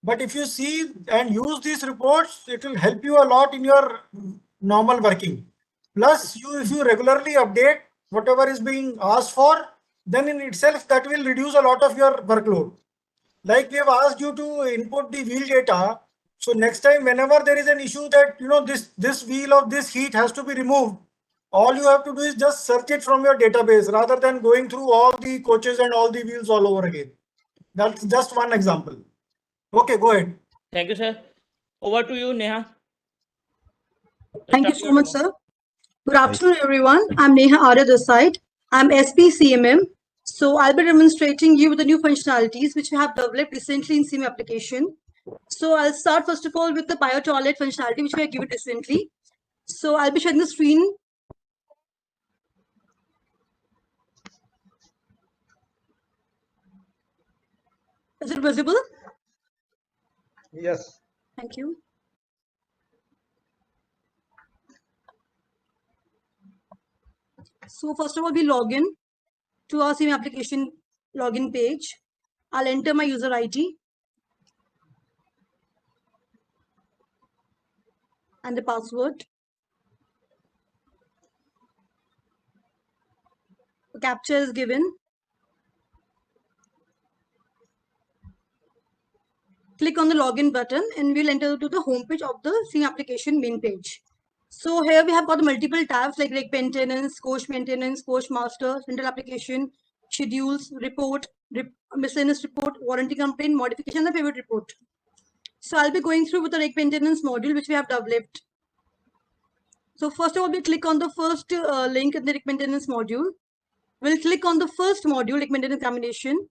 But if you see and use these reports, it will help you a lot in your normal working. Plus, if you regularly update whatever is being asked for, then in itself that will reduce a lot of your workload. Like we have asked you to input the wheel data. So next time, whenever there is an issue that this wheel of this heat has to be removed, all you have to do is just search it from your database rather than going through all the coaches and all the wheels all over again. That's just one example. Okay, go ahead. Thank you, sir. Over to you, Neha. Thank you so much, sir. Good afternoon, everyone. I'm Neha Arya this side. I'm SPCMM. So I'll be demonstrating you with the new functionalities which we have developed recently in CM application. So I'll start first of all with the BioToilet functionality which we have given recently. So I'll be sharing the screen. Is it visible? Yes. Thank you. So first of all, we log in to our CM application login page. I'll enter my user ID and the password. The captcha is given. Click on the login button and we'll enter to the home page of the CM application main page. So here we have got multiple tabs like reg maintenance, coach master, central application, schedules, report, miscellaneous report, warranty complaint, modification, and pivot report. So I'll be going through with the reg maintenance module which we have developed. So first of all, we click on the first link in the reg maintenance module. We'll click on the first module, reg maintenance examination.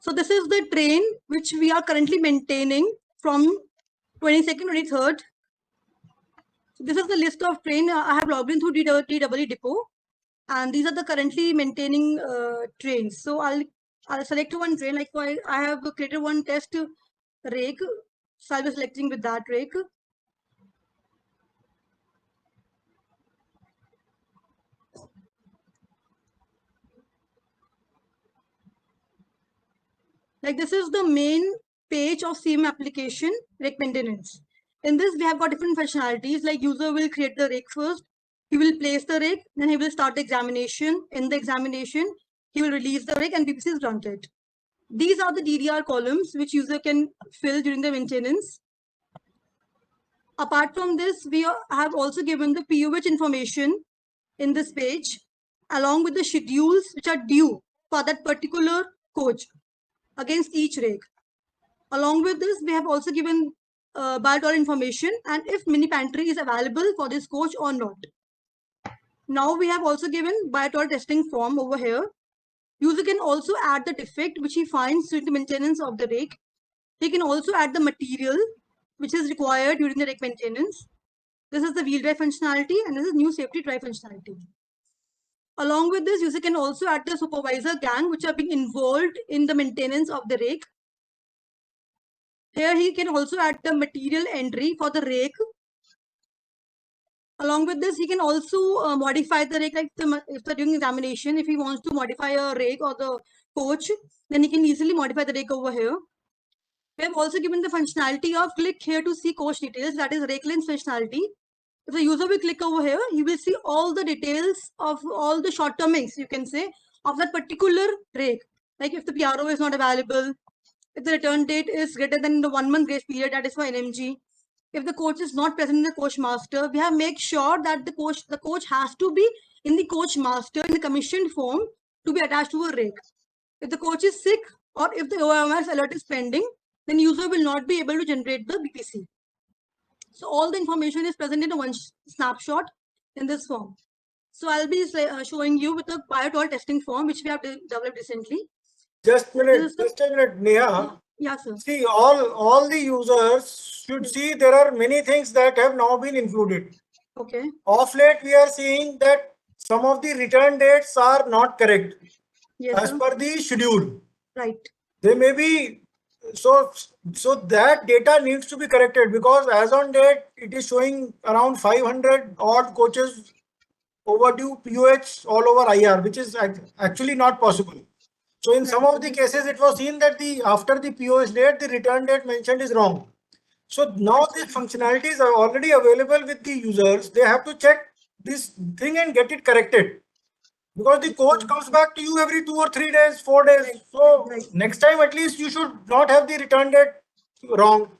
So this is the train which we are currently maintaining from 22nd, 23rd. So this is the list of train I have logged in through TWE depot, and these are the currently maintaining trains. So I'll select one train. Like I have created one test rake, so I'll be selecting with that rake. Like this is the main page of CM application rake maintenance. In this, we have got different functionalities. Like user will create the rake first. He will place the rake, then he will start the examination. In the examination, he will release the rake and BPC is granted. These are the DDR columns which user can fill during the maintenance. Apart from this, we have also given the PUH information in this page, along with the schedules which are due for that particular coach against each rake. Along with this, we have also given BioToilet information and if mini pantry is available for this coach or not. Now we have also given BioToilet testing form over here. User can also add the defect which he finds during the maintenance of the rake. He can also add the material which is required during the rake maintenance. This is the wheel drive functionality and this is new safety drive functionality. Along with this, user can also add the supervisor gang which are being involved in the maintenance of the rake. Here he can also add the material entry for the rake. Along with this, he can also modify the rake, like if during examination, if he wants to modify a rake or the coach, then he can easily modify the rake over here. We have also given the functionality of click here to see coach details, that is rake lens functionality. If the user will click over here, he will see all the details of all the shortcomings, you can say, of that particular rake. Like if the PRO is not available, if the return date is greater than the 1 month grace period, that is for NMG. If the coach is not present in the coach master, we have made sure that the coach has to be in the coach master in the commissioned form to be attached to a rake. If the coach is sick or if the OMS alert is pending, then user will not be able to generate the BPC. So all the information is present in a one snapshot in this form. So I'll be showing you with the BioToilet testing form which we have developed recently. Just a minute, Neha. Yeah, sir. See, all the users should see there are many things that have now been included. Okay. Of late, we are seeing that some of the return dates are not correct as per the schedule. Right. They may be so that data needs to be corrected because as on date it is showing around 500 odd coaches overdue POH all over IR, which is actually not possible. So in some of the cases, it was seen that after the PO is laid, the return date mentioned is wrong. So now these functionalities are already available with the users. They have to check this thing and get it corrected. Because the coach comes back to you every 2 or 3 days, 4 days. So next time at least you should not have the return date wrong.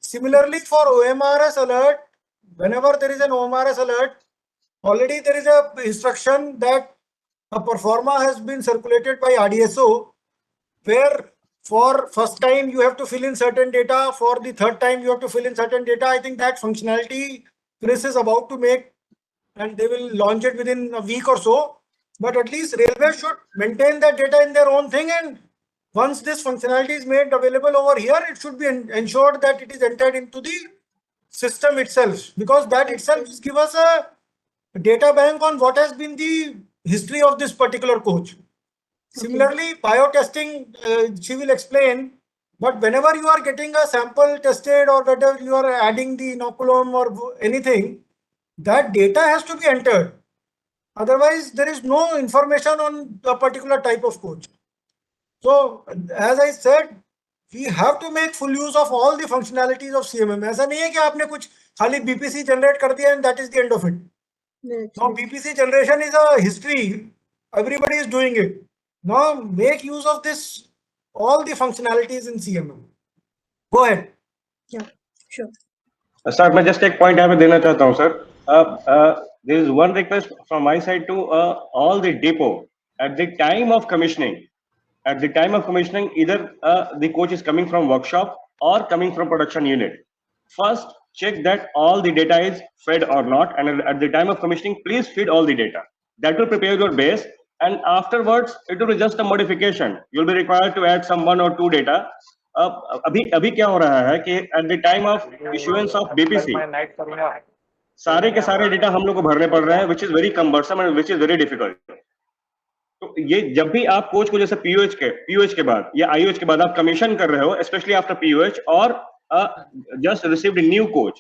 Similarly for OMRS alert, whenever there is an OMRS alert, already there is a instruction that a performa has been circulated by RDSO, where for first time you have to fill in certain data, for the third time you have to fill in certain data. I think that functionality Chris is about to make, and they will launch it within a week or so. But at least Railway should maintain that data in their own thing, and once this functionality is made available over here, it should be ensured that it is entered into the system itself, because that itself gives us a data bank on what has been the history of this particular coach. Similarly, biotesting, she will explain, but whenever you are getting a sample tested or whether you are adding the inoculum or anything, that data has to be entered. Otherwise, there is no information on a particular type of coach. So, as I said, we have to make full use of all the functionalities of CMM. ऐसा नहीं है कि आपने कुछ खाली BPC generate कर दिया and that is the end of it. Now, BPC generation is a history. Everybody is doing it. Now, make use of this, all the functionalities in CMM. Go ahead. Yeah, sure. Sir मैं just एक point यहाँ पे देना चाहता हूँ sir. There is one request from my side to all the depot at the time of commissioning. At the time of commissioning, either the coach is coming from workshop or coming from production unit. First, check that all the data is fed or not, and at the time of commissioning, please feed all the data. That will prepare your base, and afterwards, it will be just a modification. You will be required to add some 1 or 2 data. अभी क्या हो रहा है कि at the time of issuance of BPC, सारे के सारे data हम लोग को भरने पड़ रहे हैं, which is very cumbersome and which is very difficult. तो ये जब भी आप कोच को जैसे पीओएच के बाद या आईओएच के बाद आप कमीशन कर रहे हो, स्पेशली आफ्टर पीओएच और just received new coach,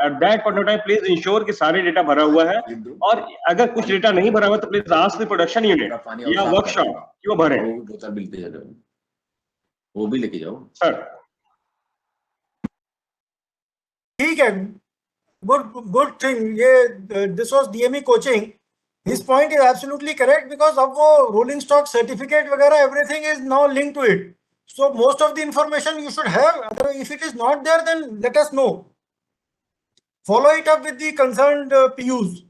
at that point of time please ensure कि सारे डेटा भरा हुआ है, और अगर कुछ डेटा नहीं भरा हुआ तो please ask the production unit या वर्कशॉप कि वो भरे. वो भी लेके जाओ सर. ठीक है, good thing. ये this was DME coaching. His point is absolutely correct, because अब वो rolling stock certificate वगैरह everything is now linked to it. So most of the information you should have. If it is not there, then let us know. Follow it up with the concerned PUs.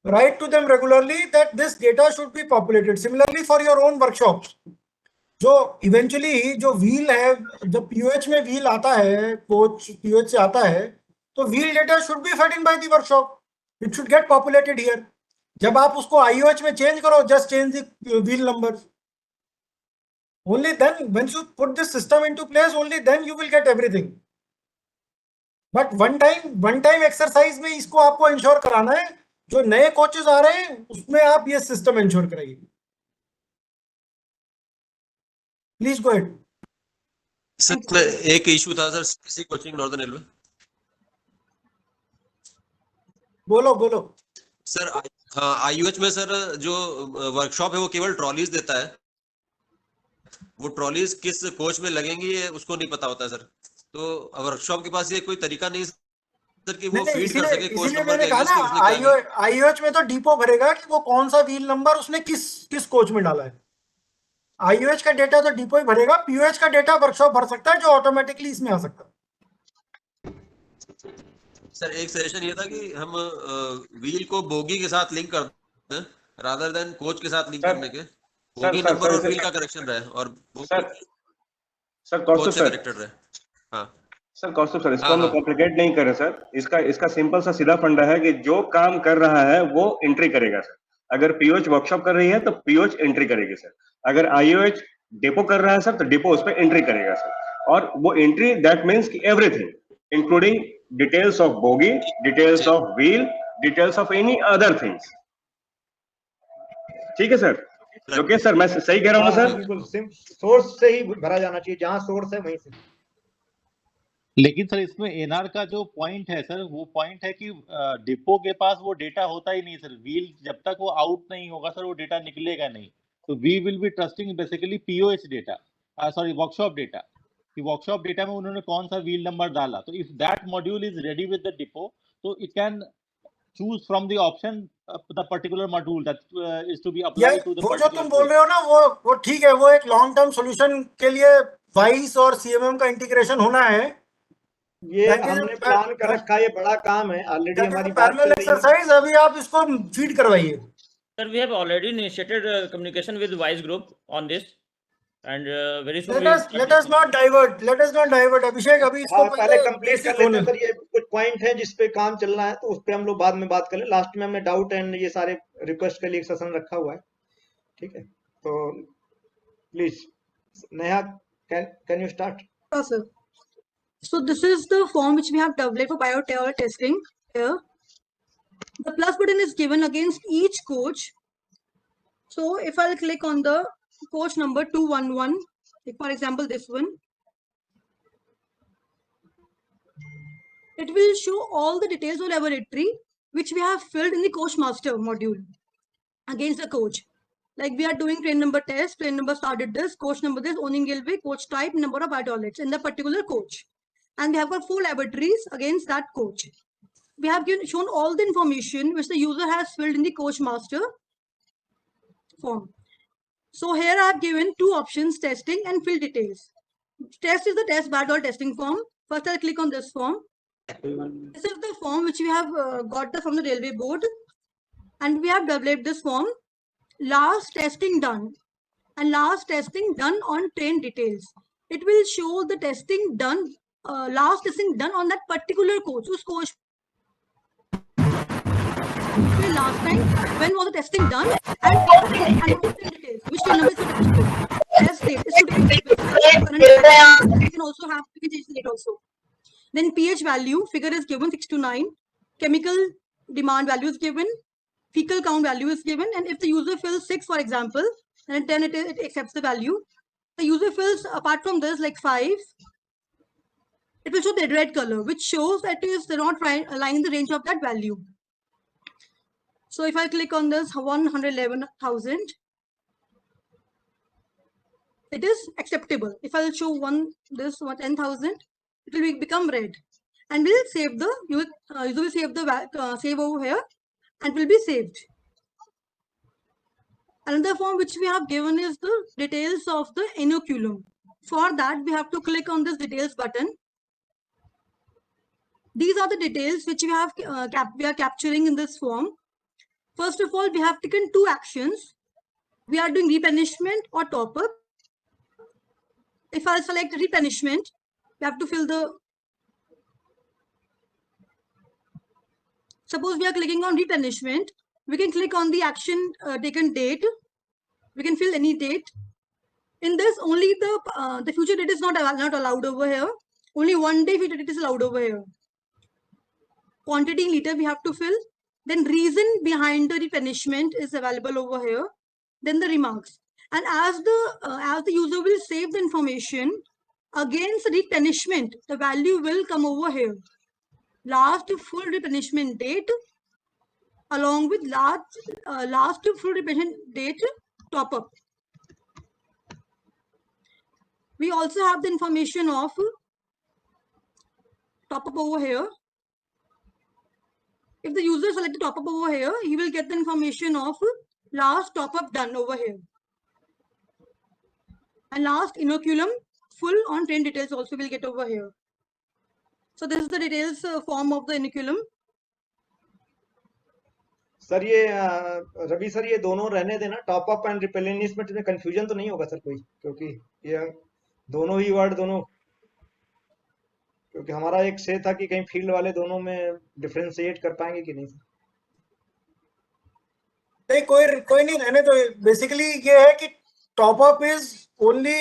Write to them regularly that this data should be populated. Similarly for your own workshops. जो eventually जो wheel है, जब pOH में wheel आता है, coach pOH से आता है, तो wheel data should be fed in by the workshop. It should get populated here. जब आप उसको आईओएच में चेंज करो, just change the wheel number. Only then, once you put this system into place, only then you will get everything. But one time exercise में इसको आपको ensure कराना है. जो नए कोचेस आ रहे हैं उसमें आप ये सिस्टम इंश्योर कराइए. Please go ahead. सर एक इशू था sir, CC coaching northern railway. बोलो. सर आईयूएच में सर जो वर्कशॉप है वो केवल ट्रॉलीज देता है. वो ट्रॉलीज किस कोच में लगेंगी ये उसको नहीं पता होता सर. तो वर्कशॉप के पास ये कोई तरीका नहीं सर कि वो फीड कर सके कोच नंबर के अगेंस्ट उसने. आईओएच में तो डिपो भरेगा कि वो कौन सा व्हील नंबर उसने किस कोच में डाला है. आईओएच का डेटा तो डिपो ही भरेगा. पीओएच का डेटा वर्कशॉप भर सकता है, जो ऑटोमेटिकली इसमें आ सकता है. सर एक सजेशन ये था कि हम व्हील को बोगी के साथ लिंक कर दें रादर देन कोच के साथ लिंक करने के. बोगी नंबर और व्हील का करेक्शन रहे और सर कौस्तुभ सर करेक्टेड रहे. हाँ सर कौस्तुभ सर, इसको हम कॉम्प्लिकेट नहीं करें सर. इसका सिंपल सा सीधा फंडा है कि जो काम कर रहा है वो एंट्री करेगा सर. अगर पीओएच वर्कशॉप कर रही है तो पीओएच एंट्री करेगी सर. अगर आईओएच डिपो कर रहा है सर तो डिपो उस पर एंट्री करेगा सर. और वो एंट्री दैट मीन्स कि everything including details of bogie, details of wheel, details of any other things. ठीक है सर. ओके सर, मैं सही कह रहा हूँ सर. बिल्कुल सोर्स से ही भरा जाना चाहिए, जहां सोर्स है वहीं से. लेकिन सर इसमें एनआर का जो पॉइंट है सर, वो पॉइंट है कि डिपो के पास वो डेटा होता ही नहीं सर. व्हील जब तक वो आउट नहीं होगा सर, वो डेटा निकलेगा नहीं. So we will be trusting basically POH data, sorry, workshop data. कि workshop data में उन्होंने कौन सा wheel number डाला. So if that module is ready with the depot, so it can choose from the option the particular module that is to be ये applied to the वो जो particular तुम बोल coach. रहे हो ना वो ठीक है, वो एक लॉन्ग टर्म सॉल्यूशन के लिए वाइस और सीएमएम का इंटीग्रेशन होना है. ये That is हमने a- प्लान कर रखा है, ये बड़ा काम है, ऑलरेडी that is हमारी a बात parallel चल रही है. exercise. अभी आप इसको फीड करवाइए. Sir, we have already initiated communication with Wise Group on this, and very soon Let us not divert. अभिषेक, अभी इसको हाँ, पहले कंप्लीट कर basic लेते होने हैं सर. ये कुछ पॉइंट है जिस पे काम चल रहा है, तो उस पे हम लोग बाद में बात कर लें. लास्ट में हमने डाउट एंड ये सारे रिक्वेस्ट के लिए एक सेशन रखा हुआ है. ठीक है, तो please Neha, can you start? Sure, sir. So this is the form which we have developed for bioterror testing here. The plus button is given against each coach. So if I'll click on the coach number 211, like for example this one, it will show all the details of laboratory which we have filled in the coach master module against the coach. Like we are doing train number test, train number started this, coach number this, owning railway, coach type, number of toilets in the particular coach. And we have got 4 laboratories against that coach. We have shown all the information which the user has filled in the coach master form. So here I have given 2 options, testing and field details. Test is the test bad testing form. First I'll click on this form. This is the form which we have got from the railway board, and we have developed this form. Last testing done and last testing done on train details. It will show the testing done, last testing done on that particular coach. Us coach last time, when was the testing done, and what is the details, which train number is the test date is today. You can also have, you can change the date also. Then pH value figure is given 6 to 9. Chemical demand value is given. Fecal count value is given, and if the user fills 6, for example, and then it accepts the value. The user fills apart from this like 5. It will show the red color, which shows that they're not lying in the range of that value. So if I click on this 111,000, it is acceptable. If I'll show 10,000, it will become red, and we'll save the user will save the save over here, and will be saved. Another form which we have given is the details of the inoculum. For that, we have to click on this details button. These are the details which we have we are capturing in this form. First of all, we have taken 2 actions. We are doing replenishment or top up. If I select replenishment, we have to fill the. Suppose we are clicking on replenishment, we can click on the action taken date. We can fill any date. In this, only the future date is not allowed over here. Only one day future date is allowed over here. Quantity in liter we have to fill. Then reason behind the replenishment is available over here. Then the remarks. And as the user will save the information against replenishment, the value will come over here. Last full replenishment date along with last full replenishment date top up. We also have the information of top up over here. If the user select the top up over here, he will get the information of last top up done over here. And last inoculum full on train details also will get over here. So this is the details form of the inoculum. Sir ये Ravi sir, ये दोनों रहने देना, top up and replenishment में confusion तो नहीं होगा sir कोई? क्योंकि ये दोनों ही वर्ड क्योंकि हमारा एक से था कि कहीं फील्ड वाले दोनों में डिफरेंशिएट कर पाएंगे कि नहीं? नहीं, कोई नहीं रहने दो. बेसिकली ये है कि top up is only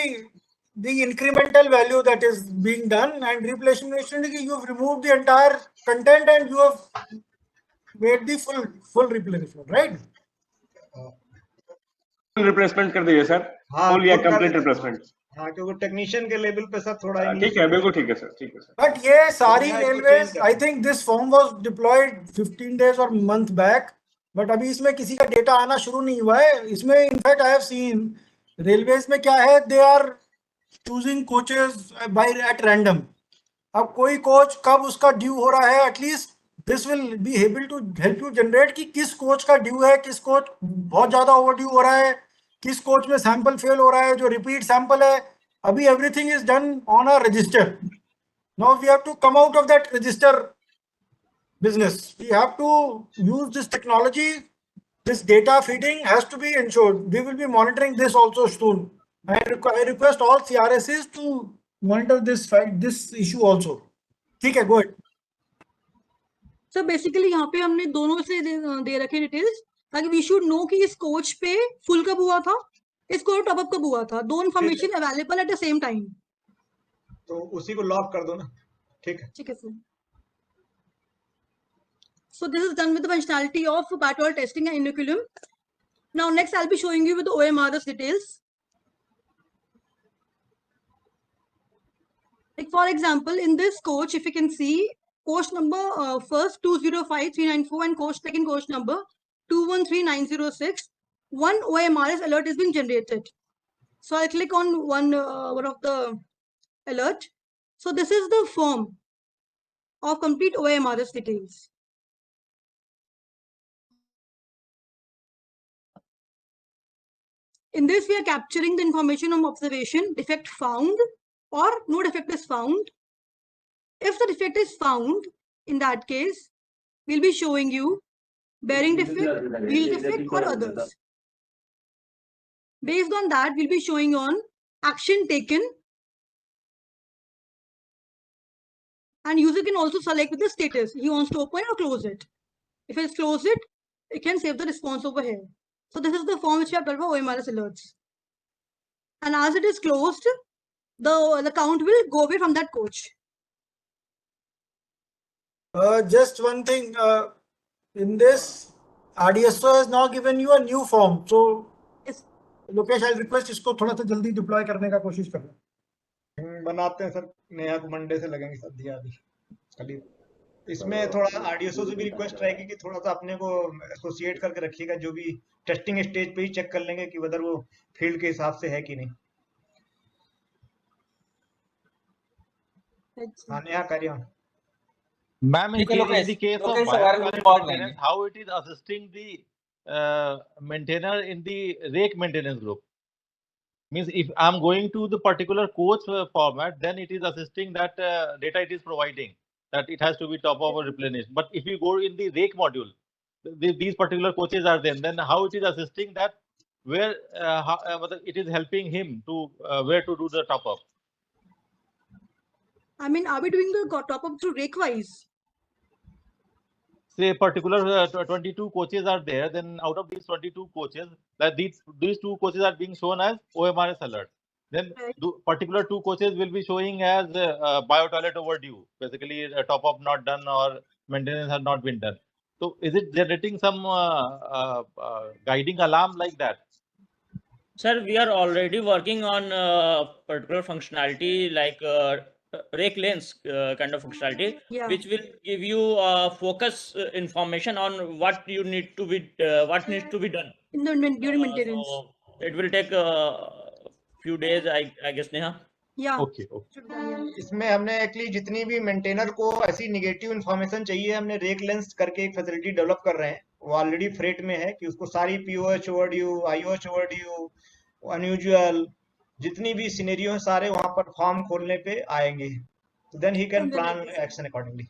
the incremental value that is being done, and replenishment you have removed the entire content and you have made the full replenishment, right? Replacement कर दीजिए सर. हाँ, फुल या full कर complete दीजिए। Replacement. हाँ, क्योंकि technician के level पे सर थोड़ा ठीक है, बिल्कुल ठीक है सर, ठीक है सर. But ये सारी Yeah, it will railways, change I think this form was deployed 15 days or month back. But अभी इसमें किसी का डेटा आना शुरू नहीं हुआ है। इसमें in fact I have seen railways में क्या है, they are choosing coaches by at random. अब कोई कोच कब उसका ड्यू हो रहा है, at least this will be able to help you generate कि किस कोच का ड्यू है, किस कोच बहुत ज्यादा ओवर ड्यू हो रहा है, किस कोच में सैंपल फेल हो रहा है, जो रिपीट सैंपल है। अभी everything is done on a register. Now we have to come out of that register business. We have to use this technology. This data feeding has to be ensured. We will be monitoring this also soon. I request all CRSs to monitor this issue also. ठीक है, go ahead. Sir basically यहाँ पे हमने दोनों से दे रखे details ताकि we should know कि इस कोच पे फुल कब हुआ था, इस कोच टॉप अप कब हुआ था, दो information available at the same time. तो उसी को लॉक कर दो ना, ठीक है। ठीक है sir. So this is done with the functionality of Bartol testing and inoculum. Now next I'll be showing you with the OMRS details. Like for example, in this coach, if you can see, coach number first 205394 and coach second coach number 213906, one OMRS alert is being generated. So I'll click on one of the alert. So this is the form of complete OMRS details. In this, we are capturing the information of observation, defect found, or no defect is found. If the defect is found, in that case, we'll be showing you bearing defect, wheel defect, or others. Based on that, we'll be showing on action taken. And user can also select with the status. He wants to open or close it. If it's closed it, it can save the response over here. So this is the form which we have done for OMRS alerts. And as it is closed, the count will go away from that coach. Just one thing. In this, RDSO has now given you a new form. So, Yes. Lokesh, I'll request इसको थोड़ा सा जल्दी deploy करने का कोशिश करना। बनाते हैं सर, नेहा को मंडे से लगेंगे सर, दिया अभी कल। इसमें थोड़ा आरडीएसओ से भी रिक्वेस्ट रहेगी कि थोड़ा सा अपने को एसोसिएट करके रखिएगा, जो भी टेस्टिंग स्टेज पे ही चेक कर लेंगे कि whether वो फील्ड के हिसाब से है कि नहीं। हाँ Neha, carry on. Ma'am, in the case of maintenance, how it is assisting the maintainer in the rake maintenance group? Means if I'm going to the particular coach format, then it is assisting that data it is providing, that it has to be top up or replenished. But if you go in the rake module, these particular coaches are there, then how it is assisting that, where it is helping him to where to do the top up? I mean, are we doing the top up through rake wise? Say particular 22 coaches are there, then out of these 22 coaches, that these two coaches are being shown as OMRS alert. Then particular two coaches will be showing as bio-toilet overdue, basically a top up not done or maintenance has not been done. So is it generating some guiding alarm like that? Sir, we are already working on particular functionality like rake lanes kind of functionality, Yeah. which will give you focus information on what you need to be what needs to be done In the during maintenance. So it will take a few days, I guess, Neha. Yeah. Okay. इसमें हमने actually जितनी भी maintainer को ऐसी negative information चाहिए, हमने rake lens करके एक फैसिलिटी डेवलप कर रहे हैं, वो ऑलरेडी फ्रेट में है, कि उसको सारी पीओएच ओवरड्यू, आईओएच ओवरड्यू, अनयूजुअल, जितनी भी सिनेरियो हैं सारे वहां पर फॉर्म खोलने पे आएंगे, then he can plan action accordingly.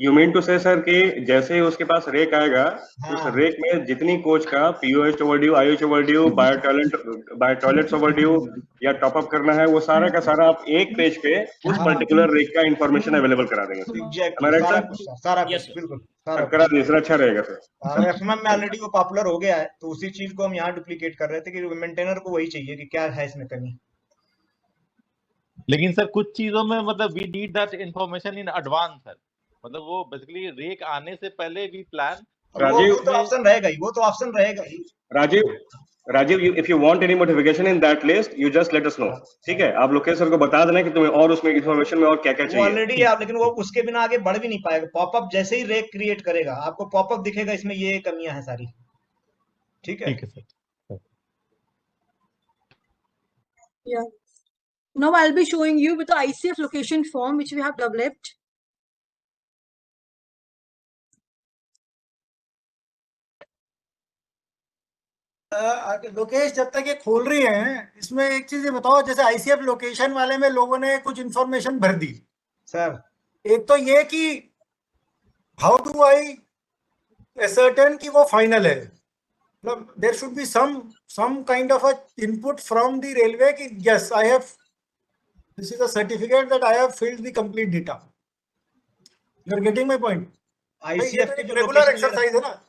You mean to say sir कि जैसे ही उसके पास रेक आएगा, उस रेक में जितनी कोच का पीओएच ओवरड्यू, आईओएच ओवरड्यू, बायोटॉयलेट्स ओवरड्यू या टॉप अप करना है, वो सारा का सारा आप एक पेज पे उस पर्टिकुलर रेक का इंफॉर्मेशन अवेलेबल करा देंगे। सारा बिल्कुल करा दीजिए सर, अच्छा रहेगा सर। एफएमएम में ऑलरेडी वो पॉपुलर हो गया है, तो उसी चीज को हम यहाँ डुप्लीकेट कर रहे थे कि मेंटेनर को वही चाहिए कि क्या है इसमें कमी। लेकिन सर कुछ चीजों में मतलब we need that information in advance sir, मतलब वो बेसिकली रेक आने से पहले वी प्लान वो तो ऑप्शन रहेगा ही, वो तो ऑप्शन रहेगा ही। Rajiv, if you want any modification in that list, you just let us know. ठीक है, आप लोकेश सर को बता देना कि तुम्हें और उसमें इंफॉर्मेशन में और क्या क्या वो चाहिए। ऑलरेडी है, लेकिन वो उसके बिना आगे बढ़ भी नहीं पाएगा। पॉपअप जैसे ही रेक क्रिएट करेगा आपको पॉपअप दिखेगा, इसमें ये कमियां हैं सारी। ठीक है sir. Yeah. Now I'll be showing you with the ICF location form which we have developed. Lokesh, जब तक ये खोल रही हैं, इसमें एक चीज ये बताओ, जैसे आईसीएफ लोकेशन वाले में लोगों ने कुछ इंफॉर्मेशन भर दी सर। एक तो ये कि हाउ डू आई ascertain कि वो फाइनल है, मतलब there should be some kind of a input from the railway कि yes I have, this is a certificate that I have filled the complete data. You are getting my point? ICF की जो regular location exercise है ना,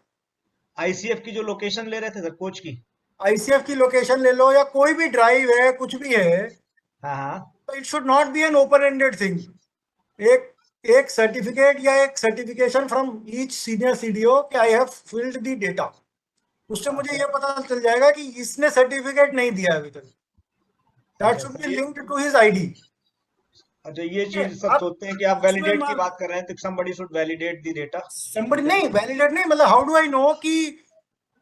ICF की जो location ले रहे थे सर कोच की, आईसीएफ की लोकेशन ले लो या कोई भी ड्राइव है, कुछ भी है, हाँ, तो it should not be an open ended thing. एक सर्टिफिकेट या एक certification from each senior CDO कि I have filled the data, उससे मुझे ये पता चल जाएगा कि इसने सर्टिफिकेट नहीं दिया अभी तक। That should be linked to his ID. अच्छा, ये चीज सब सोचते हैं कि आप वैलिडेट की बात कर रहे हैं, तो somebody should validate the data. somebody नहीं, वैलिडेट नहीं, मतलब हाउ डू आई नो कि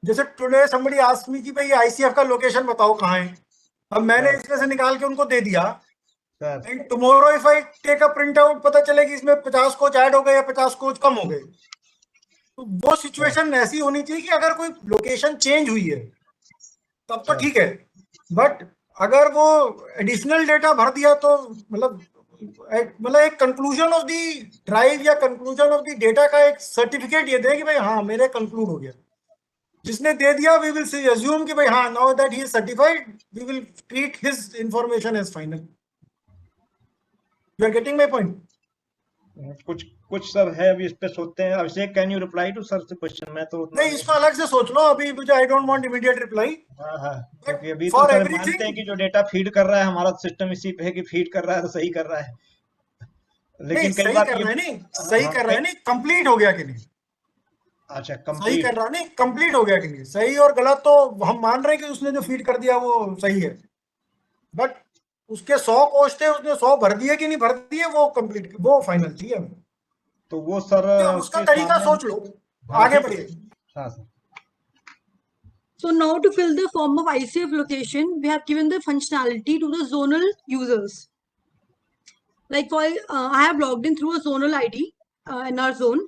जैसे टुडे somebody asked me कि भाई आईसीएफ का लोकेशन बताओ कहाँ है, अब मैंने इसमें से निकाल के उनको दे दिया, and tomorrow if I take a print out, पता चले कि इसमें 50 कोच ऐड हो गए या 50 कोच कम हो गए, तो वो सिचुएशन ऐसी होनी चाहिए कि अगर कोई लोकेशन चेंज हुई है तब तो ठीक है, बट अगर वो एडिशनल डेटा भर दिया तो मतलब एक कंक्लूजन ऑफ दी ड्राइव या कंक्लूजन ऑफ दी डेटा का एक सर्टिफिकेट ये दे कि भाई हाँ मेरे कंक्लूड हो गया। जिसने दे दिया वी विल अज्यूम कि भाई हाँ now that he is certified, we will treat his information as final. You are getting my point? कुछ सब है अभी इस पे सोचते हैं। Abhishek, can you reply to sir से क्वेश्चन? मैं तो नहीं, इसको अलग से सोच लो, अभी मुझे I don't want immediate reply. हाँ, क्योंकि अभी तो सर मानते हैं कि जो डेटा फीड कर रहा है हमारा सिस्टम इसी पे है कि फीड कर रहा है तो सही कर रहा है, लेकिन कई बार कर रहा है नहीं, सही कर रहा है नहीं, कंप्लीट हो गया कि नहीं। अच्छा, सही कंप्लीट कर रहा नहीं, कंप्लीट हो गया कि नहीं। सही और गलत तो हम मान रहे हैं कि उसने जो फीड कर दिया वो सही है, बट उसके 100 कोच थे, उसने 100 भर दिए कि नहीं भर दिए, वो कंप्लीट, वो फाइनल चाहिए हमें। तो वो सर उसका तरीका सोच लो, आगे बढ़िए। हाँ sir. So now to fill the form of ICF location, we have given the functionality to the zonal users. Like for I have logged in through a zonal ID in our zone.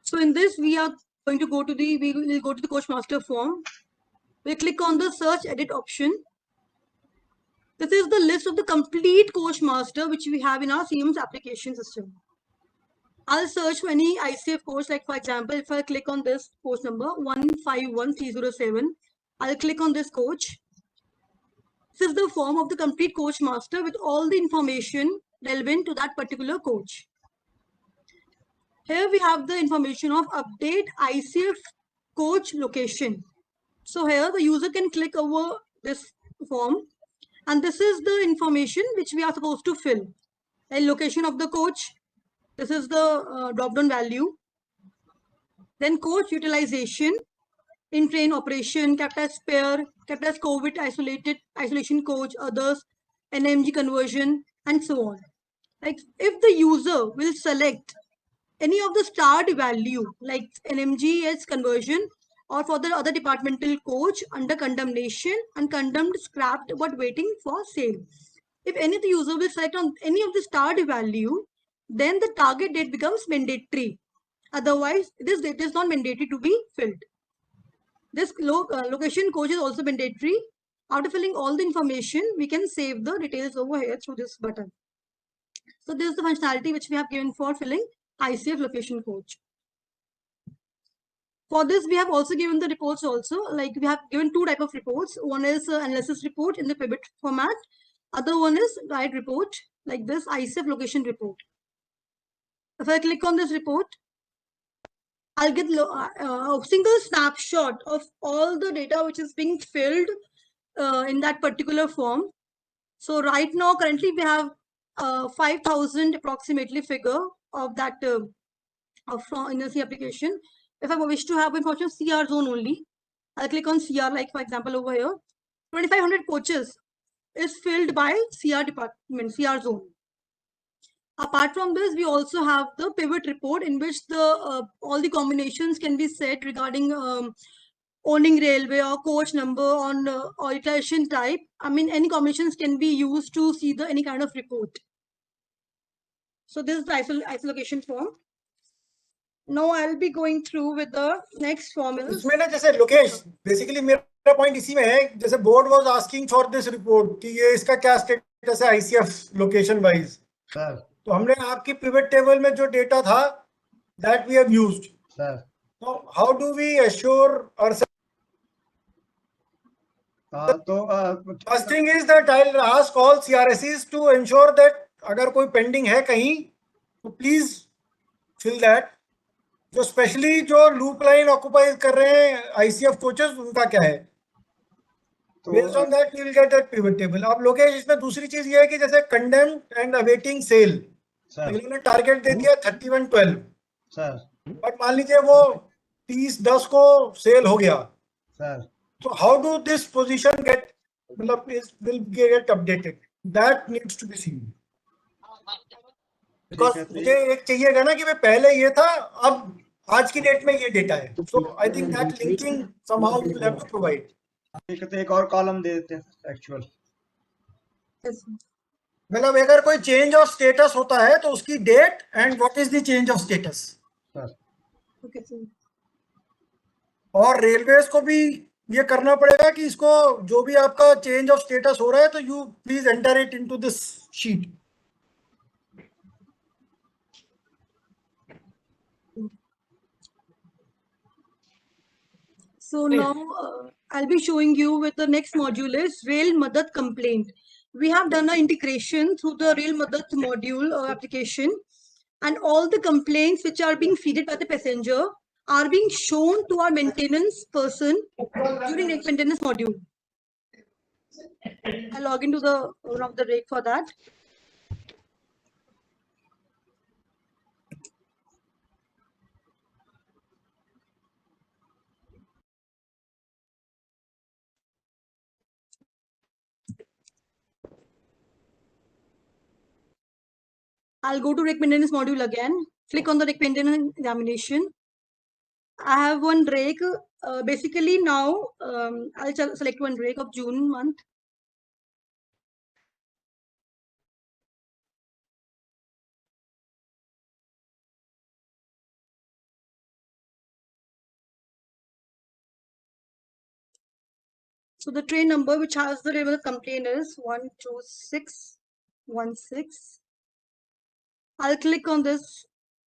So in this, we are going to go to we will go to the coach master form. We click on the search edit option. This is the list of the complete coach master which we have in our Siemens application system. I'll search for any ICF coach, like for example, if I click on this coach number 151307, I'll click on this coach. This is the form of the complete coach master with all the information relevant to that particular coach. Here we have the information of update ICF coach location. So here the user can click over this form, and this is the information which we are supposed to fill. A location of the coach. This is the drop-down value. Then coach utilization, in-train operation, kept as spare, kept as COVID isolation coach, others, NMG conversion, and so on. Like if the user will select any of the starred value, like NMG as conversion, or for the other departmental coach under condemnation and condemned, scrapped, but waiting for sale. If any of the user will select on any of the starred value, then the target date becomes mandatory. Otherwise, this date is not mandatory to be filled. This location coach is also mandatory. After filling all the information, we can save the details over here through this button. So this is the functionality which we have given for filling ICF location coach. For this, we have also given the reports also. Like we have given two type of reports. One is analysis report in the pivot format. Other one is guide report, like this ICF location report. If I click on this report, I'll get a single snapshot of all the data which is being filled in that particular form. So right now, currently we have 5,000 approximately figure of that in the application. If I wish to have information of CR zone only, I'll click on CR, like for example over here, 2500 coaches is filled by CR department, CR zone. Apart from this, we also have the pivot report in which the all the combinations can be set regarding owning railway or coach number on or iteration type. I mean, any combinations can be used to see the any kind of report. So this is the isolation form. Now I'll be going through with the next form is इसमें ना जैसे Lokesh basically मेरा point इसी में है, जैसे board was asking for this report कि ये इसका क्या स्टेटस है आईसीएफ लोकेशन वाइज, सर तो हमने आपकी पिवट टेबल में जो डेटा था that we have used. Sir So how do we assure ourselves? तो First thing is that I'll ask all CRSEs to ensure that अगर कोई पेंडिंग है कहीं तो प्लीज फिल दैट. जो स्पेशली जो लूप लाइन ऑक्युपाई कर रहे हैं आईसीएफ कोचेस उनका क्या है, based on that we will get that pivot table. अब लोकेश इसमें दूसरी चीज ये है कि जैसे कंडेम्ड एंड अवेटिंग सेल, इन्होंने टारगेट दे दिया 31/12, सर बट मान लीजिए वो 30/10 को सेल हो गया, sir so how do this position get मतलब will get updated? That needs to be seen. Because मुझे एक चाहिएगा ना कि मैं पहले ये था अब आज की डेट में ये डेटा है. So I think that linking somehow you will have to provide. ठीक है, तो एक और कॉलम दे देते हैं एक्चुअल. मतलब अगर कोई चेंज ऑफ स्टेटस होता है तो उसकी date and what is the change of status. okay, so और रेलवेज को भी ये करना पड़ेगा कि इसको जो भी आपका चेंज ऑफ स्टेटस हो रहा है तो you please enter it into this sheet. So now I'll be showing you with the next module is Rail Madad complaint. We have done an integration through the Rail Madad module application, and all the complaints which are being feeded by the passenger are being shown to our maintenance person during the maintenance module. I'll log into the one of the rake for that. I'll go to rake maintenance module again. Click on the rake maintenance examination. I have one rake. Basically now I'll select one rake of June month. So the train number which has the railway complaint is 12616. I'll click on this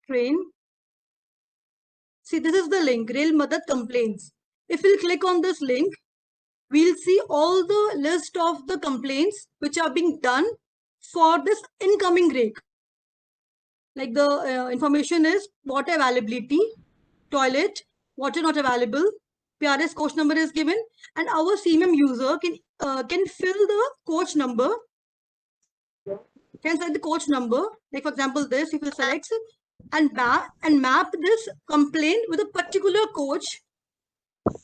train. See, this is the link, Rail Madad complaints. If we'll click on this link, we'll see all the list of the complaints which are being done for this incoming rake. Like the information is water availability, toilet, water not available, PRS coach number is given, and our CMM user can fill the coach number, can select the coach number. Like for example, this if you select and map this complaint with a particular coach.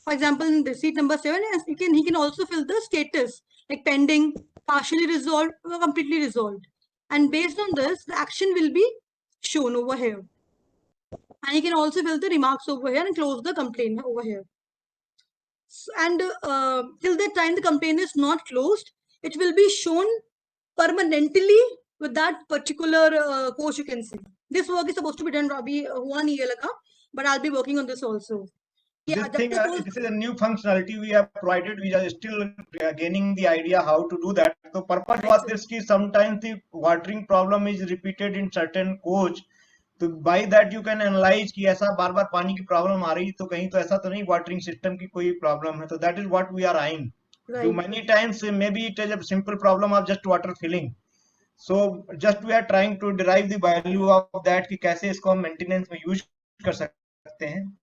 For example, in the seat number 7, and he can also fill the status like pending, partially resolved, or completely resolved. And based on this, the action will be shown over here. And he can also fill the remarks over here and close the complaint over here. And till that time the complaint is not closed, it will be shown permanently with that particular coach. You can see this work is supposed to be done Rabi 1 year ago, but I'll be working on this also. Yeah, this is a new functionality we have provided. We are still gaining the idea how to do that. So purpose was this ki sometimes the watering problem is repeated in certain coach. तो by that you can analyze कि ऐसा बार बार पानी की problem आ रही तो कहीं तो ऐसा तो नहीं वाटरिंग सिस्टम की कोई प्रॉब्लम है. तो that is what we are eyeing. So many times maybe it is a simple problem of just water filling. So just we are trying to derive the value of that कि कैसे इसको हम maintenance में use कर सकते हैं.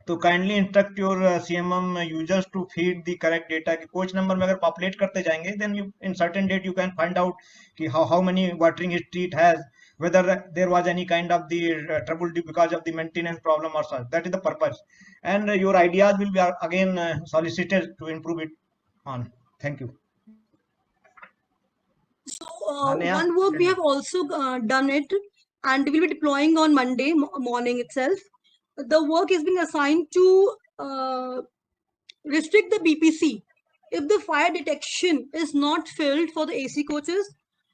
तो kindly instruct your CMM users to feed the correct data कि कोच नंबर में अगर पॉपुलेट करते जाएंगे then you in certain date you can find out कि how many watering history it has. whether there was any kind of the trouble because of the maintenance problem or such. That is the purpose, and your ideas will be again solicited to improve it on. Thank you. So Neha, one work we have also done it, and we will be deploying on Monday morning itself. The work is being assigned to restrict the BPC if the fire detection is not filled for the AC coaches,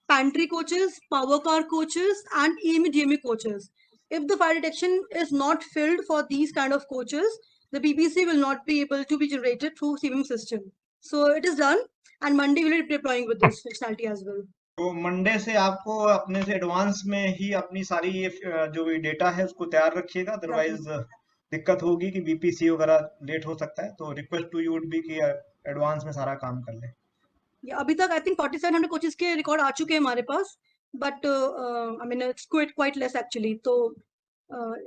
pantry coaches, power car coaches, and EME coaches. If the fire detection is not filled for these kind of coaches, the BPC will not be able to be generated through CVM system. So it is done, and Monday we will be deploying with this functionality as well. तो Monday से आपको अपने से advance में ही अपनी सारी ये जो भी डेटा है उसको तैयार रखिएगा, अदरवाइज दिक्कत होगी कि बीपीसी वगैरह लेट हो सकता है. तो request to you would be कि एडवांस में सारा काम कर ले. अभी तक आई थिंक 4700 कोचेस के रिकॉर्ड आ चुके हैं हमारे पास, but I mean it's quite less actually. तो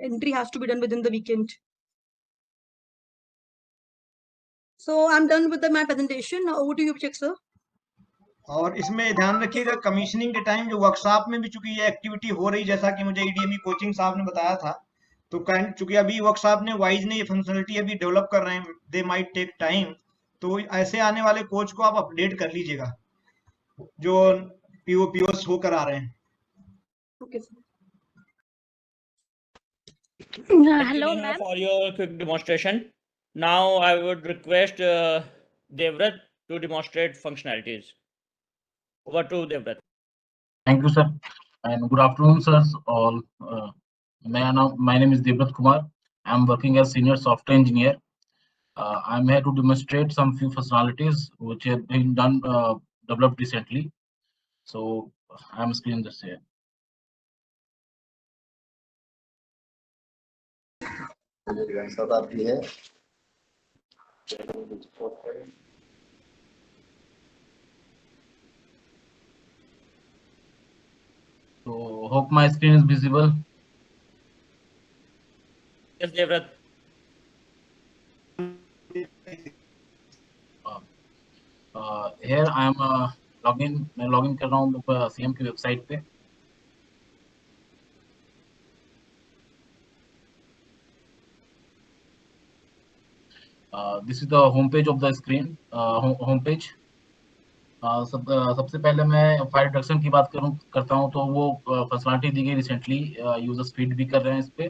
entry has to be done within the weekend. So I'm done with my presentation. Now over to you, Abhishek sir. और इसमें ध्यान रखिएगा कमीशनिंग के टाइम जो वर्कशॉप में भी चूंकि ये एक्टिविटी हो रही, जैसा कि मुझे ईडीएमई कोचिंग साहब ने बताया था, तो चूंकि अभी वर्कशॉप ने वाइज ने ये फंक्शनलिटी अभी डेवलप कर रहे हैं, दे माइट टेक टाइम. तो ऐसे आने वाले कोच को आप अपडेट कर लीजिएगा जो पीओस होकर आ रहे हैं. Okay, sir. Thank Hello, you, Neha, ma'am. for your quick demonstration. Now I would request Devrat to demonstrate functionalities. Over to Devrat. Thank you, sir, and good afternoon, sirs. All, my name is Devrat Kumar. I'm working as senior software engineer. I'm here to demonstrate some few functionalities which have been done, developed recently. So I'm screen this here. So hope my screen is visible. Yes, Devrat. Here I am मैं login कर रहा हूँ CM की website पे. This is the home page of the screen. Home page. सबसे पहले मैं fire detection की बात करता हूँ, तो वो फैसिलिटी दी गई रिसेंटली, यूजर्स फीड भी कर रहे हैं इस पे.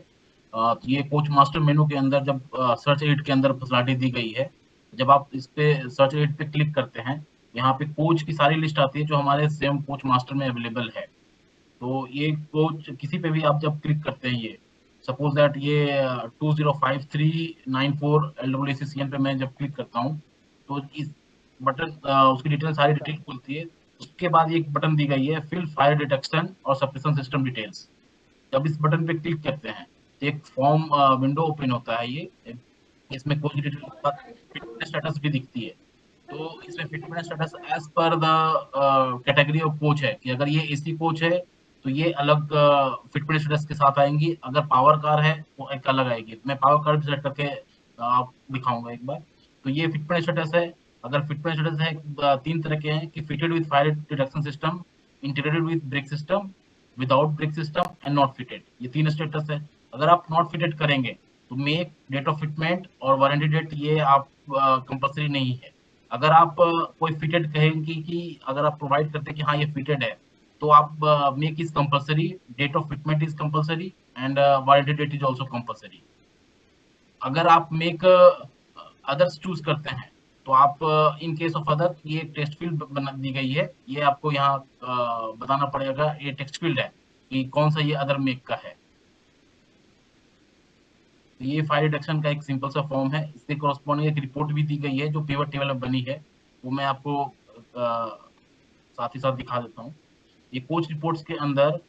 तो ये कोच मास्टर मेनू के अंदर जब सर्च एड के अंदर फैसिलिटी दी गई है, जब आप इस पे सर्च एड पे क्लिक करते हैं, यहाँ पे कोच की सारी लिस्ट आती है जो हमारे सेम कोच मास्टर में अवेलेबल है. तो ये कोच किसी पे भी आप जब क्लिक करते हैं, ये सपोज दैट ये 205394 LWCCN पे मैं जब क्लिक करता हूँ, तो इस बटन उसकी डिटेल सारी डिटेल खुलती है. उसके बाद एक बटन दी गई है फिल फायर डिटेक्शन और सप्रेशन सिस्टम डिटेल्स. जब इस बटन पे क्लिक करते हैं तो एक फॉर्म विंडो ओपन होता है. ये इसमें कोच डिटेल के बाद फिटनेस स्टेटस भी दिखती है. तो इसमें fitness status as per the category of coach है कि अगर ये एसी कोच है तो ये अलग फिटनेस स्टेटस के साथ आएंगी, अगर पावर कार है वो एक अलग आएगी. मैं पावर कार भी सेलेक्ट करके दिखाऊंगा एक बार. तो ये फिटनेस स्टेटस है. अगर फिटनेस स्टेटस है 3 तरह के हैं कि fitted with fire detection system, integrated with brake system, without brake system and not fitted. ये 3 स्टेटस है. अगर आप नॉट फिटेड करेंगे तो मेक, डेट ऑफ फिटमेंट और वारंटी डेट ये आप कंपल्सरी नहीं है. अगर आप कोई फिटेड कहेंगे कि अगर आप प्रोवाइड करते हैं कि हाँ ये फिटेड है, तो आप make is compulsory, date of fitment is compulsory and warranty date is also compulsory. अगर आप मेक अदर्स चूज करते हैं तो आप इन केस ऑफ अदर ये टेक्स्ट फील्ड बना दी गई है, ये आपको यहाँ बताना पड़ेगा. ये टेक्स्ट फील्ड है कि कौन सा ये अदर मेक का है. तो ये फायर डिटेक्शन का एक सिंपल सा फॉर्म है. इसके कॉरस्पॉन्डिंग एक रिपोर्ट भी दी गई है जो पिवट टेबल में बनी है, वो मैं आपको साथ ही साथ दिखा देता हूँ. ये कोच रिपोर्ट्स के अंदर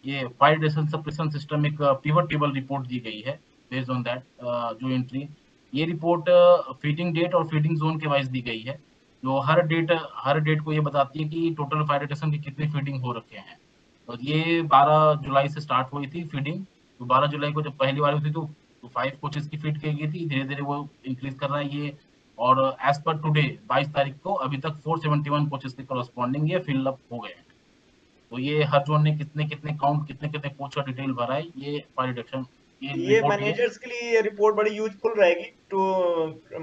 ये फायर डिटेक्शन सप्रेशन सिस्टम एक पिवट टेबल रिपोर्ट दी गई है. बेस्ड ऑन दैट जो एंट्री, ये रिपोर्ट फीडिंग डेट और फीडिंग जोन के वाइज दी गई है, जो हर डेट को ये बताती है कि टोटल फायर डिटेक्शन की कितनी फीडिंग हो रखे हैं. तो ये 12 जुलाई से स्टार्ट हुई थी फीडिंग. तो 12 जुलाई को जब पहली बार हुई थी तो 5 कोचेस की फीड की गई थी. धीरे धीरे वो इंक्रीज कर रहा है ये, और एज पर टुडे 22 तारीख को अभी तक 471 कोचेस के कॉरस्पॉन्डिंग ये फिल अप हो गए हैं. तो ये हर जोन ने कितने कितने काउंट कितने कितने कोच का डिटेल भरा है, ये फायर डिटेक्शन ये रिपोर्ट ये मैनेजर्स के लिए ये रिपोर्ट बड़ी यूजफुल रहेगी टू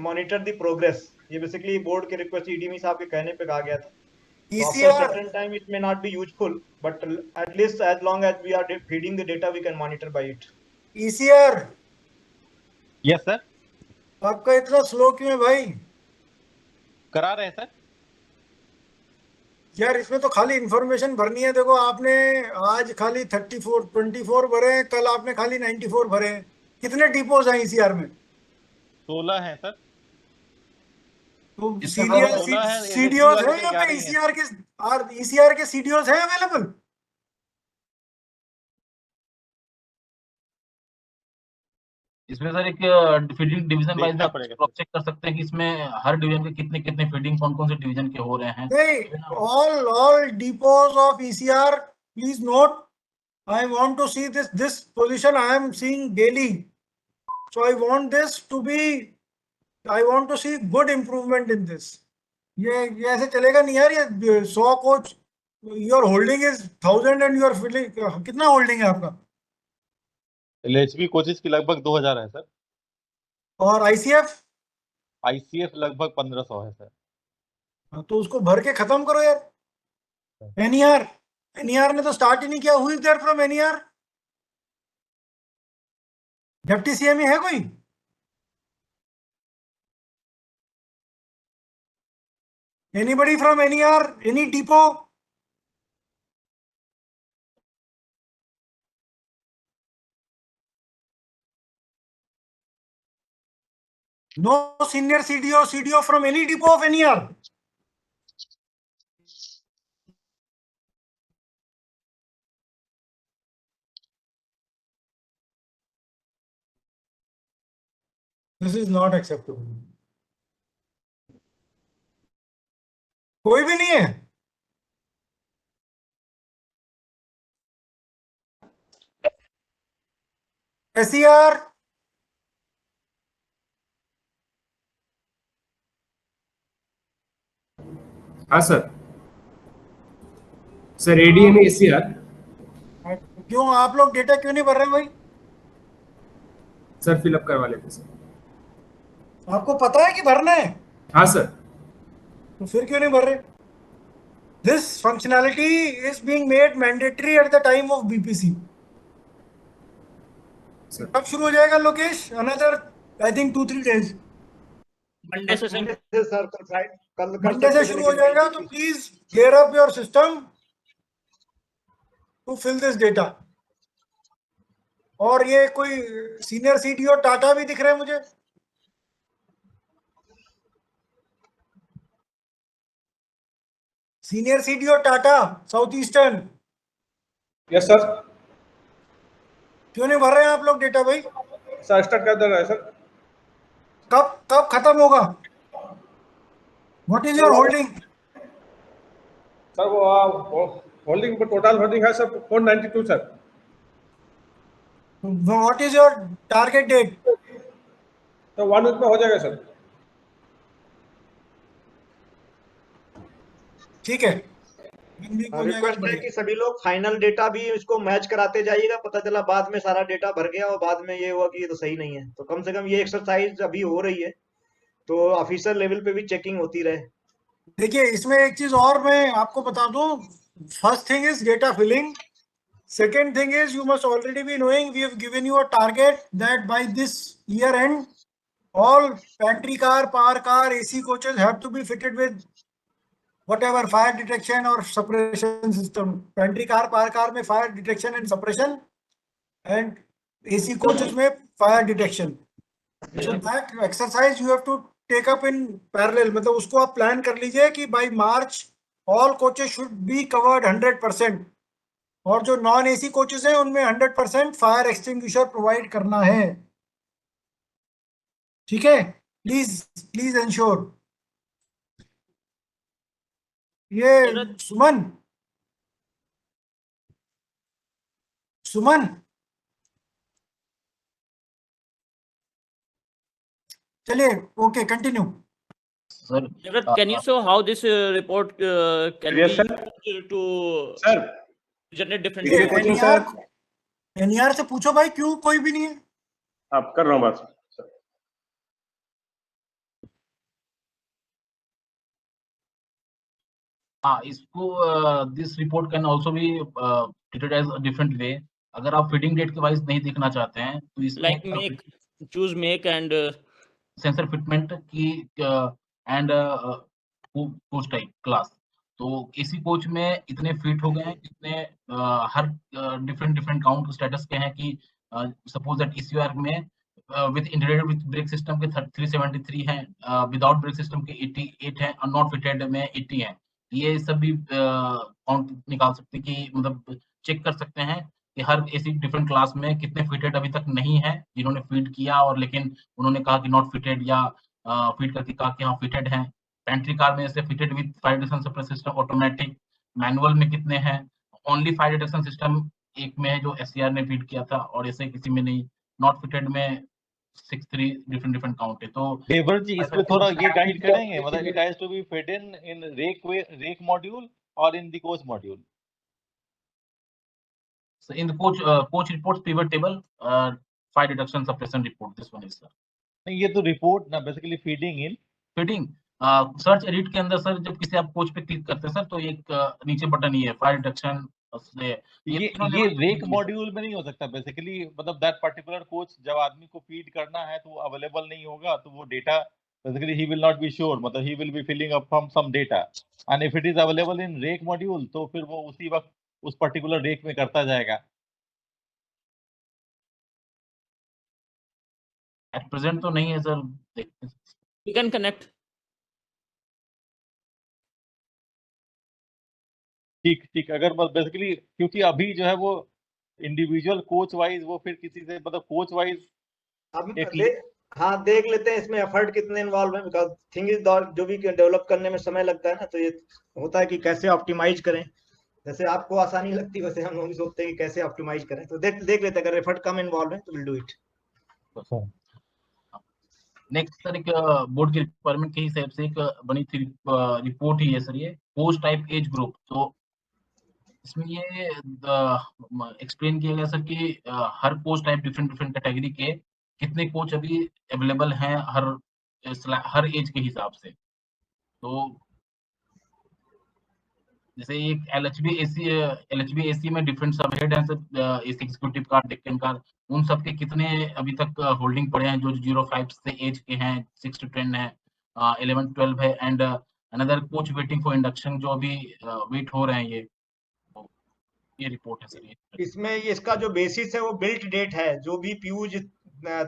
मॉनिटर द प्रोग्रेस। ये बेसिकली बोर्ड के रिक्वेस्ट ईडीमी साहब के कहने पे कहा गया था। So after a ECR, certain time, it may not be useful, but at least as long as we are feeding the data, we can monitor by it. ECR, yes sir, आपका इतना slow क्यों है भाई? करा रहे हैं sir. यार इसमें तो खाली इंफॉर्मेशन भरनी है। देखो आपने आज खाली 24 भरे हैं, कल आपने खाली 94 भरे हैं। कितने डिपोज हैं ECR में? 16 है सर। तो इसमें CDR 16 है, CDOs LSU हैं यहाँ पे? 11 ही है। ECR के CDOs हैं अवेलेबल? इसमें सर एक फीडिंग डिवीजन वाइज देखना आप पड़ेगा क्रॉस चेक कर सकते हैं कि इसमें हर डिवीजन के कितने कितने फीडिंग कौन कौन से डिवीजन के हो रहे हैं। नहीं, all depots of ECR, please note. I want to see this position I am seeing daily. So I want this to be, I want to see good improvement in this. ये ऐसे चलेगा नहीं यार। ये 100 coach, your holding is 1000 and you are filling, कितना holding है आपका? LHB coaches की लगभग 2000 है सर। और ICF? ICF लगभग 1500 है सर। तो उसको भर के खत्म करो यार। NER ने तो स्टार्ट ही नहीं किया। Who is there from NER? Deputy CME है कोई? Anybody from NER? Any depot? No senior CDO from any depot of NER? This is not acceptable. कोई भी नहीं है? SER? हाँ सर ADM ACR क्यों आप लोग डेटा क्यों नहीं भर रहे भाई? सर फिलअप करवा लेते सर। आपको पता है कि भरना है, हाँ सर। तो फिर क्यों नहीं भर रहे? This functionality is being made mandatory at the time of BPC. Sir कब शुरू हो जाएगा Lokesh? Another, I think 2-3 days. Monday से send- सर कल फ्राइडे कल कर मंडे से सकते थे, शुरू हो लेकिन जाएगा। तो please gear up your system to fill this data. और ये कोई सीनियर CDO टाटा भी दिख रहे हैं मुझे। Senior CDO Tata south eastern, yes sir. क्यों नहीं भर रहे हैं आप लोग डेटा भाई? सर स्टार्ट कर दे रहा है सर। कब खत्म होगा? What is your holding? Sir वो होल्डिंग टोटल होल्डिंग है sir 492 sir. What is your target date? तो 1 वीक में हो जाएगा सर। ठीक है, हो जाएगा रिक्वेस्ट है बढ़िया। कि सभी लोग फाइनल डेटा भी इसको मैच कराते जाइएगा। पता चला बाद में सारा डेटा भर गया और बाद में ये हुआ कि ये तो सही नहीं है, तो कम से कम ये एक्सरसाइज अभी हो रही है तो ऑफिसर लेवल पे भी चेकिंग होती रहे। देखिए इसमें एक चीज और मैं आपको बता दूं। First thing is data filling. Second thing is you must already be knowing we have given you a target that by this year end all pantry car, power car, AC coaches have to be fitted with whatever fire detection or suppression system. Pantry car, power car में fire detection and suppression and AC coaches में fire detection. So that exercise you have to take up in parallel. मतलब उसको आप plan कर लीजिए कि by March all coaches should be covered 100%. और जो नॉन AC कोचेस हैं उनमें 100% फायर एक्सटिंग्विशर प्रोवाइड करना है। ठीक है, प्लीज एंश्योर। ये सुमन चलिए, okay continue. Jagat, can you show how this report can Yes, be sir. used to Sir, generate different ये reports. पूछूं सर? NER से पूछो भाई, क्यों कोई भी नहीं है? आप कर रहा हूँ बात सर। हाँ, इसको this report can also be treated as a different way. अगर आप फीडिंग डेट के वाइज नहीं देखना चाहते हैं तो इसमें Like make, choose make and sensor fitment की एंड कोच टाइप क्लास। तो इसी कोच में इतने फिट हो गए हैं, इतने हर डिफरेंट डिफरेंट काउंट स्टेटस के हैं कि सपोज दैट इस ईयर में with integrated with brake system के 373 हैं, विदाउट ब्रेक सिस्टम के 88 हैं और नॉट फिटेड में 80 हैं। ये सब भी काउंट निकाल सकते हैं कि मतलब चेक कर सकते हैं कि हर ऐसी डिफरेंट क्लास में कितने फिटेड अभी तक नहीं है जिन्होंने फीड किया और लेकिन उन्होंने कहा कि नॉट फिटेड या फीड करके कहा कि हाँ फिटेड हैं। पेंट्री कार में ऐसे fitted with fire detection suppress system automatic, manual में कितने हैं, ओनली फायर डिटेक्शन सिस्टम एक में है जो एससीआर ने फीड किया था और ऐसे किसी में नहीं, नॉट फिटेड में 63 डिफरेंट डिफरेंट काउंट है। तो देवर जी इसमें थोड़ा ये गाइड करेंगे, मतलब it has to be fit in rake module और in the coach module. So in the coach reports pivot table, fire detection suppression report, this one is sir. नहीं, ये तो रिपोर्ट ना basically feeding in feeding search edit के अंदर sir जब किसी आप कोच पे क्लिक करते हैं सर तो एक नीचे बटन ही है फायर डिटेक्शन से ये रेक मॉड्यूल में नहीं हो सकता बेसिकली, मतलब दैट पर्टिकुलर कोच जब आदमी को फीड करना है तो वो अवेलेबल नहीं होगा तो वो data basically he will not be sure, मतलब he will be filling up from some data and if it is available in rake module तो फिर वो उसी वक्त उस पर्टिकुलर रेक में करता जाएगा। एट प्रेजेंट तो नहीं है सर, देखते हैं। we can connect. ठीक, अगर बेसिकली क्योंकि अभी जो है वो इंडिविजुअल कोच वाइज वो फिर किसी से मतलब कोच वाइज अब एक हाँ देख लेते हैं इसमें एफर्ट कितने इन्वॉल्व है, बिकॉज थिंग इज जो भी डेवलप करने में समय लगता है ना, तो ये होता है कि कैसे ऑप्टिमाइज करें। जैसे आपको आसानी लगती है वैसे हम लोग सोचते हैं कि कैसे ऑप्टिमाइज करें, तो देख लेते हैं अगर एफर्ट कम इन्वॉल्व है तो will do it. Next sir एक बोर्ड की रिक्वायरमेंट के हिसाब से एक बनी थी रिपोर्ट ही है सर, ये पोस्ट टाइप एज ग्रुप। तो इसमें ये एक्सप्लेन किया गया सर कि हर post type different different category के कितने कोच अभी अवेलेबल हैं हर एज के हिसाब से। तो जैसे एक एलएचबी एसी में डिफरेंट सब हेड हैं sir, AC executive car, Deccan car, उन सब के कितने अभी तक होल्डिंग पड़े हैं जो 05 से एज के हैं, 6 to 10 है, 11 12 है and another coach waiting for induction जो अभी वेट हो रहे हैं। ये रिपोर्ट है सर। ये इसमें इसका जो बेसिस है वो बिल्ट डेट है, जो भी पीयू जिस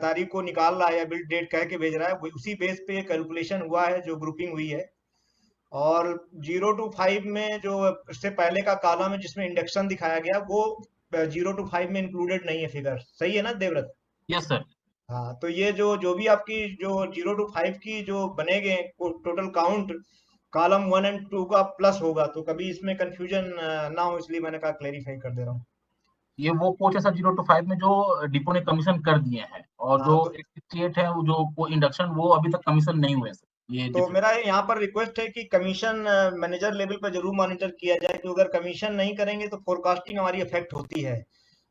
तारीख को निकाल रहा है या बिल्ट डेट कह के भेज रहा है उसी बेस पे कैलकुलेशन हुआ है जो ग्रुपिंग हुई है। और 0 to 5 में जो इससे पहले का कॉलम है जिसमें इंडक्शन दिखाया गया वो 0 to 5 में इंक्लूडेड नहीं है फिगर, सही है ना देवव्रत? Yes sir. हाँ, तो ये जो भी आपकी जो 0 to 5 की जो बनेगे टोटल काउंट कॉलम 1 and 2 का प्लस होगा, तो कभी इसमें कंफ्यूजन ना हो, इसलिए मैंने कहा क्लेरिफाई कर दे रहा हूँ। ये वो कोच है सर 0 to 5 में जो डिपो ने कमीशन कर दिए हैं और हाँ, जो तो 68 है जो इंडक्शन वो अभी तक कमीशन नहीं हुए सर। ये तो मेरा यहाँ पर रिक्वेस्ट है कि कमीशन मैनेजर लेवल पर जरूर मॉनिटर किया जाए, कि अगर कमीशन नहीं करेंगे तो फोरकास्टिंग हमारी अफेक्ट होती है।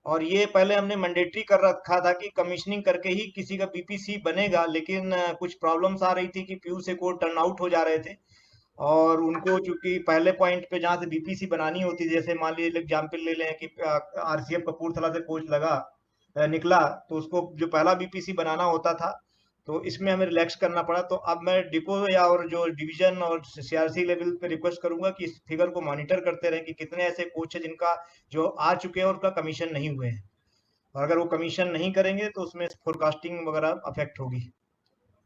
और ये पहले हमने मैंडेटरी कर रखा था कि कमीशनिंग करके ही किसी का बीपीसी बनेगा, लेकिन कुछ प्रॉब्लम्स आ रही थी कि पीयू से कोड टर्न आउट हो जा रहे थे और उनको चूंकि पहले पॉइंट पे जहाँ से बीपीसी बनानी होती, जैसे मान लीजिए एग्जाम्पल ले लें कि आरसीएफ कपूरथला से कोच निकला तो उसको जो पहला बीपीसी बनाना होता था, तो इसमें हमें रिलैक्स करना पड़ा। तो अब मैं डिपो या और जो डिवीजन और सीआरसी लेवल पे रिक्वेस्ट करूंगा कि इस फिगर को मॉनिटर करते रहें कि कितने ऐसे कोच हैं जिनका जो आ चुके हैं और उनका कमीशन नहीं हुए हैं, और अगर वो कमीशन नहीं करेंगे तो उसमें फोरकास्टिंग वगैरह अफेक्ट होगी।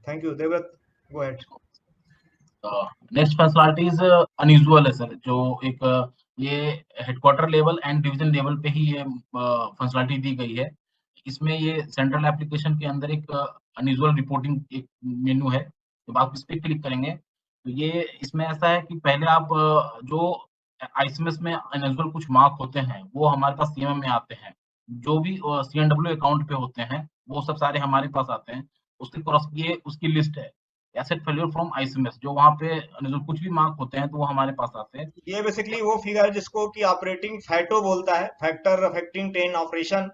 Thank you Devvrat, go ahead. Next facilities unusual है सर, जो एक ये headquarter level and division level पे ही ये फैसिलिटी दी गई है। इसमें ये सेंट्रल एप्लीकेशन के अंदर एक अनयूजुअल रिपोर्टिंग एक मेन्यू है, जब आप इस पे क्लिक करेंगे तो ये इसमें ऐसा है कि पहले आप जो आईसीएमएस में अनयूजुअल कुछ मार्क होते हैं वो हमारे पास सीएमएम में आते हैं, जो भी सीएनडब्ल्यू अकाउंट पे होते हैं वो सब सारे हमारे पास आते हैं। उसके क्रॉस ये उसकी लिस्ट है, एसेट फेल्योर फ्रॉम आईसीएमएस, जो वहाँ पे जो कुछ भी मार्क होते हैं तो वो हमारे पास आते हैं। ये बेसिकली वो फिगर है जिसको कि ऑपरेटिंग फैटो बोलता है, फैक्टर अफेक्टिंग ट्रेन ऑपरेशन।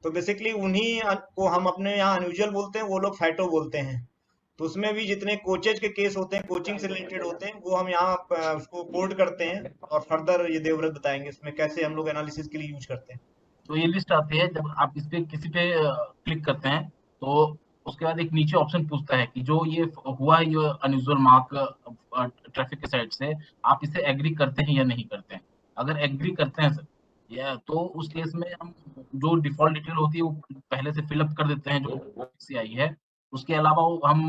तो बेसिकली उन्हीं को हम अपने यहाँ अनयूजुअल बोलते हैं, वो लोग फैटो बोलते हैं। तो उसमें भी जितने कोचेज के केस होते हैं, कोचिंग से रिलेटेड होते हैं, वो हम यहाँ उसको कोड करते हैं और फर्दर ये देवव्रत बताएंगे इसमें कैसे हम लोग एनालिसिस के लिए यूज करते हैं। तो ये लिस्ट आती है, जब आप इस पे किसी पे क्लिक करते हैं तो उसके बाद एक नीचे ऑप्शन पूछता है कि जो ये हुआ है ये अनयूजुअल मार्क ट्रैफिक के साइड से, आप इसे एग्री करते हैं या नहीं करते हैं। अगर एग्री करते हैं सर या तो उस केस में हम जो डिफॉल्ट डिटेल होती है वो पहले से फिलअप कर देते हैं जो से आई है। उसके अलावा वो हम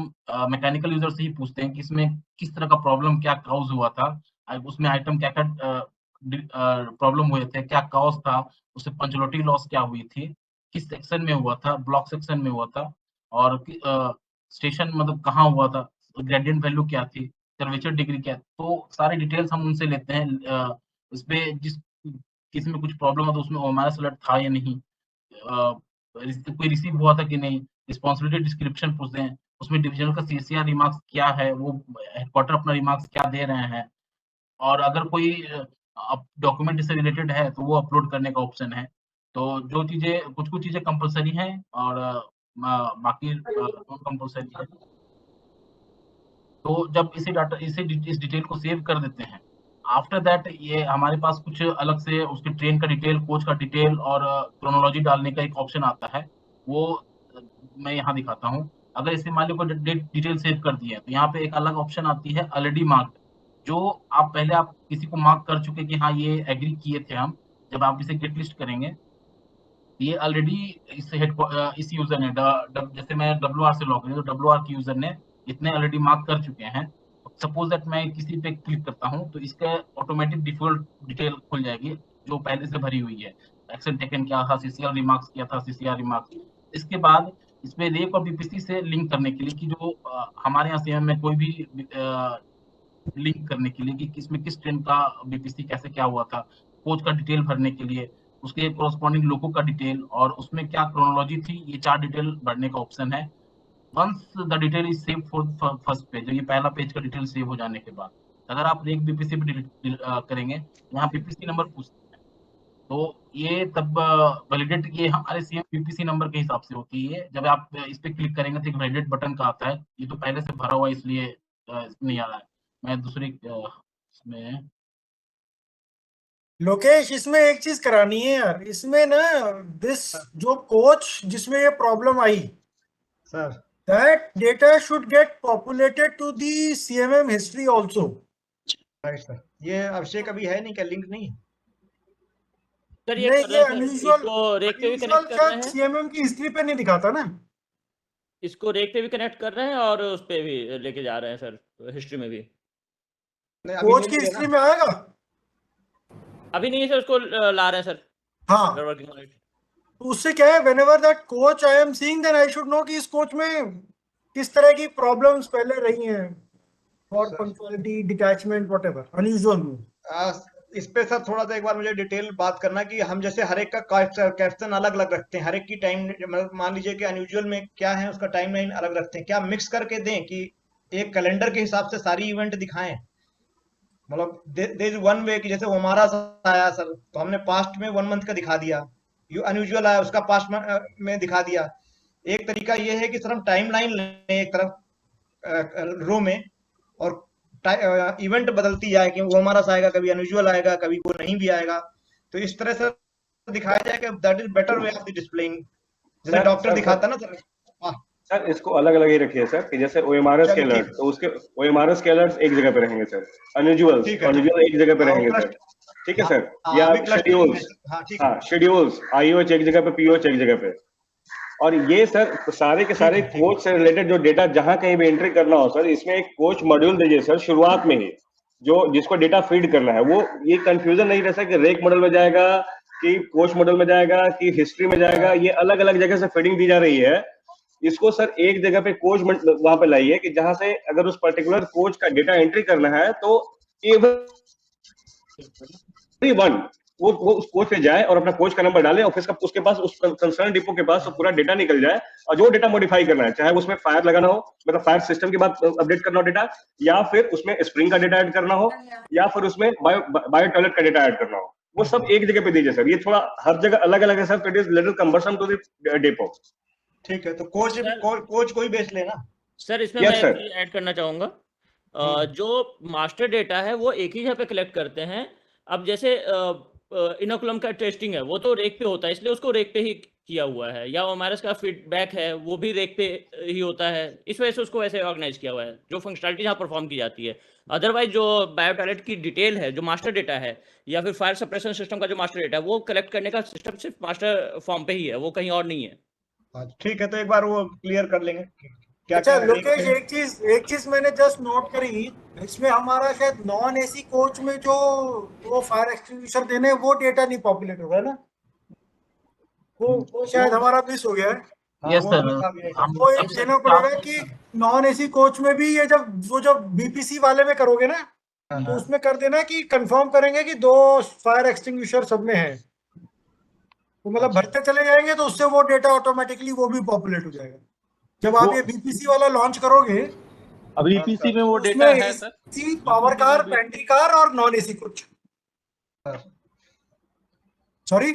मैकेनिकल यूजर से ही पूछते हैं कि इसमें किस तरह का प्रॉब्लम क्या काउज हुआ था, उसमें आइटम क्या क्या प्रॉब्लम हुए थे, क्या कॉज था, उससे पंचुअलिटी लॉस क्या हुई थी, किस सेक्शन में हुआ था, ब्लॉक सेक्शन में हुआ था, और स्टेशन मतलब कहाँ हुआ था, ग्रेडियंट वैल्यू क्या थी, कर्वेचर डिग्री क्या, तो सारे डिटेल्स हम उनसे लेते हैं। इसपे जिस किसी में कुछ प्रॉब्लम है तो उसमें ओएमआरएस अलर्ट था या नहीं, कोई रिसीव हुआ था कि नहीं, रिस्पॉन्सिबिलिटी डिस्क्रिप्शन पूछते हैं, उसमें डिविजनल का सीसीआर रिमार्क्स क्या है, वो हेडक्वार्टर अपना रिमार्क्स क्या दे रहे हैं, और अगर कोई डॉक्यूमेंट इससे रिलेटेड है तो वो अपलोड करने का ऑप्शन है। तो जो चीजें कुछ चीजें कंपलसरी हैं और बाकी नॉन कंपलसरी है। तो जब इस डिटेल को सेव कर देते हैं, आफ्टर दैट ये हमारे पास कुछ अलग से उसके ट्रेन का डिटेल, कोच का डिटेल और क्रोनोलॉजी डालने का एक ऑप्शन आता है, वो मैं यहाँ दिखाता हूँ। अगर इसमें मान लो कोई डिटेल सेव कर दिया है तो यहाँ पे एक अलग ऑप्शन आती है ऑलरेडी मार्क्ड, जो आप पहले आप किसी को मार्क कर चुके कि हाँ ये एग्री किए थे हम, जब आप इसे गेट लिस्ट करेंगे ये ऑलरेडी इस यूजर ने जैसे मैं WR से लॉग इन, तो WR के यूजर ने इतने ऑलरेडी मार्क कर चुके हैं। सपोज दैट मैं किसी पे क्लिक करता हूँ तो इसका ऑटोमेटिक डिफॉल्ट डिटेल खुल जाएगी जो पहले से भरी हुई है, एक्शन टेकन क्या था, सीसीआर रिमार्क्स क्या था, सीसीआर रिमार्क्स। इसके बाद इसमें रेक और बीपीसी से लिंक करने के लिए कि जो हमारे यहाँ सीएम में कोई भी लिंक करने के लिए कि किसमें किस ट्रेन का बीपीसी कैसे क्या हुआ था, कोच का डिटेल भरने के लिए उसके कोरस्पॉन्डिंग लोगों का डिटेल और उसमें क्या क्रोनोलॉजी थी, ये 4 डिटेल भरने का ऑप्शन है। Once the detail is save for first page, ये पहला पेज का डिटेल सेव हो जाने के बाद अगर आप रेक बीपीसी पे करेंगे यहाँ बीपीसी नंबर पूछते हैं, तो ये तब वैलिडेट ये हमारे सीएम बीपीसी नंबर के हिसाब से होती है। जब आप इस पे क्लिक करेंगे तो एक वैलिडेट बटन का आता है, ये तो पहले से भरा हुआ है इसलिए नहीं आ रहा है। मैं दूसरी इसमें लोकेश, इसमें एक चीज करानी है यार, इसमें ना जो कोच जिसमें ये problem I sir, that data should get populated to the CMM history also. Right sir, ये अभिषेक अभी है नहीं क्या, लिंक नहीं है? सर ये नहीं, कर ये रहे हैं सर, unusual इसको रेक पे भी कनेक्ट कर रहे हैं, CMM की हिस्ट्री पे नहीं दिखाता ना, इसको रेक पे भी कनेक्ट कर रहे हैं और उस पे भी लेके जा रहे हैं सर, हिस्ट्री में भी। नहीं, अभी कोच नहीं की मिलेगा हिस्ट्री ना। में आएगा। अभी नहीं है सर, उसको ला रहे हैं सर, हाँ, we're working on it. तो उससे क्या है, whenever that coach I am seeing, then I should know कि इस कोच में किस तरह की प्रॉब्लम्स पहले रही हैं, for punctuality, detachment, whatever, unusual में। इस पे सर थोड़ा सा एक बार मुझे डिटेल बात करना कि हम जैसे हर एक का कैप्शन अलग अलग रखते हैं, हर एक की टाइम, मान लीजिए कि अनयूजुअल में क्या है उसका टाइमलाइन अलग रखते हैं, क्या मिक्स करके दें कि एक कैलेंडर के हिसाब से सारी इवेंट दिखाएं? मतलब देयर इज वन वे कि जैसे हमारा आया सर तो हमने पास्ट में 1 मंथ का दिखा दिया, यू अनयूजुअल आया उसका पास्ट में दिखा दिया। एक तरीका ये है कि सर हम टाइमलाइन लें एक तरफ रो में और इवेंट बदलती जाए कि वो हमारा आएगा, कभी अनयूजुअल आएगा, कभी वो नहीं भी आएगा, तो इस तरह से दिखाया जाए कि that is better way of the displaying, जैसे डॉक्टर दिखाता ना सर। सर इसको अलग अलग ही रखिए सर, कि जैसे ओएमआरएस के अलर्ट तो उसके ओएमआरएस के अलर्ट्स एक जगह पे रहेंगे सर, अनयूजुअल एक जगह पे रहेंगे सर, ठीक है सर। या शेड्यूल्स, हाँ शेड्यूल्स, आईओएच एक जगह पे, पीओएच एक जगह पे, और ये सर सारे के सारे कोच से रिलेटेड जो डेटा जहां कहीं भी एंट्री करना हो सर, इसमें एक कोच मॉड्यूल दीजिए सर शुरुआत में ही, जो जिसको डेटा फीड करना है। वो ये कंफ्यूजन नहीं रहता कि रेक मॉडल में जाएगा कि कोच मॉडल में जाएगा कि हिस्ट्री में जाएगा, ये अलग अलग जगह से फीडिंग दी जा रही है। इसको सर एक जगह पे कोच वहां पे लाइए कि जहां से अगर उस पर्टिकुलर कोच का डेटा एंट्री करना है तो एवरी वन वो उस कोच पे जाए और अपना कोच का नंबर डाले और फिर उसके पास उस कंसर्न डिपो के पास पूरा डेटा निकल जाए, और जो डेटा मॉडिफाई करना है, चाहे उसमें फायर लगाना हो, मतलब फायर सिस्टम के बाद अपडेट करना हो डेटा, या फिर उसमें स्प्रिंग का डेटा ऐड करना हो, या फिर उसमें बायो टॉयलेट का डेटा ऐड करना हो, वो सब एक जगह पे दीजिए सर। ये थोड़ा हर जगह अलग अलग है sir, it is little cumbersome to the depot. ठीक है, तो कोच सर- कोच को ही बेच लेना। सर इसमें Yes, मैं sir. एक चीज ऐड करना चाहूंगा। जो मास्टर डेटा है वो एक ही जगह पे कलेक्ट करते हैं। अब जैसे इनोकुलम का टेस्टिंग है वो तो रेक पे होता है, इसलिए उसको रेक पे ही किया हुआ है, या ओमारस का फीडबैक है वो भी रेक पे ही होता है, इस वजह से उसको ऐसे ऑर्गेनाइज किया हुआ है जो फंक्शनलिटी यहाँ परफॉर्म की जाती है। अदरवाइज जो बायोटॉयलेट की डिटेल है, जो मास्टर डेटा है, या फिर फायर सप्रेशन सिस्टम का जो मास्टर डेटा है, वो कलेक्ट करने का सिस्टम सिर्फ मास्टर फॉर्म पे ही है, वो कहीं और नहीं है। ठीक है, तो एक बार वो क्लियर कर लेंगे क्या अच्छा क्या लोकेश, एक चीज मैंने जस्ट नोट करी, इसमें हमारा शायद नॉन एसी कोच में जो वो फायर एक्सटिंग्विशर देने हैं, वो डेटा नहीं पॉपुलेट होगा ना, वो शायद हमारा मिस हो गया है। यस सर, वो एक देना पड़ेगा कि नॉन एसी कोच में भी ये जब बीपीसी वाले में करोगे ना, तो उसमें कर देना कि कंफर्म करेंगे कि 2 फायर एक्सटिंग्विशर सब में है, तो मतलब भरते चले जाएंगे तो उससे वो डेटा ऑटोमेटिकली वो भी पॉपुलेट हो जाएगा। जब आप ये बीपीसी वाला लॉन्च करोगे, अब ईपीसी में वो डेटा उसमें है sir, AC, power car, pantry car और non AC coach. Sorry,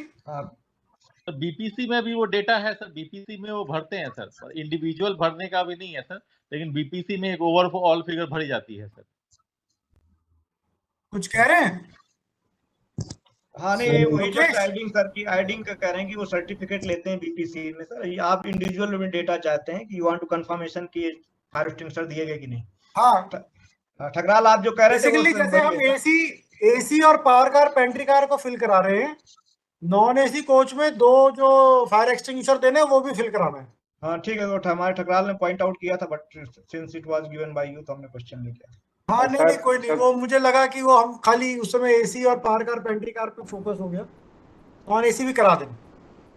BPC में भी वो डेटा है सर, बीपीसी में वो भरते हैं सर, पर इंडिविजुअल भरने का भी नहीं है सर, लेकिन बीपीसी में एक ओवरऑल फिगर भरी जाती है सर। कुछ कह रहे हैं? हाँ नहीं, वही जो आइडिंग सर की आइडिंग का कह रहे हैं कि वो सर्टिफिकेट लेते हैं बीपीसी में सर। ये आप इंडिविजुअल में डेटा चाहते हैं कि यू वांट टू कंफर्मेशन कि फायर एक्सटिंग्विशर दिए गए कि नहीं। हाँ, ठकराल आप जो कह रहे थे बेसिकली जैसे हम एसी और पावर कार, पेंट्री कार को फिल करा रहे हैं, नॉन एसी कोच में 2 जो फायर एक्सटिंग्विशर देने हैं वो भी फिल कराना है। हाँ ठीक है, वो हमारे ठकराल ने पॉइंट आउट किया था, but since it was given by you तो हमने क्वेश्चन ले लिया। हाँ नहीं कोई नहीं, वो मुझे लगा कि वो हम खाली उस समय एसी और पावर कार, पेंट्री कार पे फोकस हो गया, नॉन एसी भी करा दें।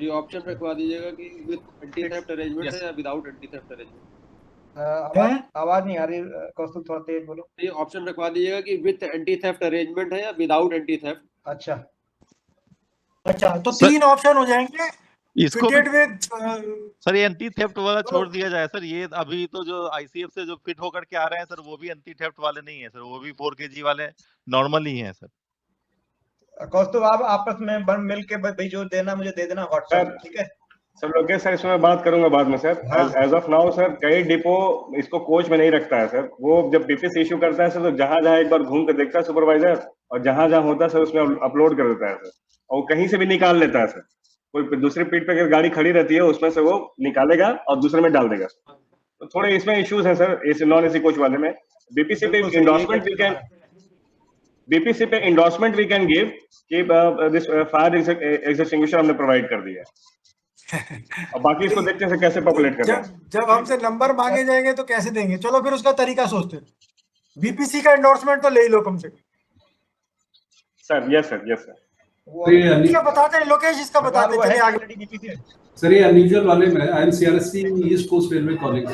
ये ऑप्शन रखवा दीजिएगा कि विद एंटी थेफ्ट अरेंजमेंट है या विदाउट एंटी थेफ्ट अरेंजमेंट। आवाज नहीं आ रही कौस्तुभ, थोड़ा तेज बोलो। ये ऑप्शन रखवा दीजिएगा कि विद एंटी थेफ्ट अरेंजमेंट है या विदाउट एंटी थेफ्ट। अच्छा, तो 3 ऑप्शन हो जाएंगे। इसको फिटेड विद सर ये एंटी थेफ्ट वाला छोड़ दिया जाए सर, ये अभी तो जो आईसीएफ से जो फिट होकर के आ रहे हैं सर, वो भी एंटी थेफ्ट वाले नहीं है सर, वो भी 4 kg वाले नॉर्मल ही हैं सर। कौस्तुभ आप आपस में बन मिल के भाई जो देना मुझे दे देना व्हाट्सएप, ठीक है सर। लोकेश सर, इसमें बात करूंगा बाद में sir. As of now sir, कई डिपो इसको कोच में नहीं रखता है सर। वो जब बीपीसी इश्यू करता है सर, तो जहां जहां एक बार घूम कर देखता है सुपरवाइजर, और जहां जहां होता है सर उसमें अपलोड कर देता है सर, और वो कहीं से भी निकाल लेता है सर। कोई दूसरी पीठ पे अगर गाड़ी खड़ी रहती है उसमें से वो निकालेगा और दूसरे में डाल देगा। तो थोड़े इसमें इश्यूज हैं sir AC non AC coach वाले में। बीपीसी पे इंडोर्समेंट वी कैन गिव कि दिस फायर एक्सटिंग्विशर हमने प्रोवाइड कर दिया है। और बाकी इसको देखते हैं कैसे पॉपुलेट करना है। जब हमसे नंबर मांगे जाएंगे तो कैसे देंगे, चलो फिर उसका तरीका सोचते हैं। बीपीसी का एंडोर्समेंट तो ले ही लो कम से कम। सर यस सर इसका बताते हैं लोकेश, इसका बताते हैं, चलिए आगे। सर ये अनयूजुअल वाले में I am CRSC east coast railway college.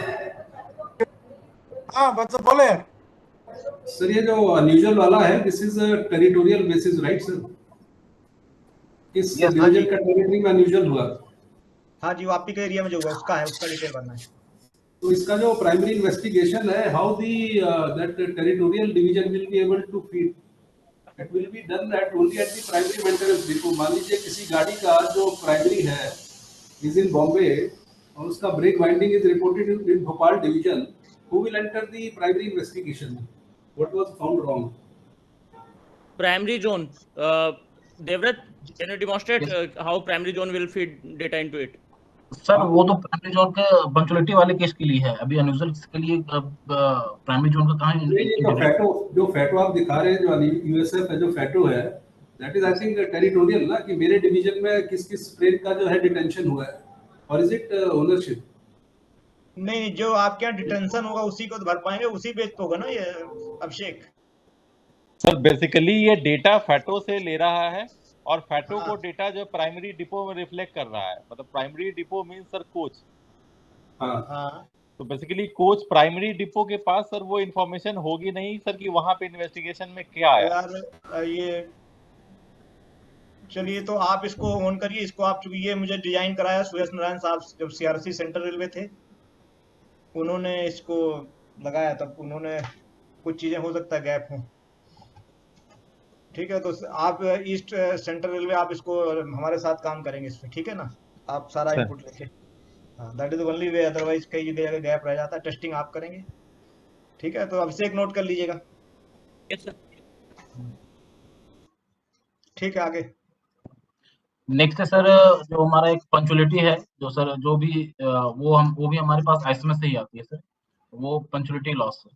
हाँ बस बोले यार। सर ये जो अनयूजुअल वाला है, this is a territorial basis right sir? किस डिवीजन का टेरिटरी में अनयूजुअल हुआ? हाँ जी, वो आपके के एरिया में जो हुआ उसका है, उसका डिटेल भरना है। तो इसका जो प्राइमरी इन्वेस्टिगेशन है, how the that territorial division will be able to feed, it will be done that only at the primary maintenance depot. मान लीजिए किसी गाड़ी का जो प्राइमरी है इज इन बॉम्बे और उसका brake winding is reported in Bhopal division, who will enter the primary investigation? What was found wrong? Primary zone, Devrat, can you demonstrate how primary zone will feed data into it? Sir वो तो primary zone के punctuality वाले case के लिए है, अभी unusual के लिए प्राइमरी जोन का कहां है? जो फैटो आप दिखा रहे हैं, जो यूएसएफ है, जो फैटो है, that is I think territorial ना, कि मेरे डिवीजन में किस किस ट्रेन का जो है डिटेंशन हुआ है, और इज इट ओनरशिप? नहीं, जो आपके यहाँ डिटेंशन होगा उसी को भर पाएंगे, उसी बेस पे होगा ना ये अभिषेक। सर बेसिकली ये डेटा फैटो से ले रहा है और फैटो को डेटा जो प्राइमरी डिपो में रिफ्लेक्ट कर रहा है, मतलब primary depot means sir coach. तो बेसिकली कोच प्राइमरी डिपो के पास सर वो इन्फॉर्मेशन होगी नहीं सर कि वहां पे इन्वेस्टिगेशन में क्या आया। यार ये चलिए तो आप इसको ऑन करिए, इसको आप, चूंकि ये मुझे डिजाइन कराया सुरेश नारायण साहब जब सीआरसी सेंट्रल रेलवे थे, उन्होंने इसको लगाया, तब उन्होंने कुछ चीजें हो सकता है गैप हो। ठीक है, तो आप ईस्ट सेंट्रल रेलवे आप इसको हमारे साथ काम करेंगे इस पे, ठीक है ना, आप सारा सर। इनपुट लेके। हाँ, that is only way, otherwise कई जगह गैप रह जाता है। टेस्टिंग आप करेंगे, ठीक है, तो अभिषेक नोट कर लीजिएगा। Yes sir. ठीक है, आगे। नेक्स्ट है सर जो हमारा एक पंचुअलिटी है, जो सर जो भी वो भी हमारे पास एसएमएस से ही आती है सर, वो पंचुअलिटी लॉस है।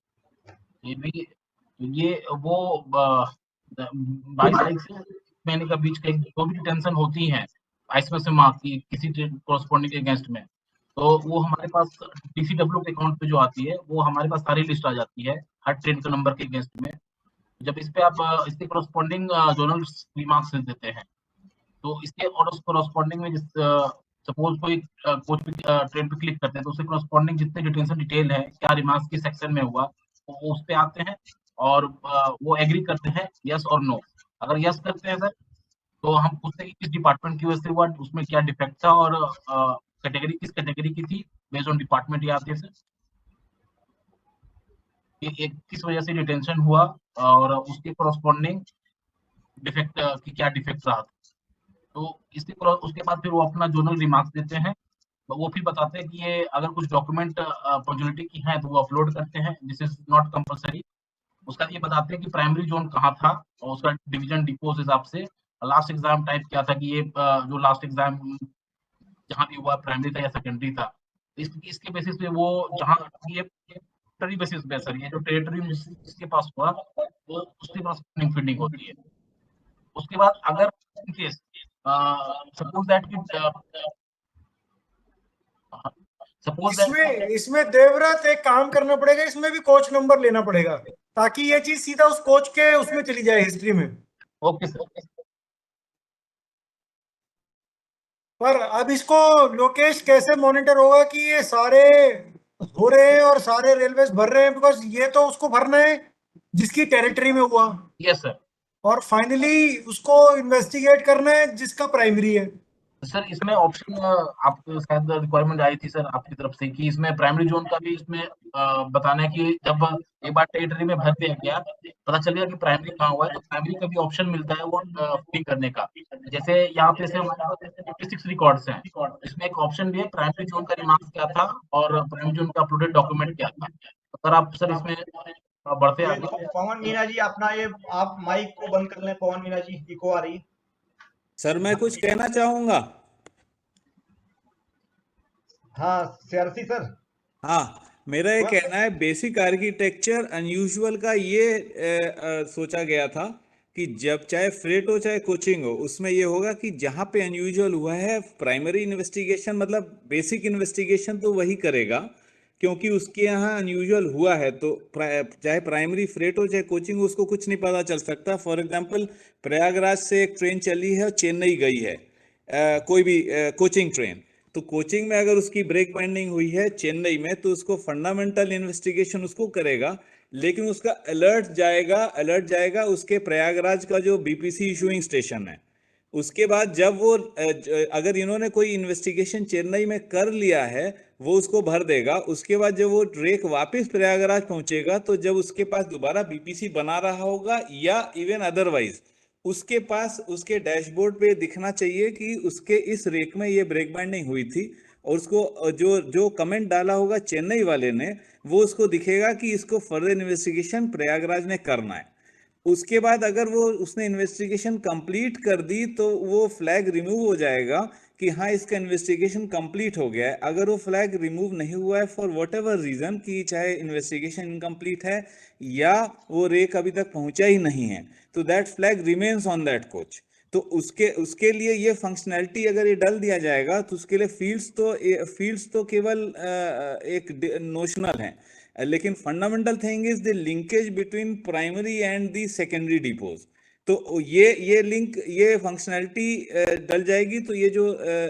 ये वो 22 तारीख से महीने का बीच के जो भी टेंशन होती है एसएमएस में मार्क की किसी कोरस्पॉन्डिंग के अगेंस्ट में, तो वो हमारे पास टीसीडब्ल्यू के अकाउंट पे जो आती है वो हमारे पास सारी लिस्ट आ जाती है हर ट्रेन के नंबर के अगेंस्ट में। जब इस पे आप इसके कोरस्पॉन्डिंग जोनल रिमार्क्स देते हैं, तो इसके और उस कोरस्पॉन्डिंग में जिस सपोज कोई कोच पे ट्रेन पे क्लिक करते हैं तो उससे कोरस्पॉन्डिंग जितने डिटेंशन डिटेल है क्या रिमार्क्स के सेक्शन में हुआ वो उस पे आते हैं, और वो एग्री करते हैं यस और नो। अगर यस करते हैं सर तो हम पूछते हैं कि किस डिपार्टमेंट की वजह से हुआ, उसमें क्या डिफेक्ट था और कैटेगरी किस कैटेगरी की थी, बेस्ड ऑन डिपार्टमेंट ये आती है सर कि किस वजह से डिटेंशन हुआ और उसके कोरस्पॉन्डिंग डिफेक्ट की क्या डिफेक्ट रहा। तो उसके बाद फिर वो अपना जोनल रिमार्क्स देते हैं, तो वो फिर बताते हैं कि ये अगर कुछ डॉक्यूमेंट पंचुअलिटी की है तो वो अपलोड करते हैं, दिस इज नॉट कंपलसरी। उसका ये बताते हैं कि प्राइमरी जोन कहाँ था और उसका डिवीजन डिपो हिसाब से लास्ट एग्जाम टाइप क्या था, कि ये जो लास्ट एग्जाम जहाँ भी हुआ प्राइमरी था या सेकेंडरी था। इसके बेसिस पे वो जहाँ ये टेरिटरी बेसिस पे सर, ये जो टेरिटरी जिसके पास हुआ वो उसके पास फीडिंग होती है। उसके बाद अगर इन केस सपोज दैट इसमें देवव्रत एक काम करना पड़ेगा, इसमें भी कोच नंबर लेना पड़ेगा ताकि ये चीज सीधा उस कोच के उसमें चली जाए हिस्ट्री में। Okay sir. पर अब इसको लोकेश कैसे मॉनिटर होगा कि ये सारे हो रहे हैं और सारे रेलवेज भर रहे हैं, बिकॉज ये तो उसको भरना है जिसकी टेरिटरी में हुआ। Yes sir. और फाइनली उसको इन्वेस्टिगेट करना है जिसका प्राइमरी है। सर इसमें ऑप्शन आपको शायद रिक्वायरमेंट आई थी सर आपकी तरफ से कि इसमें प्राइमरी जोन का भी इसमें बताना है कि जब एक बार टेरिटरी में भर दिया गया पता चल गया कि प्राइमरी कहाँ हुआ है तो प्राइमरी का भी ऑप्शन मिलता है वो फिल करने का। जैसे यहाँ पे से हमारे पास 56 रिकॉर्ड्स हैं, इसमें एक ऑप्शन भी है प्राइमरी जोन का रिमार्क्स क्या था और प्राइमरी जोन का अपलोडेड डॉक्यूमेंट क्या था। अगर आप सर इसमें बढ़ते आगे। पवन मीना जी अपना ये आप माइक को बंद कर लें। पवन मीना जी इको आ रही है। सर मैं कुछ कहना चाहूंगा। हाँ सीआरसी सर। हाँ मेरा ये कहना है बेसिक आर्किटेक्चर अनयूजुअल का ये सोचा गया था कि जब चाहे फ्रेट हो चाहे कोचिंग हो उसमें ये होगा कि जहाँ पे अनयूजुअल हुआ है प्राइमरी इन्वेस्टिगेशन मतलब बेसिक इन्वेस्टिगेशन तो वही करेगा क्योंकि उसके यहाँ अनयूजुअल हुआ है। तो चाहे प्राइमरी फ्रेट हो चाहे कोचिंग हो उसको कुछ नहीं पता चल सकता। फॉर एग्जांपल प्रयागराज से एक ट्रेन चली है और चेन्नई गई है कोई भी कोचिंग ट्रेन, तो कोचिंग में अगर उसकी ब्रेक बाइंडिंग हुई है चेन्नई में तो उसको फंडामेंटल इन्वेस्टिगेशन उसको करेगा, लेकिन उसका अलर्ट जाएगा उसके प्रयागराज का जो बीपीसी इशूइंग स्टेशन है। उसके बाद जब वो अगर इन्होंने कोई इन्वेस्टिगेशन चेन्नई में कर लिया है वो उसको भर देगा। उसके बाद जब वो ट्रेक वापस प्रयागराज पहुंचेगा तो जब उसके पास दोबारा बीपीसी बना रहा होगा या इवन अदरवाइज उसके पास उसके डैशबोर्ड पे दिखना चाहिए कि उसके इस रेक में ये ब्रेक बाइंडिंग हुई थी और उसको जो कमेंट डाला होगा चेन्नई वाले ने वो उसको दिखेगा कि इसको फर्दर इन्वेस्टिगेशन प्रयागराज ने करना है। उसके बाद अगर वो उसने इन्वेस्टिगेशन कंप्लीट कर दी तो वो फ्लैग रिमूव हो जाएगा कि हाँ इसका इन्वेस्टिगेशन कंप्लीट हो गया है। अगर वो फ्लैग रिमूव नहीं हुआ है फॉर वट एवर रीजन कि चाहे इन्वेस्टिगेशन इनकम्प्लीट है या वो रेक अभी तक पहुंचा ही नहीं है तो that flag remains on that coach. तो उसके लिए ये फंक्शनैलिटी अगर ये डाल दिया जाएगा तो उसके लिए फील्ड्स तो केवल एक नोशनल है, लेकिन fundamental thing is the linkage between primary and the secondary depots. तो ये लिंक ये फंक्शनैलिटी डल जाएगी तो ये जो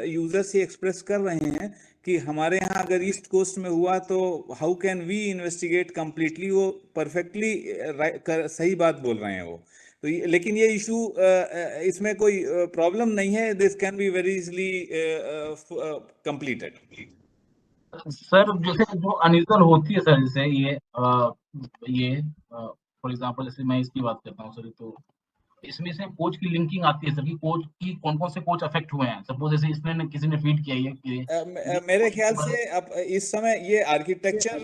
यूजर्स ये एक्सप्रेस कर रहे हैं कि हमारे यहाँ अगर ईस्ट कोस्ट में हुआ तो how can we investigate completely, वो परफेक्टली सही बात बोल रहे हैं वो। तो लेकिन ये इशू इसमें कोई प्रॉब्लम नहीं है, this can be very easily completed. Sir जैसे जो अनयूजुअल होती है सर, जैसे ये फॉर एग्जांपल जैसे मैं इसकी बात करता हूँ सर, तो इसमें से कोच की लिंकिंग आती है सर कि कोच की कौन कौन से कोच अफेक्ट हुए हैं। सपोज जैसे इसने किसी ने फीड किया है कि मेरे ख्याल से अब इस समय ये आर्किटेक्चर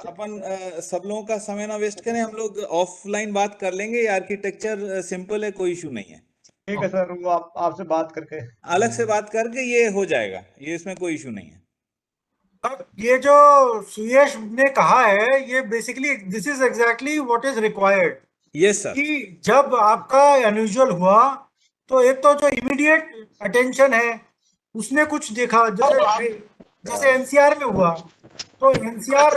अपन सब लोगों का समय ना वेस्ट करें, हम लोग ऑफलाइन बात कर लेंगे। ये आर्किटेक्चर सिंपल है, कोई इशू नहीं है। ठीक है सर, वो आपसे बात करके अलग से बात करके ये हो जाएगा, ये इसमें कोई इशू नहीं है। अब ये जो सुयश ने कहा है, ये basically this is exactly what is required. Yes sir. कि जब आपका अनयूजुअल हुआ तो एक तो जो इमीडिएट अटेंशन है उसने कुछ देखा, जैसे एनसीआर में हुआ तो एनसीआर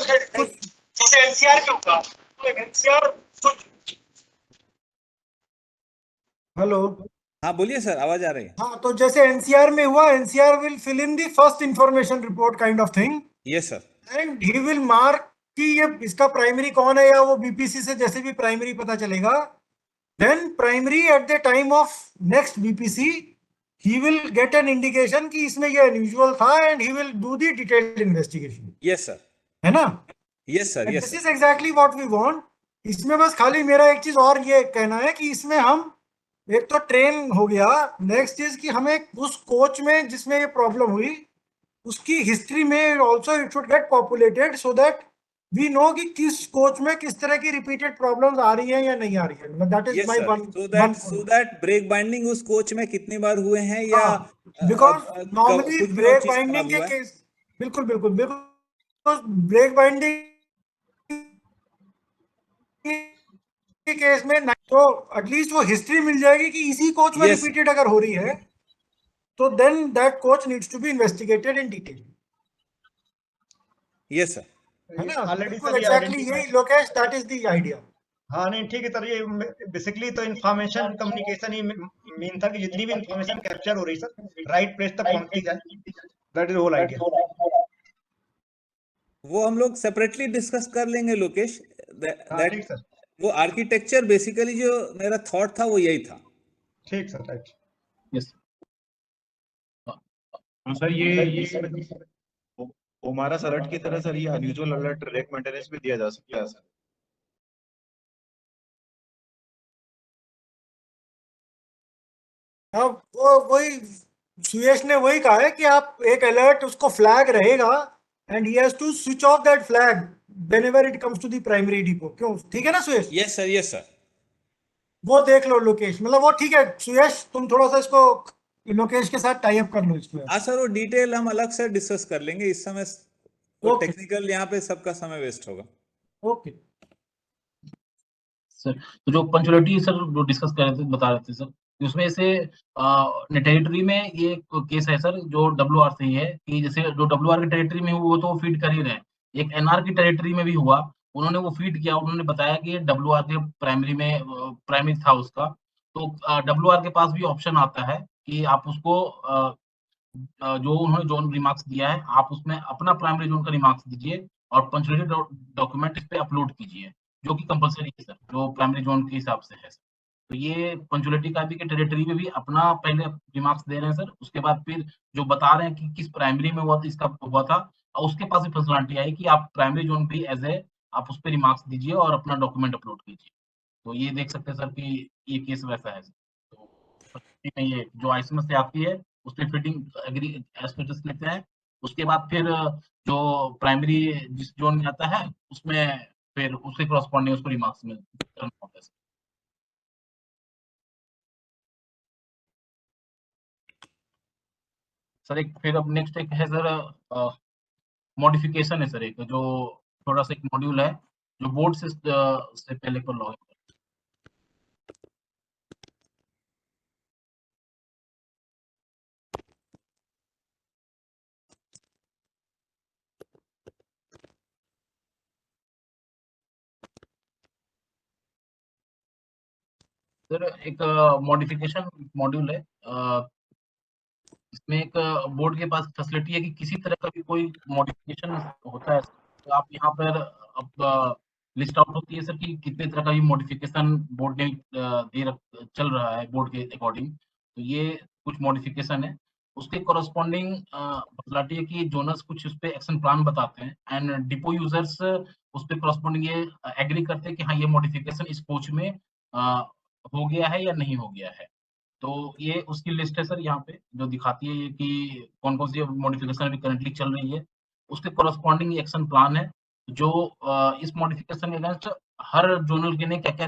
हेलो, हाँ बोलिए सर, आवाज आ रही है। हाँ, तो जैसे एनसीआर में हुआ, NCR will fill in the first information report kind of thing, yes sir. And he will mark कि ये इसका प्राइमरी कौन है, या वो बीपीसी से जैसे भी प्राइमरी पता चलेगा, then primary at the time of next BPC he will get an indication कि इसमें ये अनयूजुअल था, and he will do the detailed investigation। Yes sir. है ना? Yes sir. Yes this is exactly what we want. इसमें बस खाली मेरा एक चीज और ये कहना है कि इसमें हम एक तो ट्रेन हो गया, नेक्स्ट चीज कि हमें उस कोच में जिसमें ये प्रॉब्लम हुई उसकी हिस्ट्री में also it should get populated so that we know कि किस कोच में किस तरह की रिपीटेड प्रॉब्लम्स आ रही हैं या नहीं आ रही है। That is my one, so that break binding उस कोच में कितनी बार हुए हैं, या बिकॉज नॉर्मली कुछ भी और ब्रेक चीज बाइंडिंग खराब के हुआ है। केस, बिल्कुल बिल्कुल बिल्कुल, ब्रेक बाइंडिंग के केस में तो एटलीस्ट वो हिस्ट्री मिल जाएगी कि इसी कोच में Yes. रिपीटेड अगर हो रही है तो then that coach needs to be investigated in detail. Yes sir. है ना? ऑलरेडी बिल्कुल सर ये एग्जैक्टली आइडेंटिफाई, यही Lokesh, that is the idea. हाँ नहीं ठीक है सर, ये बेसिकली तो इंफॉर्मेशन कम्युनिकेशन ही मेन था कि जितनी भी इंफॉर्मेशन कैप्चर हो रही सर राइट प्लेस तक पहुंचती जाए, दैट इज होल आइडिया। वो हम लोग सेपरेटली डिस्कस कर लेंगे लोकेश। हाँ ठीक सर, वो आर्किटेक्चर बेसिकली जो मेरा थॉट था वो यही था। ठीक सर, राइट। यस सर ये ओमारस अलर्ट की तरह सर ये अनयूजुअल अलर्ट डायरेक्ट मेंटेनेंस में दिया जा सकता है सर। अब वो वही सुयश ने वही कहा है कि आप एक अलर्ट उसको फ्लैग रहेगा and he has to switch off that flag whenever it comes to the primary depot. क्यों? ठीक है ना Suyash? Yes sir. Yes sir. वो देख लो लोकेश, मतलब वो ठीक है सुयश, तुम थोड़ा सा इसको लोकेश के साथ टाई अप कर लो इसको। हाँ सर, वो डिटेल हम अलग से डिस्कस कर लेंगे, इस समय वो Okay. टेक्निकल यहाँ पे सबका समय वेस्ट होगा। ओके सर, तो जो पंचुअलिटी सर जो डिस्कस कर रहे थे, बता रहे थे सर कि उसमें से टेरिटरी में ये केस है सर जो WR से ही है कि जैसे जो WR की टेरिटरी में हुआ वो तो फीड कर ही रहे हैं, एक NR की टेरिटरी में भी हुआ, उन्होंने वो फीड किया, उन्होंने बताया कि WR के प्राइमरी में प्राइमरी था उसका, तो WR के पास भी ऑप्शन आता है कि आप उसको जो उन्होंने जोन रिमार्क्स दिया है आप उसमें अपना प्राइमरी जोन का रिमार्क्स दीजिए और पंचुअलिटी डॉक्यूमेंट इस पे अपलोड कीजिए, जो कि कंपलसरी है सर, जो प्राइमरी जोन के हिसाब से है सर। तो ये पंचुअलिटी का भी कि टेरिटरी में भी अपना पहले रिमार्क्स दे रहे हैं सर, उसके बाद फिर जो बता रहे हैं कि किस प्राइमरी में हुआ इसका हुआ था, और उसके पास भी फंक्शनलिटी आई कि आप प्राइमरी जोन भी एज ए आप उस पर रिमार्क्स दीजिए और अपना डॉक्यूमेंट अपलोड कीजिए। तो ये देख सकते हैं सर कि ये केस वैसा है सर। तो ये जो आईसीएमएस से आती है उस पर फिटिंग एग्री स्टेटस लेते हैं, उसके बाद फिर जो प्राइमरी जिस जोन में आता है उसमें फिर उसके क्रॉसपॉन्डिंग उसको रिमार्क्स में करना होता है सर। एक फिर अब नेक्स्ट एक है सर मॉडिफिकेशन है सर, एक जो थोड़ा सा एक मॉड्यूल है जो बोर्ड से पहले पर लॉगिन। सर एक मॉडिफिकेशन मॉड्यूल है, इसमें एक बोर्ड के पास फैसिलिटी है कि किसी तरह का भी कोई मॉडिफिकेशन होता है तो आप यहाँ पर अब लिस्ट आउट होती है सर कि कितने तरह का ये मॉडिफिकेशन बोर्ड ने चल रहा है बोर्ड के अकॉर्डिंग। तो ये कुछ मॉडिफिकेशन है, उसके कॉरस्पॉन्डिंग बतलाती है कि जोनस कुछ उस पे एक्शन प्लान बताते हैं एंड डिपो यूजर्स उस पे कॉरस्पॉन्डिंग ये एग्री करते हैं कि हाँ ये मॉडिफिकेशन इस कोच में हो गया है या नहीं हो गया है। तो ये उसकी लिस्ट है सर यहाँ पे जो दिखाती है ये कि कौन कौन सी मॉडिफिकेशन अभी करंटली चल रही है, उसके कॉरस्पॉन्डिंग एक्शन प्लान है जो इस मॉडिफिकेशन के अगेंस्ट हर जोनल के ने क्या क्या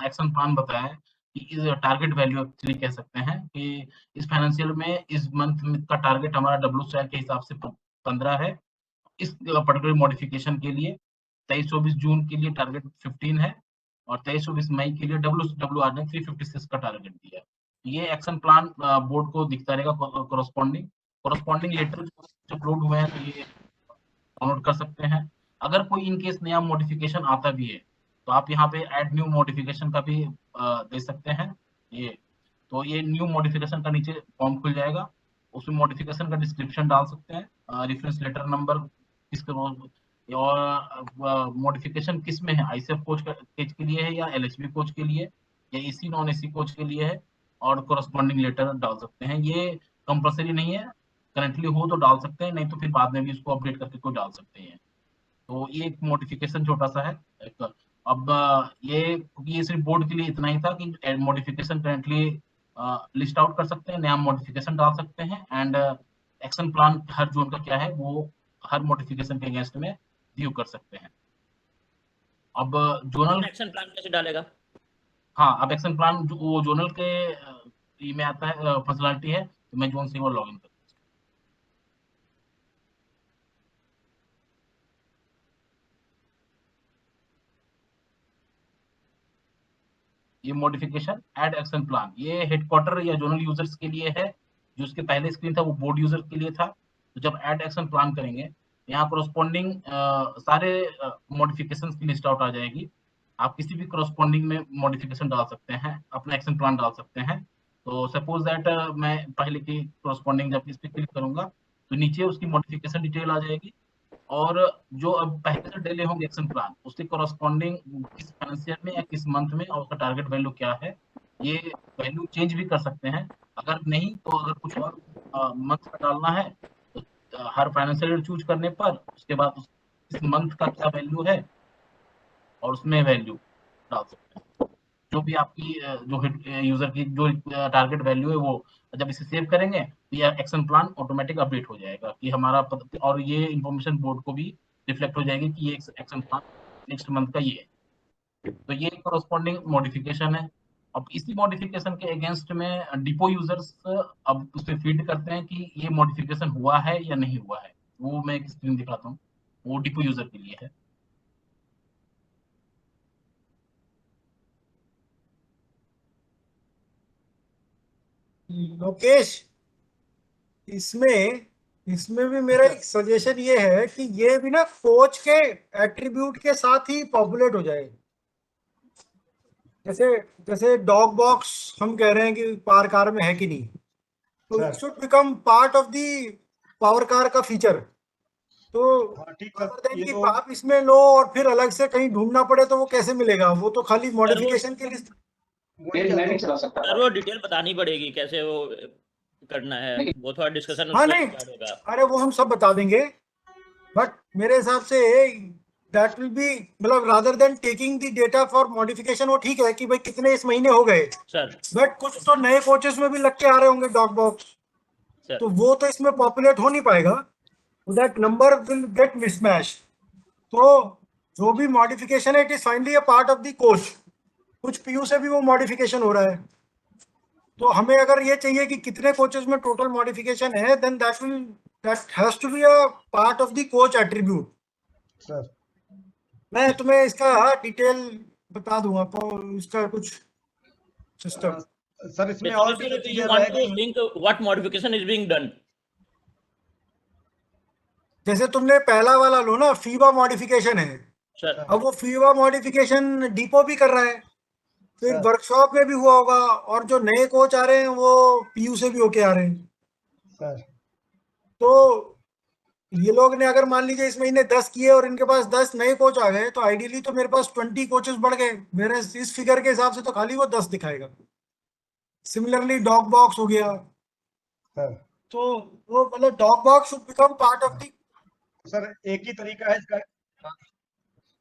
एक्शन प्लान बताया है कि इस टारगेट वैल्यू एक्चुअली कह सकते हैं कि इस फाइनेंशियल में इस मंथ का टारगेट हमारा WCR के हिसाब से 15 है, इस पर्टिकुलर मॉडिफिकेशन के लिए 23-24 जून के लिए टारगेट 15 है और 23-24 मई के लिए WR ने 356 का टारगेट दिया है। ये एक्शन प्लान बोर्ड को दिखता रहेगा कॉरस्पॉन्डिंग लेटर अपलोड हुए हैं तो ये डाउनलोड कर सकते हैं। अगर कोई इनकेस नया मॉडिफिकेशन आता भी है तो आप यहाँ पे ऐड न्यू मॉडिफिकेशन का भी दे सकते हैं। ये तो ये न्यू मॉडिफिकेशन का नीचे फॉर्म खुल जाएगा, उसमें मॉडिफिकेशन का डिस्क्रिप्शन डाल सकते हैं, रेफरेंस लेटर नंबर किसके और मॉडिफिकेशन किस में है, ICF कोच के लिए है या LHB कोच के लिए या AC नॉन AC कोच के लिए है और कॉरस्पॉन्डिंग लेटर डाल सकते हैं। ये कंपल्सरी नहीं है, करंटली हो तो डाल सकते हैं, नहीं तो फिर बाद में भी उसको अपडेट करके कोई डाल सकते हैं। तो ये एक मॉडिफिकेशन छोटा सा है एक। अब ये सिर्फ बोर्ड के लिए इतना ही था कि मॉडिफिकेशन करंटली लिस्ट आउट कर सकते हैं, नया मॉडिफिकेशन डाल सकते हैं and action plan her zone का क्या है वो हर मॉडिफिकेशन के अगेंस्ट में व्यू कर सकते हैं। अब जोनल एक्शन प्लान कैसे डालेगा? हाँ, अब एक्शन प्लान जो वो जोनल के में आता है फंक्शनलिटी है, तो मैं जोन से वो लॉगिन कर ये मॉडिफिकेशन ऐड एक्शन प्लान ये हेडक्वार्टर या जोनल यूजर्स के लिए है, जो उसके पहले स्क्रीन था वो बोर्ड यूजर के लिए था। तो जब ऐड एक्शन प्लान करेंगे यहाँ कॉरस्पॉन्डिंग सारे मॉडिफिकेशन की लिस्ट आउट आ जाएगी। आप किसी भी कॉरस्पॉन्डिंग में मॉडिफिकेशन डाल सकते हैं, अपना एक्शन प्लान डाल सकते हैं। तो सपोज दैट मैं पहले की कॉरस्पॉन्डिंग जब इस पर क्लिक करूंगा तो नीचे उसकी मॉडिफिकेशन डिटेल आ जाएगी और जो अब पहले से डेले होंगे एक्शन प्लान उसके कॉरस्पॉन्डिंग किस फाइनेंशियल में या किस मंथ में और उसका टारगेट वैल्यू क्या है, ये वैल्यू चेंज भी कर सकते हैं। अगर नहीं तो अगर कुछ और मंथ का डालना है तो हर फाइनेंशियल ईयर चूज करने पर उसके बाद इस मंथ का क्या वैल्यू है और उसमें वैल्यू डाल सकते हैं। जो भी आपकी जो यूजर की जो टारगेट वैल्यू है वो जब इसे सेव करेंगे तो यह एक्शन प्लान ऑटोमेटिक अपडेट हो जाएगा कि हमारा और ये इंफॉर्मेशन बोर्ड को भी रिफ्लेक्ट हो जाएगी कि ये एक्शन प्लान नेक्स्ट मंथ का ये है। तो ये कॉरस्पॉन्डिंग मॉडिफिकेशन है। अब इसी मॉडिफिकेशन के अगेंस्ट में डिपो यूजर्स अब उस पर फीड करते हैं कि ये मॉडिफिकेशन हुआ है या नहीं हुआ है। वो मैं एक स्क्रीन दिखाता हूँ, वो डिपो यूजर के लिए है। लोकेश, इसमें इसमें भी मेरा एक सजेशन ये है कि ये भी ना कोच के एट्रीब्यूट के साथ ही पॉपुलेट हो जाए। जैसे जैसे डॉग बॉक्स हम कह रहे हैं कि पावर कार में है कि नहीं, तो it should become part of the power car का फीचर। तो ये तो आप इसमें लो और फिर अलग से कहीं ढूंढना पड़े तो वो कैसे मिलेगा? वो तो खाली मॉडिफिकेशन के लिए सर वो डिटेल बतानी पड़ेगी कैसे वो करना है, वो थोड़ा डिस्कशन हाँ उसमें नहीं, start होगा। अरे वो हम सब बता देंगे, बट मेरे हिसाब से दैट विल बी मतलब rather then taking the data for modification, वो ठीक है कि भाई कितने इस महीने हो गए सर बट कुछ तो नए कोचेस में भी लग के आ रहे होंगे डॉग बॉक्स, सर तो वो तो इसमें पॉपुलेट हो नहीं पाएगा, that number will get mismatch. तो जो भी मॉडिफिकेशन है it is finally a part of the coach. कुछ पीयू से भी वो मॉडिफिकेशन हो रहा है, तो हमें अगर ये चाहिए कि कितने कोचेस में टोटल मॉडिफिकेशन है then that has to be a part of the coach attribute. Sir मैं तुम्हें इसका डिटेल बता दूंगा इसका कुछ सिस्टम। सर इसमें और भी Basically, you चीजें want रह to गई। link what modification is being done. जैसे तुमने पहला वाला लो ना, फीबा मॉडिफिकेशन है, सर अब वो फीबा मॉडिफिकेशन डिपो भी कर रहा है, फिर सर। वर्कशॉप में भी हुआ होगा, और जो नए कोच आ रहे हैं वो पीयू से भी होके आ रहे हैं। सर तो ये लोग ने अगर मान लीजिए इस महीने 10 किए और इनके पास 10 नए कोच आ गए, तो आइडियली तो मेरे पास 20 कोचेस बढ़ गए, मेरे इस फिगर के हिसाब से तो खाली वो 10 दिखाएगा। सिमिलरली डॉग बॉक्स हो गया, सर तो वो मतलब dog box should become part of the. Sir एक ही तरीका है इसका,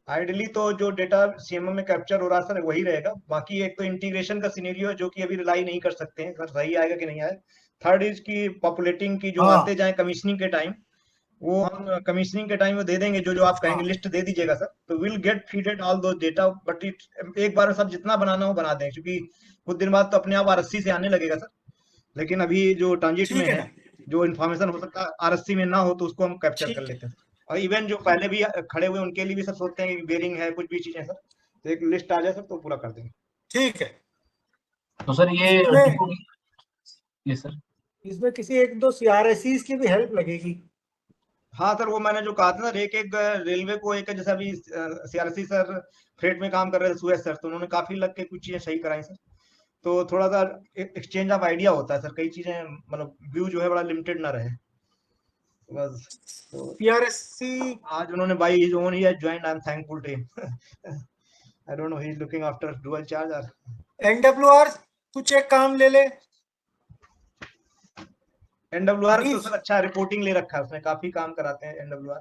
आइडियली तो जो डेटा सीएमएम में कैप्चर हो रहा है सर वही रहेगा। बाकी एक तो इंटीग्रेशन का सिनेरियो है जो कि अभी रिलाई नहीं कर सकते हैं सर, सही आएगा कि नहीं आएगा। थर्ड इज की पॉपुलेटिंग की जो हाँ। आते जाए कमीशनिंग के टाइम, वो हम कमीशनिंग के टाइम में दे देंगे, जो जो आप कहेंगे लिस्ट दे दीजिएगा सर, तो विल गेट फीडेड ऑल दो डेटा। बट इट एक बार में सब जितना बनाना हो बना दें, क्योंकि कुछ दिन बाद तो अपने आप आरएससी से आने लगेगा सर। लेकिन अभी जो ट्रांजिट में ठीक है, है, जो इन्फॉर्मेशन हो सकता है आरएससी में ना हो, तो उसको हम कैप्चर कर ठीक है, लेते हैं। और इवन जो पहले भी खड़े हुए उनके लिए भी सब सोचते हैं कि बेरिंग है कुछ भी चीजें सर, तो एक लिस्ट आ जाए सर तो पूरा कर देंगे। ठीक है। तो सर ये इसमें डिपो, ये सर इसमें किसी एक दो सीआरएससीज की भी हेल्प लगेगी। हाँ सर, वो मैंने जो कहा था सर, एक एक रेलवे को एक, जैसा अभी सीआरसी सर फ्रेट में काम कर रहे थे सुरेश सर, तो उन्होंने काफी लग के कुछ चीजें सही कराई सर। तो थोड़ा सा एक्सचेंज ऑफ आइडिया होता है सर, कई चीजें मतलब व्यू जो है बड़ा लिमिटेड ना रहे बस। तो सीआरएससी आज उन्होंने by his own he joined, I am thankful to him. I don't know he is looking after dual charge और एनडब्ल्यूआर कुछ एक काम ले ले। एनडब्ल्यूआर तो मनीष, सर अच्छा रिपोर्टिंग ले रखा है उसने, काफी काम कराते हैं एनडब्ल्यूआर,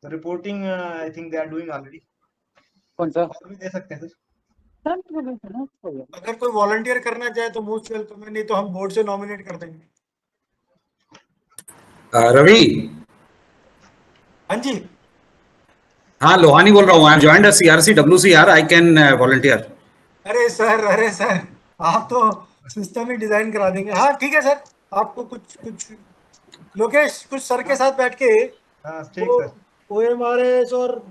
तो reporting I think they are doing already. कौन सा? और भी दे सकते हैं सर। अगर कोई वॉलंटियर करना चाहे तो मोस्ट वेलकम है, नहीं तो हम बोर्ड से नॉमिनेट कर देंगे। रवि, हाँ जी। हाँ लोहानी बोल रहा हूँ। I am joined CRC WCR, I can volunteer. अरे सर, आप तो सिस्टम ही डिजाइन करा देंगे। हाँ ठीक है सर, आपको कुछ कुछ लोकेश कुछ सर के साथ बैठ के हाँ ठीक वो सर। ओएमआरएस और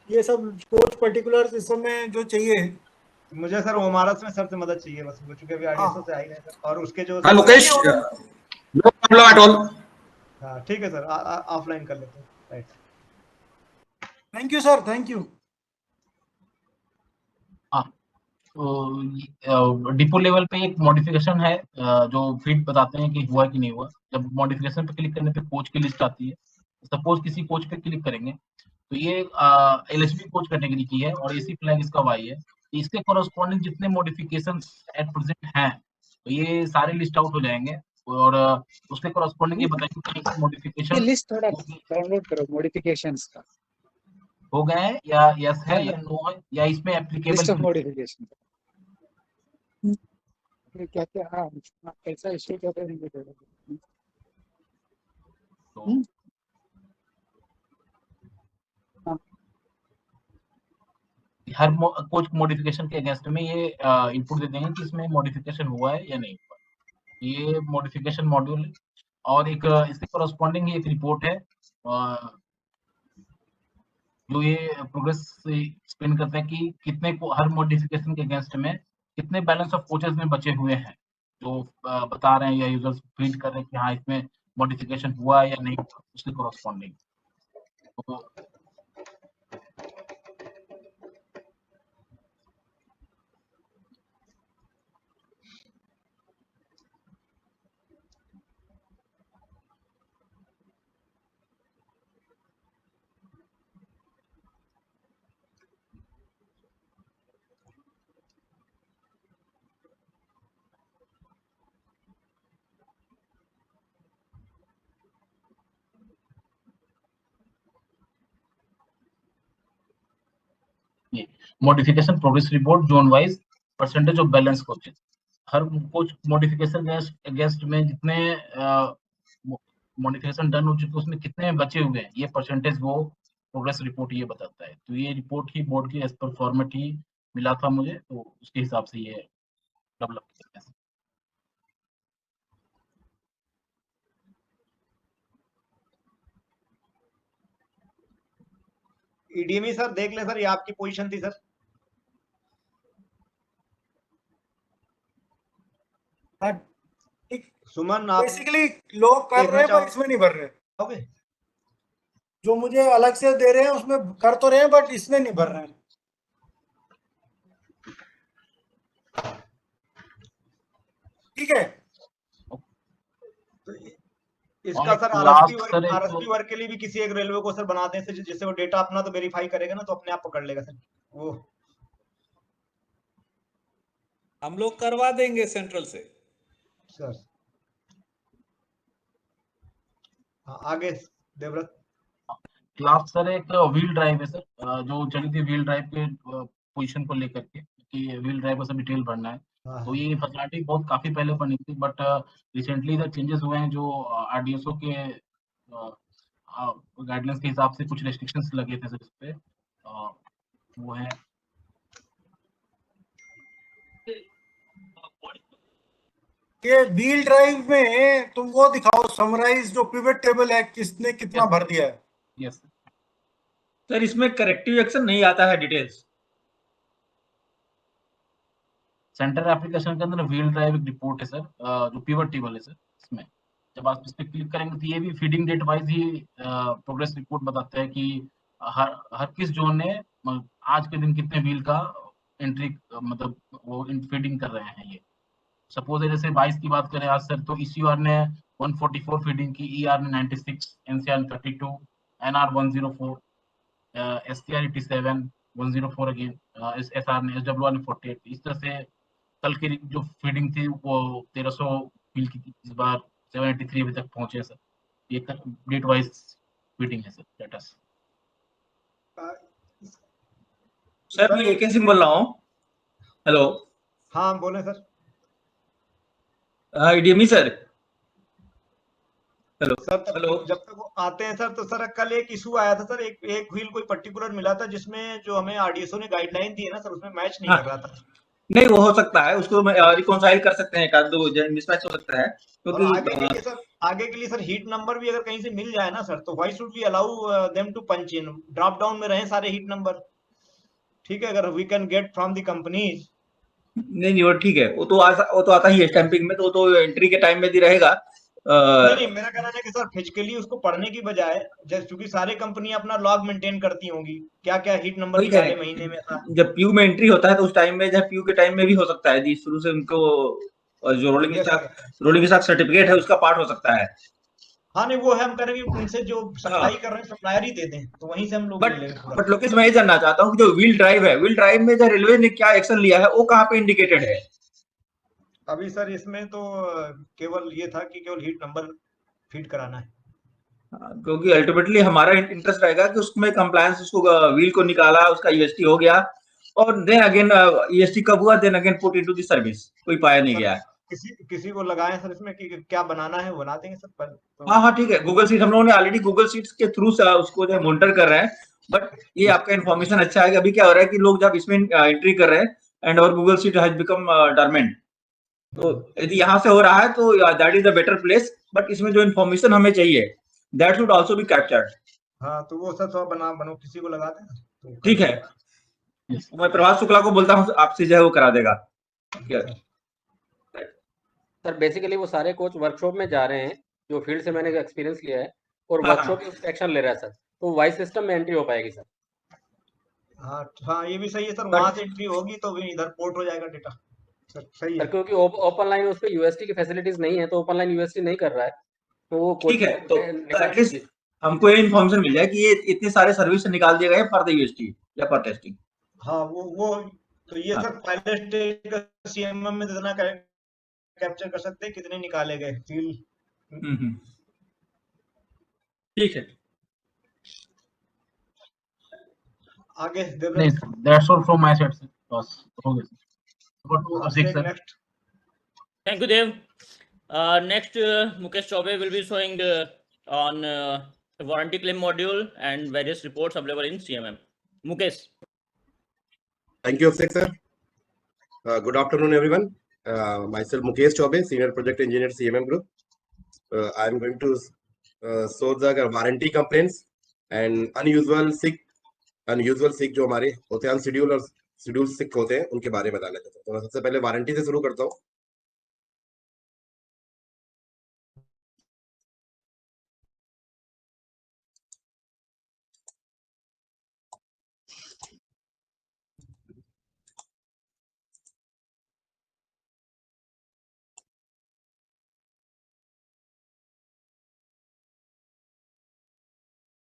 ये सब कोच पर्टिकुलर्स इस समय जो चाहिए, मुझे सर ओमारस में सबसे मदद चाहिए बस, वो चूंकि अभी आईडीएसओ से आई है सर, और उसके जो हाँ Lokesh, no problem at all. हाँ ठीक है सर, ऑफलाइन कर लेते हैं। Right, thank you sir, thank you. हाँ, तो डिपो लेवल पे एक मॉडिफिकेशन है, जो फीड बताते हैं कि हुआ कि नहीं हुआ। जब मॉडिफिकेशन पे क्लिक करने पे कोच की लिस्ट आती है, सपोज किसी कोच पे क्लिक करेंगे तो ये एलएचबी कोच कैटेगरी की है और एसी फ्लैग इसका वाई है। इसके कोरस्पॉन्डिंग जितने मॉडिफिकेशन एट प्रेजेंट हैं, तो ये सारे लिस्ट आउट हो जाएंगे और उसके कोरस्पॉन्डिंग ये बताएंगे कि मॉडिफिकेशन लिस्ट थोड़ा डाउनलोड करो मॉडिफिकेशंस का, हो गए हैं या यस है या नो है, या इसमें लिस्ट एप्लीकेबल ऑफ मॉडिफिकेशन क्या क्या। हाँ, ऐसा इश्यू क्या करेंगे हर कोच मॉडिफिकेशन के अगेंस्ट में ये इनपुट दे देंगे कि इसमें मॉडिफिकेशन हुआ है या नहीं हुआ। ये मॉडिफिकेशन मॉड्यूल और एक इसके कोरस्पॉन्डिंग एक रिपोर्ट है जो ये प्रोग्रेस स्पिन करते हैं कि कितने को हर मॉडिफिकेशन के अगेंस्ट में कितने बैलेंस ऑफ कोचेस में बचे हुए हैं, जो बता रहे हैं या यूजर्स फीड कर रहे हैं कि हाँ इसमें मॉडिफिकेशन हुआ है या नहीं हुआ, उसके कोरस्पॉन्डिंग। तो modification progress report zone wise percentage of balance coaches, her coach modification against में जितने मॉडिफिकेशन डन हो चुके उसमें कितने बचे हुए हैं, ये परसेंटेज वो प्रोग्रेस रिपोर्ट ये बताता है। तो ये रिपोर्ट ही बोर्ड की एज पर फॉर्मेट ही मिला था मुझे, तो उसके हिसाब से ये डेवलप किया गया। ईडीएमई सर देख ले सर, ये आपकी पोजीशन थी सर। सुमन आप बेसिकली लोग कर रहे हैं पर इसमें नहीं भर रहे। ओके, जो मुझे अलग से दे रहे हैं उसमें कर तो रहे हैं बट इसमें नहीं भर रहे हैं। ठीक है, इसका और सर लास्ट सर एक आरएसपी वर्क के लिए भी किसी एक रेलवे को सर बना दें सर, जिससे वो डेटा अपना तो वेरीफाई करेगा ना, तो अपने आप पकड़ लेगा सर वो। हम लोग करवा देंगे सेंट्रल से सर हाँ, आगे देवव्रत। लास्ट सर एक व्हील ड्राइव है सर, जो चली थी व्हील ड्राइव के पोजीशन को लेकर के, कि व्हील ड्राइव का सब डिटेल भरना है। तो ये फैसिलिटी बहुत काफी पहले बनी थी, बट रिसेंटली इधर चेंजेस हुए हैं, जो आरडीएसओ के गाइडलाइंस के हिसाब से कुछ रेस्ट्रिक्शंस लगे थे सर इस पे, वो है ये व्हील ड्राइव में तुम वो दिखाओ समराइज जो पिवट टेबल है, किसने कितना भर दिया है। यस सर इसमें करेक्टिव एक्शन नहीं आता है डिटेल्स। सेंटर एप्लीकेशन के अंदर व्हील ड्राइव एक रिपोर्ट है सर, जो पिवट टेबल है सर, इसमें जब आप इस पे क्लिक करेंगे तो ये भी फीडिंग डेट वाइज ही प्रोग्रेस रिपोर्ट बताता है कि हर किस जोन ने आज के दिन कितने व्हील का एंट्री मतलब वो फीडिंग कर रहे हैं। ये सपोज जैसे 22 की बात करें आज सर, तो ईसीआर ने 144 फीडिंग की, ईआर ने 96, एनसीआर ने 32, एनआर 104, एसटीआर 87, 104 अगेन, एसआर ने एसडब्ल्यूआर ने 48। इस तरह से कल की जो फीडिंग थी वो 1300 फील की थी, इस बार 783 अभी तक पहुंचे सर। ये डेट वाइज फीडिंग है सर स्टेटस। सर मैं एक सिंह बोल रहा हूँ। हेलो हाँ बोले sir. DME sir. Hello sir hello जब तक वो आते हैं सर, तो सर कल एक इशू आया था सर, एक व्हील कोई पर्टिकुलर मिला था जिसमें जो हमें आरडीएसओ ने गाइडलाइन दी है ना सर, उसमें मैच नहीं कर रहा था। नहीं वो हो सकता है, उसको रिकॉन्साइल कर सकते हैं, एक आध दो मिसमैच हो सकता है और क्योंकि आगे के लिए सर हीट नंबर भी अगर कहीं से मिल जाए ना सर, तो why should we allow them to punch in, drop down में रहे सारे हीट नंबर। ठीक है, अगर we can get from the companies. नहीं वो ठीक है, वो तो आता ही है स्टैंपिंग में, तो एंट्री के टाइम में भी रहेगा। नहीं मेरा कहना है कि सर फिजिकली उसको पढ़ने की बजाय, जैसे क्योंकि सारे कंपनी अपना लॉग मेंटेन करती होंगी, क्या क्या हीट नंबर वही कह निकाले रहे महीने में था। हैं, जब पीयू में एंट्री होता है तो उस टाइम में, जब पीयू के टाइम में भी हो सकता है जी, शुरू से उनको जो रोलिंग स्टॉक सर्टिफिकेट है उसका पार्ट हो सकता है। हाँ नहीं वो है, हम कह रहे हैं कि उनसे जो सप्लाई कर रहे हैं सप्लायर ही दे दें, तो वहीं से हम लोग ले लेंगे पूरा। बट लोकेश मैं ये जानना चाहता हूँ कि जो व्हील ड्राइव है, व्हील ड्राइव में जो रेलवे ने क्या एक्शन लिया है वो कहाँ पे इंडिकेटेड है? अभी सर इसमें तो केवल ये था कि केवल हीट नंबर फीड कराना है। क्योंकि अल्टीमेटली हमारा इंटरेस्ट रहेगा कि उसमें कंप्लायंस, उसको व्हील को निकाला, उसका ईएसटी हो गया, और देन अगेन ईएसटी कब हुआ, then again put into the service, कोई पाया नहीं गया है। किसी को लगाए सर इसमें कि क्या बनाना है, वो बना देंगे सर पर तो। हाँ ठीक है, गूगल शीट हम लोगों ने ऑलरेडी गूगल शीट्स के थ्रू उसको जो मॉनिटर कर रहे हैं, बट ये आपका इन्फॉर्मेशन अच्छा है कि अभी क्या हो रहा है कि लोग जब इसमें एंट्री कर रहे हैं एंड और Google sheet has become dormant, तो यदि यहाँ से हो रहा है तो that is the better place, but इसमें जो इन्फॉर्मेशन हमें चाहिए that should also be captured. हाँ तो वो सर थोड़ा बनो किसी को लगा दें तो ठीक है, मैं प्रभात शुक्ला को बोलता हूँ, आपसे जो है वो करा देगा। सर बेसिकली वो सारे कोच वर्कशॉप में जा रहे हैं, जो फील्ड से मैंने एक्सपीरियंस लिया है, और हाँ, वर्कशॉप में उस पे एक्शन ले रहा है सर, तो वाइस सिस्टम में एंट्री हो पाएगी सर। हाँ ये भी सही है सर, वहां से एंट्री होगी तो भी इधर पोर्ट हो जाएगा डेटा। सही है सर क्योंकि ओपन लाइन उस पे यूएसटी की फैसिलिटीज नहीं है, तो ओपन लाइन यूएसटी नहीं कर रहा है, तो वो ठीक है, तो एटलीस्ट हमको ये इन्फॉर्मेशन मिल जाए कि ये इतने सारे सर्विस से निकाल दिए गए फॉर द यूएसटी या फॉर टेस्टिंग। हाँ वो तो ये सर पहले स्टेज का सीएमएम में इतना कैप्चर कर सकते हैं कितने निकाले गए फील्ड। ठीक है, आगे नहीं that's all from my side sir, बस हो गया sir. Next Thank you, Dev. Next, Mukesh Chaube will be showing on warranty claim module and various reports available in CMM. Mukesh. Thank you, Abhishek sir. Good afternoon, everyone. Myself Mukesh Chaube, Senior Project Engineer, CMM Group. I am going to show the warranty complaints and unusual sick जो हमारे होते हैं, schedule सिक होते हैं, उनके बारे में बताना चाहता हूँ। तो मैं सबसे पहले वारंटी से शुरू करता हूँ।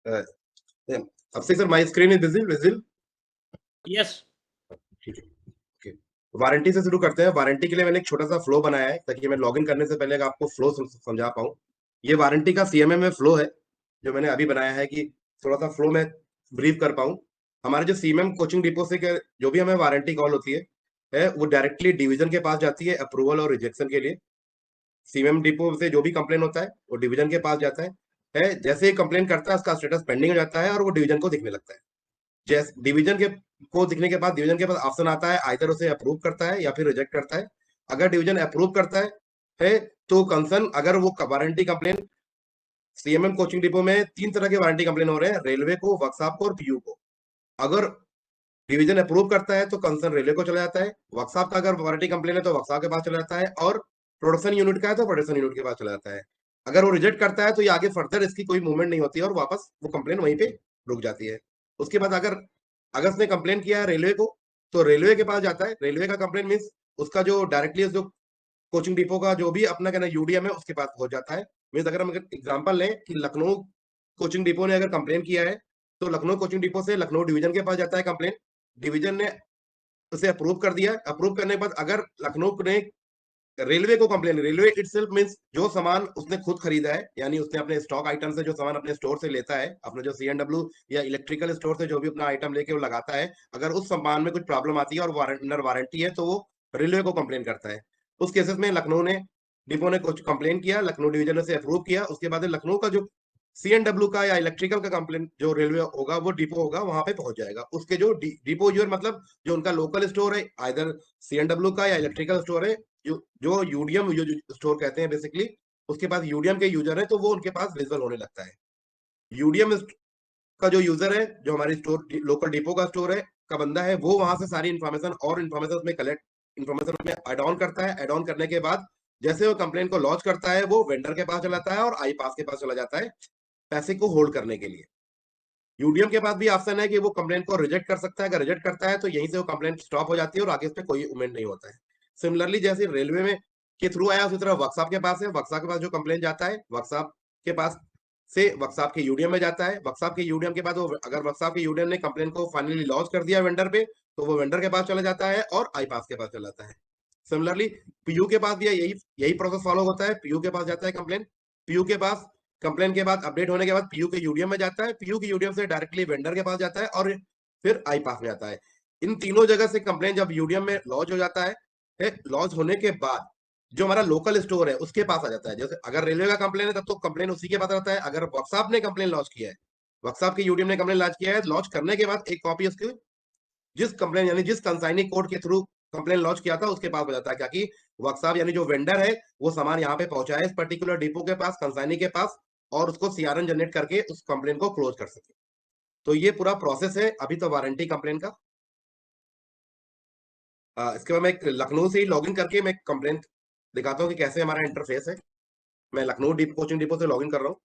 Abhishek sir, my screen is visible? Yes. ठीक है, ओके। वारंटी से शुरू करते हैं। वारंटी के लिए मैंने एक छोटा सा फ्लो बनाया है ताकि मैं लॉगिन करने से पहले आपको फ्लो समझा पाऊँ। ये वारंटी का सीएमएम में फ्लो है जो मैंने अभी बनाया है कि थोड़ा सा फ्लो में ब्रीफ कर पाऊँ। हमारे जो सीएमएम कोचिंग डिपो से जो भी हमें वारंटी कॉल होती है वो डायरेक्टली डिवीजन के पास जाती है अप्रूवल और रिजेक्शन के लिए। सीएमएम डिपो से जो भी कंप्लेन होता है वो डिवीजन के पास जाता है। जैसे ही कंप्लेन करता है उसका स्टेटस पेंडिंग हो जाता है और वो डिवीजन को दिखने लगता है। जैसे डिवीजन को दिखने के बाद डिवीजन के पास ऑप्शन आता है, आइदर उसे अप्रूव करता है या फिर रिजेक्ट करता है। अगर डिवीजन अप्रूव करता है तो कंसर्न, अगर वो warranty complain CMM coaching depot में 3 तरह के वारंटी कंप्लेन हो रहे हैं, रेलवे को, वर्कशॉप को और पीयू को। अगर डिवीजन अप्रूव करता है तो कंसर्न रेलवे को चला जाता है। वर्कशॉप का अगर वारंटी कंप्लेन है तो वर्कशॉप के पास चला जाता है, और प्रोडक्शन यूनिट का है तो प्रोडक्शन यूनिट के पास चला जाता है। अगर वो रिजेक्ट करता है तो ये आगे फर्दर इसकी कोई मूवमेंट नहीं होती है और वापस वो कंप्लेन वहीं पे रुक जाती है। उसके बाद अगर उसने कंप्लेन किया है रेलवे को तो रेलवे के पास जाता है। रेलवे का कंप्लेन मीन्स उसका जो डायरेक्टली जो कोचिंग डिपो का जो भी अपना कहना यूडीएम है उसके पास पहुंच जाता है। मीन्स अगर हम एग्जांपल लें कि लखनऊ कोचिंग डिपो ने अगर कंप्लेन किया है तो लखनऊ कोचिंग डिपो से लखनऊ डिवीजन के पास जाता है कंप्लेन। डिवीजन ने उसे अप्रूव कर दिया। अप्रूव करने के बाद अगर लखनऊ ने रेलवे को कंप्लेन, रेलवे इटसेल्फ मींस जो सामान उसने खुद खरीदा है, यानी उसने अपने स्टॉक आइटम से जो सामान अपने स्टोर से लेता है, अपने जो सीएनडब्ल्यू या इलेक्ट्रिकल स्टोर से जो भी अपना आइटम लेके वो लगाता है, अगर उस सामान में कुछ प्रॉब्लम आती है और अंडर वारंटी है तो वो रेलवे को कंप्लेन करता है। उस केसेस में लखनऊ ने डिपो ने कुछ कंप्लेन किया, लखनऊ डिवीजन ने से अप्रूव किया। उसके बाद लखनऊ का जो सीएनडब्ल्यू का या इलेक्ट्रिकल का कंप्लेन जो रेलवे होगा वो डिपो होगा वहां पे पहुंच जाएगा। उसके जो डिपो यूजर मतलब जो उनका लोकल स्टोर है, आइदर सीएनडब्ल्यू का या इलेक्ट्रिकल स्टोर है, जो यूडीएम स्टोर कहते हैं बेसिकली, उसके पास यूडीएम के यूजर है तो वो उनके पास विजुअल होने लगता है। यूडीएम का जो यूजर है, जो हमारी स्टोर लोकल डिपो का स्टोर है का बंदा है, वो वहां से सारी इन्फॉर्मेशन में कलेक्ट इन्फॉर्मेशन में एड ऑन करता है। एड ऑन करने के बाद जैसे वो कंप्लेन को लॉन्च करता है वो वेंडर के पास चला जाता है और आई पास के पास चला जाता है पैसे को होल्ड करने के लिए। यूडीएम के पास भी ऑप्शन है कि वो कंप्लेन को रिजेक्ट कर सकता है। अगर रिजेक्ट करता है तो यहीं से वो कंप्लेन स्टॉप हो जाती है और आगे उस पर कोई मूवमेंट नहीं होता है। सिमिलरली जैसे रेलवे में के थ्रू आया उसी तरह वर्कशॉप के पास है। वर्कशॉप के पास जो कंप्लेन जाता है वर्कशॉप के पास से वर्कशॉप के यूडीएम में जाता है। वर्कशॉप के यूडीएम के बाद वो अगर वर्कशॉप के यूडीएम ने कंप्लेन को फाइनली लॉन्च कर दिया वेंडर पे तो वो वेंडर के पास चला जाता है और आई पास के पास चला जाता है। सिमिलरली पीयू के पास भी यही प्रोसेस फॉलो होता है। पीयू के पास जाता है कंप्लेन, पीयू के पास कंप्लेन के बाद अपडेट होने के बाद पीयू के यूडीएम में जाता है, पीयू के यूडीएम से डायरेक्टली वेंडर के पास जाता है और फिर आई पास में आता है। इन तीनों जगह से कंप्लेन जब यूडीएम में लॉन्च हो जाता है, लॉन्च होने के बाद जो हमारा लोकल स्टोर है उसके पास आ जाता है। जैसे अगर रेलवे का कंप्लेन है तब तो कंप्लेन उसी के पास रहता है। अगर वर्कशॉप ने कंप्लेन लॉन्च किया है, वर्कशॉप के यूडीएम ने कंप्लेन लॉन्च किया है, लॉन्च करने के बाद एक कॉपी उसके जिस कंप्लेन यानी जिस कंसाइनिंग कोड के थ्रू कंप्लेन लॉन्च किया था उसके पास हो जाता है, क्योंकि वर्कशॉप यानी जो वेंडर है वो सामान यहाँ पे पहुंचा है इस पर्टिकुलर डिपो के पास, कंसाइनी के पास, और उसको सीआरएन जनरेट करके उस कंप्लेन को क्लोज कर सके। तो ये पूरा प्रोसेस है अभी तो वारंटी कंप्लेन का। इसके बाद मैं लखनऊ से ही लॉगिन करके मैं कंप्लेन दिखाता हूँ कि कैसे हमारा इंटरफेस है। मैं लखनऊ कोचिंग डिपो से लॉगिन कर रहा हूँ।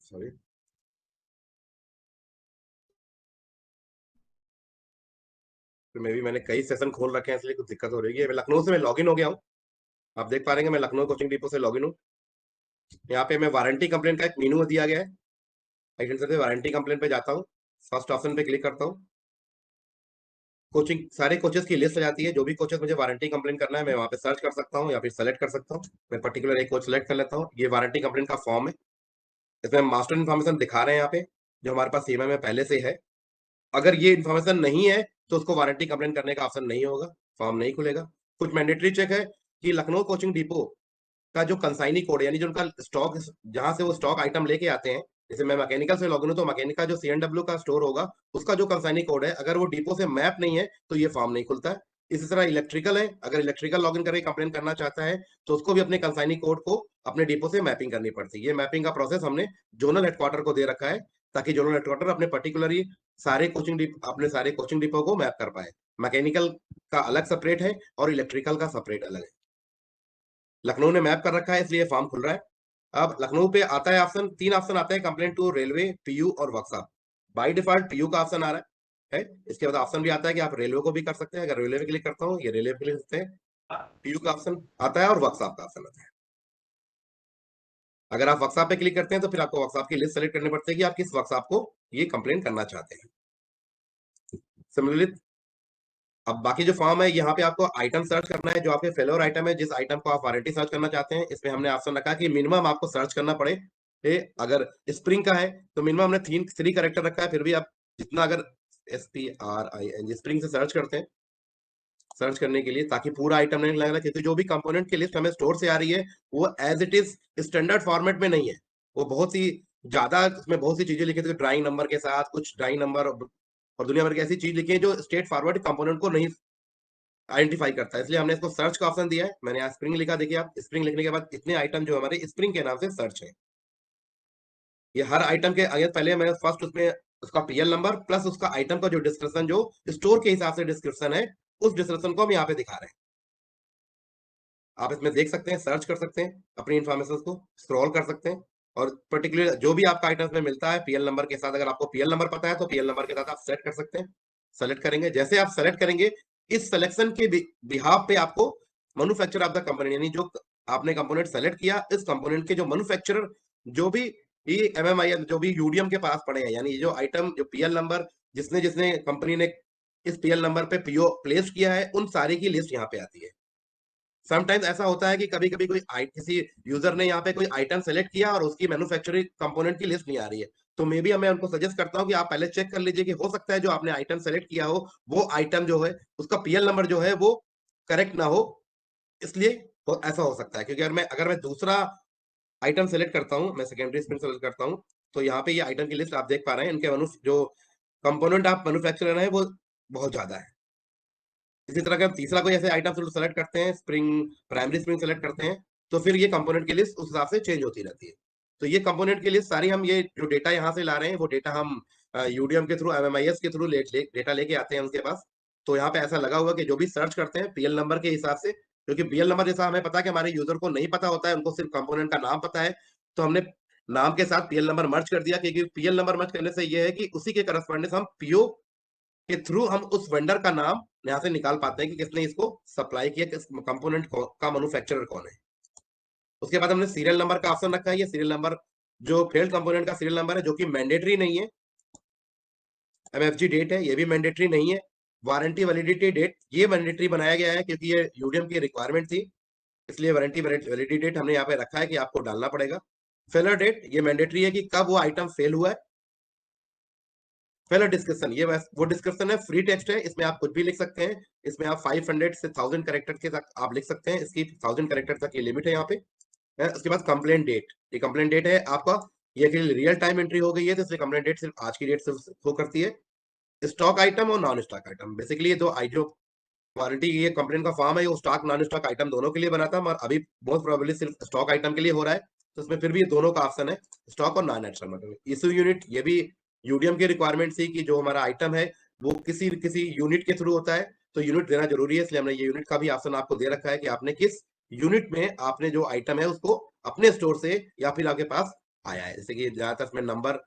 सॉरी, तो मे भी मैंने कई सेशन खोल रखे हैं इसलिए कुछ दिक्कत हो रही है। मैं लखनऊ से मैं लॉगिन हो गया हूँ। आप देख पा रहे हैं मैं लखनऊ कोचिंग डिपो से लॉगिन हूँ। यहाँ पे मैं वारंटी कंप्लेन का एक मेनू दिया गया है। वारंटी कंप्लेन पे जाता हूँ, फर्स्ट ऑप्शन पे क्लिक करता हूँ। कोचिंग सारे कोचेस की लिस्ट आ जाती है। जो भी कोचेस मुझे वारंटी कंप्लेन करना है मैं वहाँ पे सर्च कर सकता हूँ या फिर सेलेक्ट कर सकता हूँ। मैं पर्टिकुलर एक कोच सेलेक्ट कर लेता हूँ। ये वारंटी कंप्लेन का फॉर्म है। इसमें मास्टर इन्फॉर्मेशन दिखा रहे हैं यहाँ पे जो हमारे पास सीएमएम में पहले से है। अगर ये इन्फॉर्मेशन नहीं है तो उसको वारंटी कंप्लेन करने का ऑप्शन नहीं होगा, फॉर्म नहीं खुलेगा। कुछ मैंडेटरी चेक है कि लखनऊ कोचिंग डिपो का जो कंसाइनी कोड है यानी जो उनका स्टॉक जहां से वो स्टॉक आइटम लेके आते हैं, जैसे मैं मैकेनिकल से लॉगिन हूं तो मैकेनिक का जो सीएनडब्ल्यू का स्टोर होगा उसका जो कंसाइनी कोड है अगर वो डिपो से मैप नहीं है तो ये फॉर्म नहीं खुलता है। इसी तरह इलेक्ट्रिकल है, अगर इलेक्ट्रिकल लॉगिन करके कंप्लेन करना चाहता है तो उसको भी अपने कंसाइनी कोड को अपने डिपो से मैपिंग करनी पड़ती है। ये मैपिंग का प्रोसेस हमने जोनल हेडक्वार्टर को दे रखा है ताकि जोनल हेडक्वार्टर अपने पर्टिकुलरली अपने सारे कोचिंग डिपो को मैप कर पाए। मैकेनिकल का अलग सेपरेट है और इलेक्ट्रिकल का सेपरेट अलग है। लखनऊ ने मैप कर रखा है इसलिए फॉर्म खुल रहा है। अब लखनऊ पे आता है ऑप्शन, 3 ऑप्शन आते हैं, कंप्लेंट टू रेलवे, पीयू और वर्कशॉप। बाय डिफॉल्ट पीयू का ऑप्शन आ रहा है। इसके बाद ऑप्शन भी आता है कि आप रेलवे को भी कर सकते हैं। अगर रेलवे पे क्लिक करता हूँ, ये रेलवे पे क्लिक करते हैं, पीयू का ऑप्शन आता है और वर्कशॉप का ऑप्शन आता है। अगर आप वर्कशॉप पे क्लिक करते हैं तो फिर आपको वर्कशॉप की लिस्ट सेलेक्ट करनी पड़ती है कि आप किस वर्कशॉप को ये कंप्लेंट करना चाहते हैं। सिमिलरली अब बाकी जो फॉर्म है, यहाँ पे आपको आइटम सर्च करना है जो आपके फेलोर आइटम है, जिस आइटम को आप वारंटी सर्च करना चाहते हैं। इसमें हमने ऑप्शन रखा कि मिनिमम आपको सर्च करना पड़े। अगर स्प्रिंग का है तो मिनिमम हमने 3 कैरेक्टर रखा है, फिर भी आप जितना अगर SPRING स्प्रिंग से सर्च करते हैं सर्च करने के लिए, ताकि पूरा आइटम नहीं लग रहा, क्योंकि जो भी कंपोनेंट की लिस्ट हमें स्टोर से आ रही है वो as it is standard format में नहीं है। वो बहुत ही ज्यादा, उसमें बहुत सी चीजें लिखी थी ड्राइंग नंबर के साथ, कुछ ड्राइंग नंबर और दुनिया भर की ऐसी चीज लिखी है जो स्ट्रेट फॉरवर्ड कंपोनेंट को नहीं आइडेंटिफाई करता है। इसलिए हमने इसको सर्च का ऑप्शन दिया है। मैंने यहाँ स्प्रिंग लिखा, देखिए आप, स्प्रिंग लिखने के बाद इतने आइटम जो हमारे स्प्रिंग के नाम से सर्च है। ये हर आइटम के आगे पहले मैं फर्स्ट उसमें उसका PL नंबर प्लस उसका आइटम का जो डिस्क्रिप्शन, जो स्टोर के हिसाब से डिस्क्रिप्शन है, उस डिस्क्रिप्शन को हम यहाँ पे दिखा रहे हैं। आप इसमें देख सकते हैं, सर्च कर सकते हैं, अपनी इन्फॉर्मेशन को स्क्रॉल कर सकते हैं और पर्टिकुलर जो भी आपका आइटम में मिलता है PL नंबर के साथ, अगर आपको PL नंबर पता है तो PL नंबर के साथ आप सेलेक्ट कर सकते हैं। सेलेक्ट करेंगे, जैसे आप सेलेक्ट करेंगे इस सिलेक्शन के बिहाफ पे आपको मैन्युफैक्चरर ऑफ द कंपोनेंट, यानी जो आपने कंपोनेंट सेलेक्ट किया, इस कंपोनेंट के जो मैन्युफैक्चरर जो भी ये MMI जो भी यूडीएम के पास पड़े हैं, यानी जो आइटम जो PL नंबर जिसने जिसने कंपनी ने इस PL नंबर पे PO प्लेस किया है, उन सारे की लिस्ट यहाँ पे आती है। समटाइम्स ऐसा होता है कि कभी कभी कोई किसी यूजर ने यहाँ पे कोई आइटम सेलेक्ट किया और उसकी मैन्युफैक्चरिंग कंपोनेंट की लिस्ट नहीं आ रही है, तो मे बी मैं उनको सजेस्ट करता हूँ कि आप पहले चेक कर लीजिए कि हो सकता है जो आपने आइटम सेलेक्ट किया हो वो आइटम जो है उसका PL नंबर जो है वो करेक्ट ना हो, इसलिए ऐसा हो सकता है। क्योंकि अगर मैं दूसरा आइटम सेलेक्ट करता हूँ, मैं सेकेंडरी स्प्रिंग सेलेक्ट करता हूँ, तो यहाँ पे ये आइटम की लिस्ट आप देख पा रहे हैं, इनके जो कंपोनेंट आप मैन्युफैक्चरर है वो बहुत ज्यादा है। इसी तरह का तीसरा कोई ऐसे आइटम सेलेक्ट करते हैं, प्राइमरी स्प्रिंग सेलेक्ट करते हैं, तो फिर ये कंपोनेंट की लिस्ट उस हिसाब से चेंज होती रहती है। तो ये कंपोनेंट की लिस्ट सारी हम ये जो डेटा यहाँ से ला रहे हैं वो डेटा हम यूडीएम के थ्रू, MMIS के थ्रू डेटा लेके आते हैं उनके पास। तो यहाँ पे ऐसा लगा हुआ कि जो भी सर्च करते हैं PL नंबर के हिसाब से, क्योंकि PL नंबर जैसा हमें पता है कि हमारे यूजर को नहीं पता होता है, उनको सिर्फ कंपोनेंट का नाम पता है, तो हमने नाम के साथ PL नंबर मर्ज कर दिया। क्योंकि PL नंबर मर्ज करने से ये है कि उसी के करस्पॉन्डेंस हम PO के थ्रू हम उस वेंडर का नाम यहाँ से निकाल पाते हैं कि किसने इसको सप्लाई किया, किस कंपोनेंट का मैन्युफैक्चरर कौन है। उसके बाद हमने सीरियल नंबर का ऑप्शन रखा है। ये सीरियल नंबर जो फेल्ड कंपोनेंट का सीरियल नंबर है, जो कि मैंडेटरी नहीं है। MFG डेट है, ये भी मैंडेटरी नहीं है। वारंटी वैलिडिटी डेट ये मैंडेटरी बनाया गया है क्योंकि ये यूडीएम की रिक्वायरमेंट थी, इसलिए वारंटी वैलिडिटी डेट हमने यहाँ पे रखा है कि आपको डालना पड़ेगा। फेलर डेट ये मैंडेटरी है कि कब वो आइटम फेल हुआ है। फेलर डिस्क्रिप्शन ये वो डिस्क्रिप्शन है, फ्री टेक्स्ट है, इसमें आप कुछ भी लिख सकते हैं। इसमें आप 500 से 1000 कैरेक्टर के तक आप लिख सकते हैं, इसकी 1000 कैरेक्टर तक ये लिमिट है यहाँ पे। उसके बाद कंप्लेंट डेट, ये कंप्लेंट डेट है आपका, ये रियल टाइम एंट्री हो गई है तो इसलिए कंप्लेंट डेट सिर्फ आज की डेट से शो करती है। स्टॉक आइटम और नॉन स्टॉक आइटम, बेसिकली ये दो जो वारंटी ये कंप्लेंट का फॉर्म है वो स्टॉक नॉन स्टॉक आइटम दोनों के लिए बना था, और अभी मोस्ट प्रोबेबली सिर्फ स्टॉक आइटम के लिए हो रहा है, तो इसमें फिर भी दोनों का ऑप्शन है, स्टॉक और नॉन स्टॉक। इशू यूनिट ये भी यूडीएम की रिक्वायरमेंट थी कि जो हमारा आइटम है वो किसी यूनिट के थ्रू होता है, तो यूनिट देना जरूरी है, इसलिए हमने ये यूनिट का भी ऑप्शन आपको दे रखा है कि आपने किस यूनिट में आपने जो आइटम है उसको अपने स्टोर से या फिर आपके पास आया है। जैसे कि ज्यादातर इसमें नंबर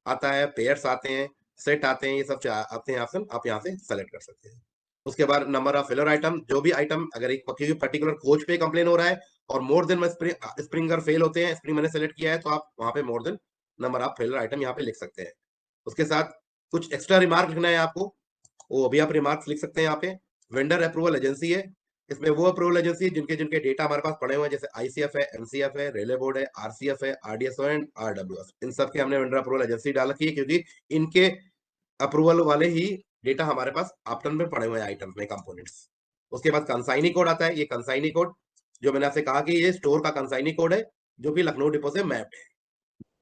आता है, पेयर्स आते हैं, सेट आते हैं, ये सब आते हैं ऑप्शन, आप यहाँ से सेलेक्ट कर सकते हैं। उसके बाद नंबर ऑफ फेलर आइटम, जो भी आइटम अगर एक पर्टिकुलर कोच पे कंप्लेन हो रहा है और मोर देन स्प्रिंगर फेल होते हैं, स्प्रिंग मैंने सेलेक्ट किया है, तो आप वहाँ पे more than number of failure item यहाँ पे लिख सकते हैं। उसके साथ कुछ एक्स्ट्रा रिमार्क लिखना है आपको, वो भी आप रिमार्क्स लिख सकते हैं यहाँ पे। वेंडर अप्रूवल एजेंसी है, इसमें वो अप्रूवल एजेंसी है जिनके डेटा हमारे पास पड़े हुए हैं, जैसे ICF है, MCF है, रेलवे बोर्ड है, RCF है, RDSO एंड RWS, इन सब के हमने वेंडर अप्रूवल एजेंसी डाल रखी है क्योंकि इनके अप्रूवल वाले ही डेटा हमारे पास ऑप्शन में पड़े हुए हैं आइटम में, कंपोनेंट्स। उसके बाद कंसाइनी कोड आता है, ये कंसाइनी कोड जो मैंने आपसे कहा कि ये स्टोर का कंसाइनी कोड है जो कि लखनऊ डिपो से मैप्ड है।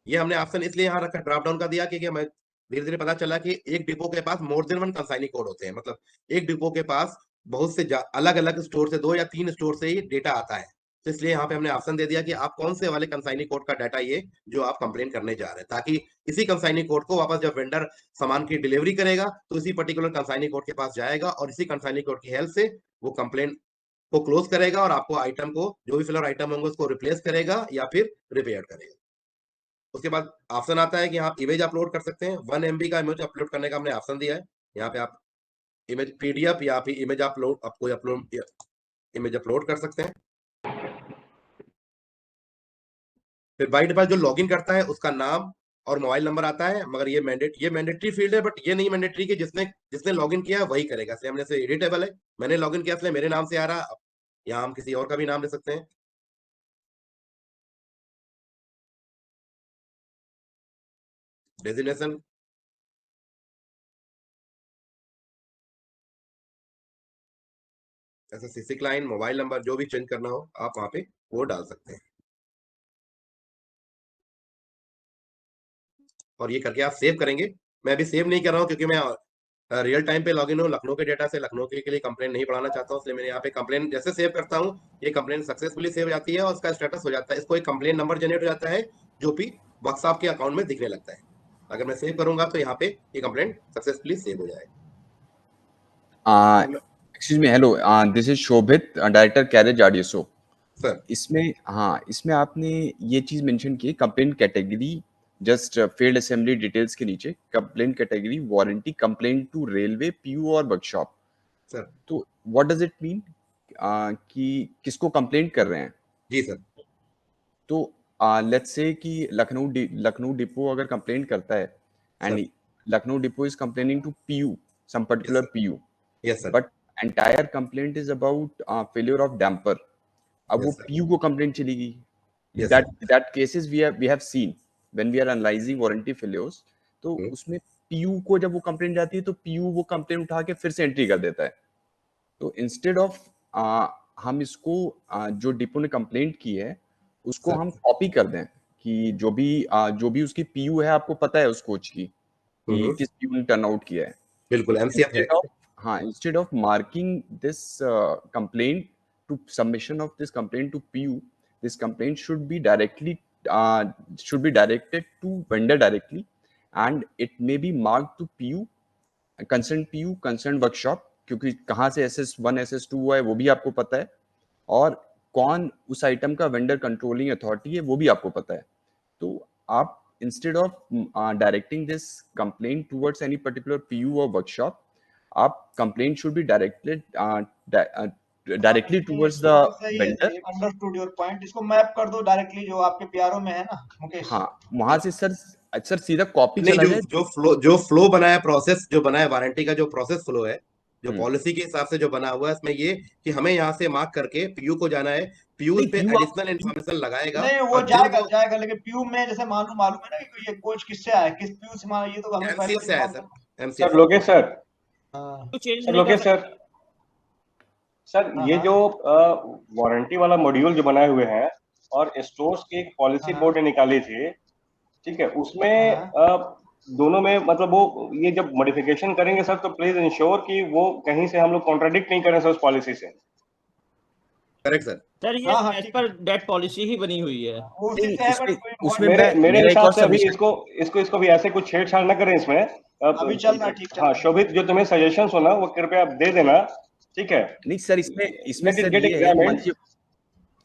ये हमने ऑप्शन इसलिए यहाँ रखा, ड्रॉप डाउन का दिया क्योंकि हमें धीरे धीरे पता चला कि एक डिपो के पास more than one consignee code होते हैं, मतलब एक डिपो के पास बहुत से अलग अलग स्टोर से 2 या 3 स्टोर से ही डेटा आता है। तो इसलिए यहाँ पे हमने ऑप्शन दे दिया कि आप कौन से वाले कंसाइनी कोड का डाटा ये जो आप कंप्लेन करने जा रहे हैं, ताकि इसी कंसाइनी कोड को वापस जब वेंडर सामान की डिलीवरी करेगा तो इसी पर्टिकुलर कंसाइनी कोड के पास जाएगा और इसी कंसाइनी कोड की हेल्प से वो कंप्लेन को क्लोज करेगा और आपको आइटम को, जो भी फिलर आइटम होंगे उसको रिप्लेस करेगा या फिर रिपेयर करेगा। उसके बाद ऑप्शन आता है कि आप इमेज अपलोड कर सकते हैं। 1 MB का इमेज अपलोड करने का हमने ऑप्शन दिया है। यहाँ पे आप इमेज PDF या फिर इमेज इमेज अपलोड कर सकते हैं। फिर बाय डिफॉल्ट जो लॉगिन करता है उसका नाम और मोबाइल नंबर आता है, मगर ये मैंडेटरी फील्ड है, बट ये नहीं मैंडेटरी कि जिसने लॉगिन किया है वही करेगा। इसलिए हमने से एडिटेबल है, मैंने लॉगिन किया इसलिए मेरे नाम से आ रहा। यहाँ हम किसी और का भी नाम ले सकते हैं। डेजिग्नेशन ऐसा सीसी क्लाइंट, मोबाइल नंबर जो भी चेंज करना हो आप वहां पे वो डाल सकते हैं। और ये करके आप सेव करेंगे। मैं अभी सेव नहीं कर रहा हूँ क्योंकि मैं रियल टाइम पे लॉगिन हूँ लखनऊ के डेटा से, लखनऊ के लिए कंप्लेन नहीं बढ़ाना चाहता हूँ। इसलिए मैंने यहाँ पे कंप्लेन जैसे सेव करता हूँ ये कंप्लेन सक्सेसफुली सेव हो जाती है और उसका स्टेटस हो जाता है। इसको एक कंप्लेन नंबर जनरेट हो जाता है जो भी व्हाट्सएप के अकाउंट में दिखने लगता है। अगर मैं सेव करूंगा तो यहाँ पे ये कंप्लेन सक्सेसफुली सेव हो जाएगा। Excuse me, hello, this is Shobhit, director carriage RDSO sir. इसमें आपने ये चीज मेंशन की complain category, just field assembly details के नीचे complain category warranty complain to railway, PU और वर्कशॉप। सर तो व्हाट डज इट मीन कि किसको कंप्लेंट कर रहे हैं? जी सर। तो लेट्स से कि लखनऊ डिपो अगर कंप्लेंट करता है and Lucknow depot is complaining to PU, some particular PU, yes sir, but entire complaint is about failure of damper. अब Yes, वो sir. पीयू को कंप्लेंट चलेगी। Yes, that cases we have seen when we are analyzing warranty failures। तो उसमें PU को जब वो complaint जाती है तो पीयू वो कंप्लेंट उठा के फिर से एंट्री कर देता है। तो इंस्टेड ऑफ हम इसको जो डिपो ने कंप्लेंट की है उसको हम कॉपी कर दें कि जो भी उसकी पीयू है, आपको पता है उस कोच की कि किस पीयू ने टर्न आउट किया है। बिल्कुल MCF है। Instead of marking this complaint to submission of this complaint to PU, this complaint should be directed to vendor directly, and it may be marked to PU, concerned workshop, क्योंकि कहाँ से SS1 SS2 हुआ है वो भी आपको पता है, और कौन उस आइटम का वेंडर कंट्रोलिंग अथॉरिटी है वो भी आपको पता है। तो आप instead of directing this complaint towards any particular PU or workshop, आप complaint should be directed directly towards the vendor। Understood your point. इसको मैप कर दो डायरेक्टली जो आपके PRO में है ना मुकेश। हाँ, वहां से सर सीधा कॉपी नहीं, चला जाए। जो फ्लो बनाया, प्रोसेस जो बनाया वारंटी का जो प्रोसेस फ्लो है, जो पॉलिसी के हिसाब से जो बना हुआ है, इसमें ये कि हमें यहाँ से मार्क करके पीयू को जाना है, पीयू पे एडिशनल इन्फॉर्मेशन लगाएगा। नहीं वो जाएगा लेकिन पीयू में जैसे मालूम है ना कि ये कोच किससे आया, किस पीयू से मारा, ये तो हमें पहले से आया sir. Sir Lokesh sir, sir हाँ, ये जो वारंटी वाला मॉड्यूल जो बनाए हुए हैं और स्टोर्स की एक पॉलिसी बोर्ड ने निकाली थी, ठीक है, उसमें दोनों में मतलब वो ये जब मॉडिफिकेशन करेंगे सर तो प्लीज इंश्योर कि वो कहीं से हम लोग कॉन्ट्राडिक्ट नहीं करें सर उस पॉलिसी से। Correct sir. सर ये एज पर दैट पॉलिसी ही बनी हुई है। उसमें मेरे हिसाब से अभी इसको भी ऐसे कुछ छेड़छाड़ न करें इसमें। अभी चल रहा है, ठीक। हाँ शोभित, जो तुम्हें सजेशन हो ना वो कृपया आप दे देना, ठीक है। नहीं सर, इसमें सर ये है,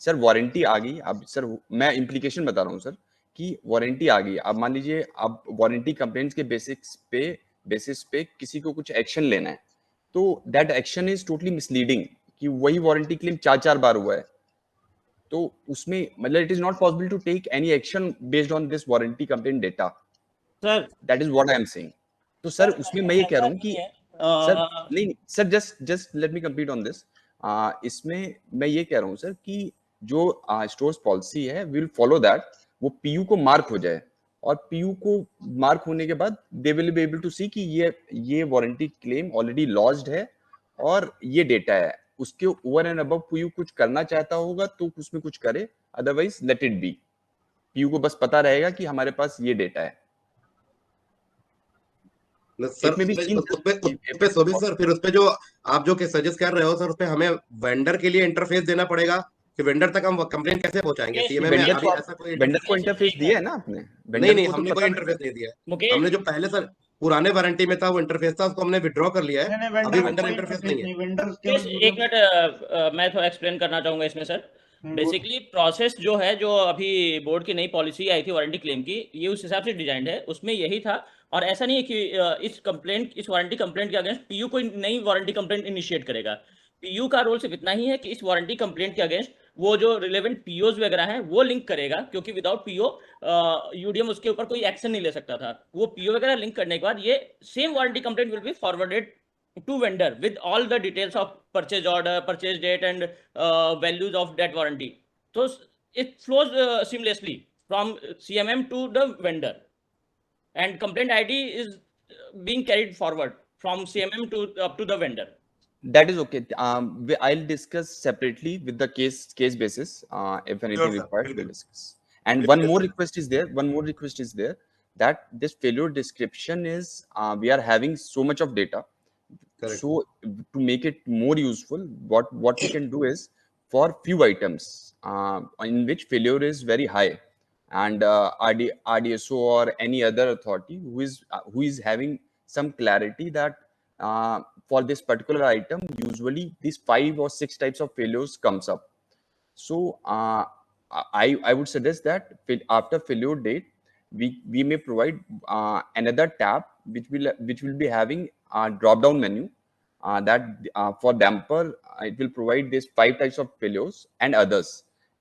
सर वारंटी आ गई। अब सर मैं इम्प्लीकेशन बता रहा हूँ सर कि वारंटी आ गई। अब मान लीजिए अब वारंटी कंप्लेंट्स के बेसिस पे किसी को कुछ एक्शन लेना है, तो that action is totally misleading कि वही वारंटी क्लेम 4 बार हुआ है। तो उसमें मतलब it is not possible to take any action based on this warranty complaint data sir. That is what I am saying. तो सर उसमें मैं ये कह रहा हूँ कि सर नहीं sir, just let me complete on this. इसमें मैं ये कह रहा हूँ सर कि जो स्टोर्स पॉलिसी है विल फॉलो दैट, वो पीयू को मार्क हो जाए, और पीयू को मार्क होने के बाद they will be able to see कि ये वारंटी क्लेम ऑलरेडी लॉज्ड है और ये डेटा है। उसके ओवर एंड अबव पीयू कुछ करना चाहता होगा तो उसमें कुछ करे, otherwise let it be. PU को बस पता रहेगा कि हमारे पास ये डेटा है। Sir It may be seen उसपे शोभित सर, फिर उसपे जो आप जो सजेस्ट कर रहे हो सर, उसपे हमें वेंडर के लिए इंटरफेस देना पड़ेगा कि वेंडर तक हम कंप्लेंट कैसे पहुंचाएंगे? सीएमए में अभी ऐसा कोई वेंडर को इंटरफेस दिया है ना आपने? नहीं वेंडर को तो हमने पता कोई है इंटरफेस नहीं दिया। मुकेश हमने जो पहले सर पुराने वारंटी में था वो इंटरफेस था, उसको हमने विड्रॉ कर लिया है। अभी वेंडर इंटरफेस नहीं है। एक मिनट मैं थोड़ा एक्सप्लेन करना चाहूंगा इसमें सर। बेसिकली प्रोसेस जो है, जो अभी बोर्ड की नई पॉलिसी आई थी वारंटी क्लेम की, ये उस हिसाब से डिजाइंड है, उसमें यही था। और ऐसा नहीं है कि इस वारंटी कंप्लेंट के अगेंस्ट पीयू कोई नई वारंटी कंप्लेंट इनिशिएट करेगा। पीयू का रोल सिर्फ इतना ही है कि इस वारंटी कंप्लेंट के अगेंस्ट वो जो रिलेवेंट पीओज वगैरह हैं वो लिंक करेगा, क्योंकि विदाउट पीओ यूडीएम उसके ऊपर कोई एक्शन नहीं ले सकता था। वो पीओ वगैरह लिंक करने के बाद ये same warranty complaint will be forwarded to vendor with all the details of purchase order, purchase date and values of that warranty. So it flows seamlessly from CMM to the vendor, and complaint ID is being carried forward from CMM to up to the vendor. That is okay. I'll discuss separately with the case basis. If anything required, we'll discuss. And one more request is there. That this failure description is we are having so much of data. Correct. So to make it more useful, what we can do is, for few items in which failure is very high, and RDSO or any other authority who is having some clarity that for this particular item usually these 5 or 6 types of failures comes up. So I would suggest that after failure date we may provide another tab which will be having a drop down menu that for damper it will provide these 5 types of failures and others,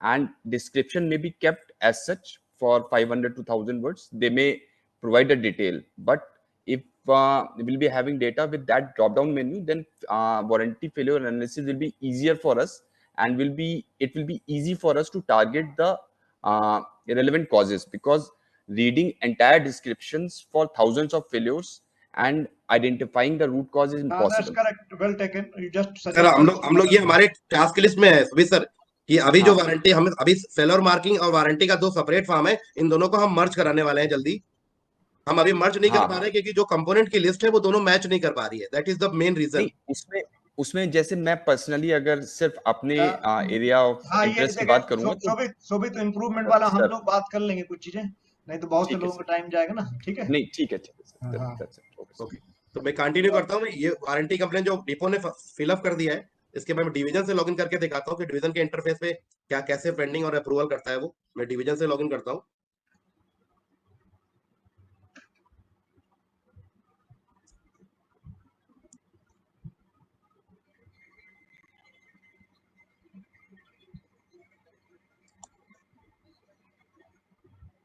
and description may be kept as such for 500 to 1000 words. They may provide a detail, but if we will be having data with that drop down menu, then warranty failure analysis will be easier for us, and it will be easy for us to target the relevant causes, because reading entire descriptions for thousands of failures and identifying the root cause is impossible. That's correct. Well taken. You just sir हम लोग ये हमारे task list में है Subir sir कि अभी जो warranty हम अभी सेलर मार्किंग और वारंटी का 2 सेपरेट फॉर्म है, इन दोनों को हम मर्ज कराने वाले हैं जल्दी। हम अभी मर्ज नहीं कर पा रहे क्योंकि जो कंपोनेंट की लिस्ट है वो दोनों मैच नहीं कर पा रही है। That is the main reason. उसमें जैसे मैं पर्सनली अगर सिर्फ अपने एरिया ऑफ इंटरेस्ट की बात करूंगा तो भी तो इम्प्रूवमेंट वाला हम लोग बात कर लेंगे कुछ चीजें, नहीं तो बहुत से लोगों का टाइम जाएगा ना। ठीक है, नहीं ठीक है ओके। तो मैं कंटिन्यू करता हूँ। ये वारंटी कंप्लेंट जो डिपो ने फिल अप कर दिया है, इसके बाद मैं डिवीजन से लॉगिन करके दिखाता हूँ कि डिवीजन के इंटरफेस पे क्या कैसे पेंडिंग और अप्रूवल करता है वो। मैं डिवीजन से लॉगिन करता हूँ।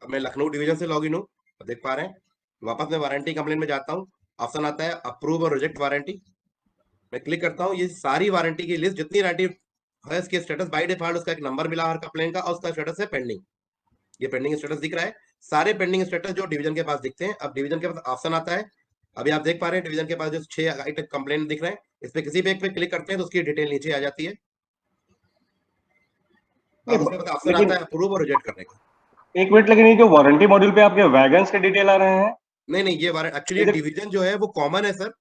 अब मैं लखनऊ डिवीजन से लॉगिन हूँ, देख पा रहे हैं। वापस मैं वारंटी कंप्लेंट में जाता हूँ, ऑप्शन आता है अप्रूव और रिजेक्ट वारंटी। मैं क्लिक करता हूँ, ये सारी वारंटी की लिस्ट जितनी वारंटी है इसके स्टेटस बाय डिफॉल्ट उसका एक नंबर मिला हर कंप्लेंट का, और उसका स्टेटस है पेंडिंग। ये पेंडिंग स्टेटस दिख रहा है, सारे पेंडिंग स्टेटस जो डिवीजन के पास दिखते हैं। अब डिवीजन के पास ऑप्शन आता है, अभी आप देख पा रहे हैं डिवीजन के पास जो 6 आइटम कंप्लेंट दिख रहे हैं, इस पे किसी भी एक पे क्लिक करते हैं तो उसकी डिटेल नीचे आ जाती है। अब उसके बाद ऑप्शन आता है अप्रूव और रिजेक्ट करने का। एक मिनट, लेकिन ये जो वारंटी मॉड्यूल पे आपके वैगन्स के डिटेल आ रहे हैं? नहीं ये एक्चुअली डिवीजन जो है वो कॉमन है सर,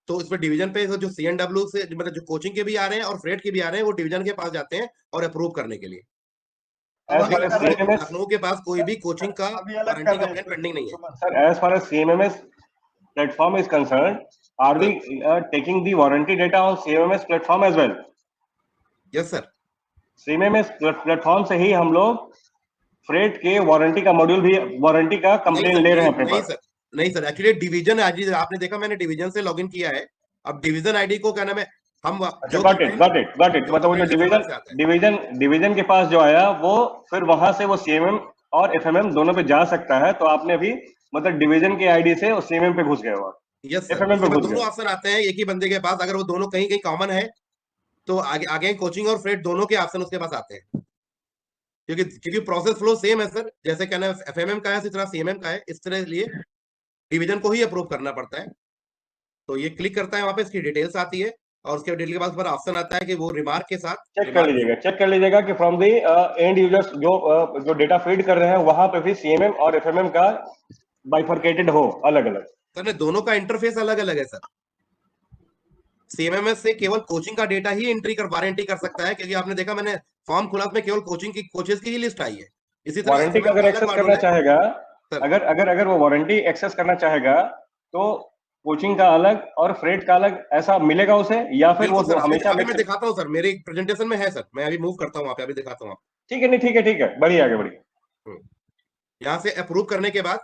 तो इसमें डिवीजन पे जो CNW से मतलब जो कोचिंग के भी आ रहे हैं और फ्रेट के भी आ रहे हैं वो डिवीजन के पास जाते हैं और अप्रूव करने के लिए। लखनऊ के पास कोई भी कोचिंग का वारंटी कंप्लेंट पेंडिंग नहीं है sir. As far as CMMS platform is concerned, are we taking the warranty data on CMMS platform as well? Yes sir, CMMS platform से ही हम लोग फ्रेट के वारंटी का मॉड्यूल भी, वारंटी का कंप्लेंट ले रहे हैं अपने पास? नहीं सर, एक्चुअली डिवीजन आईडी आपने देखा, मैंने डिवीजन से लॉगिन किया है। अब डिवीजन आईडी को क्या नाम है, हम जो गॉट इट मतलब वो जो डिवीजन के पास जो आया वो फिर वहां से वो CMM और FMM दोनों पे जा सकता है। तो आपने अभी मतलब डिवीजन के आईडी से वो CMM पे घुस गए हो? यस सर, दोनों ऑप्शन आते हैं एक ही बंदे के पास। अगर वो दोनों कहीं कहीं कॉमन है तो आगे कोचिंग और फ्रेट दोनों के ऑप्शन उसके पास आते हैं, क्योंकि प्रोसेस फ्लो सेम है सर। जैसे क्या नाम FMM का है इस तरह CMM का है, इस तरह लिए डिवीजन को ही अप्रूव करना पड़ता है। तो ये क्लिक करता है, वहां पे इसकी डिटेल्स आती है और उसके डिटेल के बाद पर ऑप्शन आता है कि वो रिमार्क के साथ चेक कर लीजिएगा कि फ्रॉम द एंड यूजर्स जो डेटा फीड कर रहे हैं वहां पे भी CMM और FMM का बाइफरकेटेड हो अलग अलग। सर ने दोनों का इंटरफेस अलग अलग है सर। सीएमएमएस से केवल कोचिंग का डेटा ही वारंटी कर सकता है, क्योंकि आपने देखा मैंने फॉर्म खुला उसमें केवल कोचिंग की कोचेस की ही लिस्ट आई है। इसी तरह वारंटी का SMM अगर अलग एक्सेस मॉड्यूल करना है। चाहेगा, सर अगर अगर अगर वो वारंटी एक्सेस करना चाहेगा तो कोचिंग का अलग और फ्रेट का अलग ऐसा मिलेगा उसे, या फिर वो बिल्कुल सर, हमेशा अभी मैं मिक्स? दिखाता हूँ सर, मेरी प्रेजेंटेशन में है सर, मैं अभी मूव करता हूँ वहाँ पे, अभी दिखाता हूँ आपको। ठीक है, नहीं ठीक है, बढ़िया, आगे बढ़िए। यहाँ से अप्रूव करने के बाद,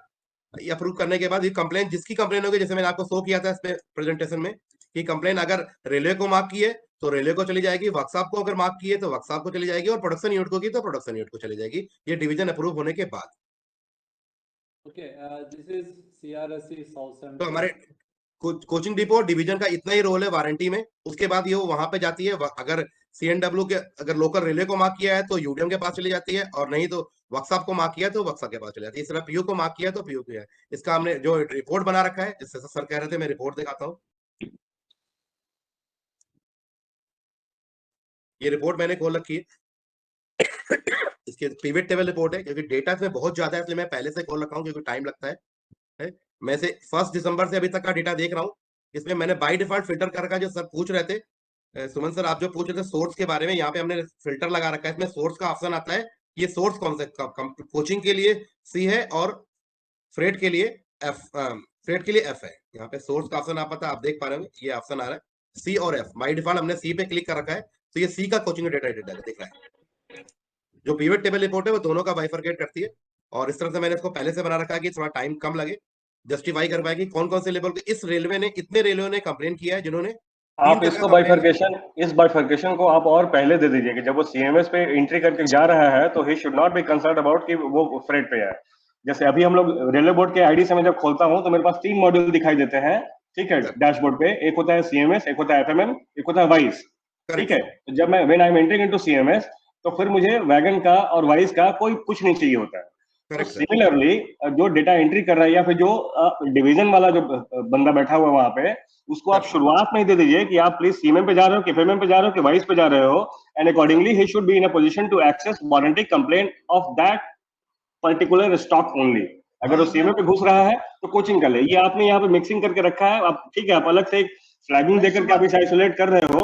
ये अप्रूव करने के बाद ये कंप्लेन, जिसकी कंप्लेन होगी, जैसे मैंने आपको शो किया था इसमें प्रेजेंटेशन में कि कंप्लेन अगर रेलवे को मार्क की है तो रेलवे को चली जाएगी, वर्कशॉप को अगर मार्क की है तो वर्कशॉप को चली जाएगी, और प्रोडक्शन यूनिट को की तो प्रोडक्शन यूनिट को चली जाएगी, ये डिवीजन अप्रूव होने के बाद। Okay, this is CRSC South Central. तो हमारे कोचिंग डिपो डिवीजन का इतना ही रोल है वारंटी में। उसके बाद ये वहां पे जाती है, अगर CNW के अगर लोकल रेलवे को मार्क किया है तो यूडीएम के पास चली जाती है, और नहीं तो वर्कशॉप को मार्क किया है तो वर्कशॉप के पास चली जाती है। इस तरह पीयू को मार्क किया है तो पीयू किया है। इसका हमने जो रिपोर्ट बना रखा है, जिससे सर कह रहे थे, मैं रिपोर्ट दिखाता हूँ। ये रिपोर्ट मैंने खोल रखी है, इसके पिवट टेबल रिपोर्ट है, क्योंकि डेटा इसमें बहुत ज्यादा है इसलिए मैं पहले से खोल रखा हूँ, क्योंकि टाइम लगता है। मैं से 1 दिसंबर से अभी तक का डेटा देख रहा हूँ। इसमें मैंने बाय डिफॉल्ट फिल्टर कर रखा है, जो सर पूछ रहे थे, सुमन सर आप जो पूछ रहे थे सोर्स के बारे में, यहाँ पे हमने फिल्टर लगा रखा है। इसमें सोर्स का ऑप्शन आता है, ये सोर्स कौन सा, कोचिंग के लिए C है और फ्रेट के लिए F है। यहाँ पे सोर्स का ऑप्शन आप देख पा रहे हो, ये ऑप्शन आ रहा है C और F। बाय डिफॉल्ट हमने C पे क्लिक कर रखा है, तो ये C का कोचिंग डेटा दिख रहा है। जो पिवट टेबल रिपोर्ट है वो दोनों का बाइफरकेट करती है, और इस तरह से मैंने इसको पहले से बना रखा है कि थोड़ा टाइम कम लगे, जस्टिफाई कर पाए कि कौन कौन से लेवल पे इस रेलवे ने, इतने रेलवे ने कंप्लेन किया है जिन्होंने आप इसको इस बाइफरकेशन को आप और पहले दे दीजिए कि जब वो CMS पे एंट्री करके जा रहा है तो he should not be concern about कि वो फ्रेट पे है। जैसे अभी हम लोग रेलवे बोर्ड के आईडी से मैं जब खोलता हूं तो मेरे पास 3 मॉड्यूल दिखाई देते हैं, ठीक है, डैशबोर्ड पे। एक होता है CMS, एक होता है FMM, एक होता है वाइस, ठीक है। तो जब मैं when I am entering into CMS तो फिर मुझे वैगन का और वाइस का कोई कुछ नहीं चाहिए होता है। तो सिमिलरली जो डेटा एंट्री कर रहा है या फिर जो डिवीजन वाला जो बंदा बैठा हुआ है वहां पे, उसको आप शुरुआत में ही दे दीजिए कि आप प्लीज CMM पे जा रहे हो, कि FMM पे जा रहे हो, कि वाइस पे जा रहे हो, and accordingly he should be in a position to access warranty complaint of that particular stock only. अगर वो CMM पे घुस रहा है तो कोचिंग कर ले। ये आपने यहाँ पे मिक्सिंग करके रखा है, आप ठीक है, आप अलग से एक फ्लैगिंग देकर के आप इसे आइसोलेट कर रहे हो,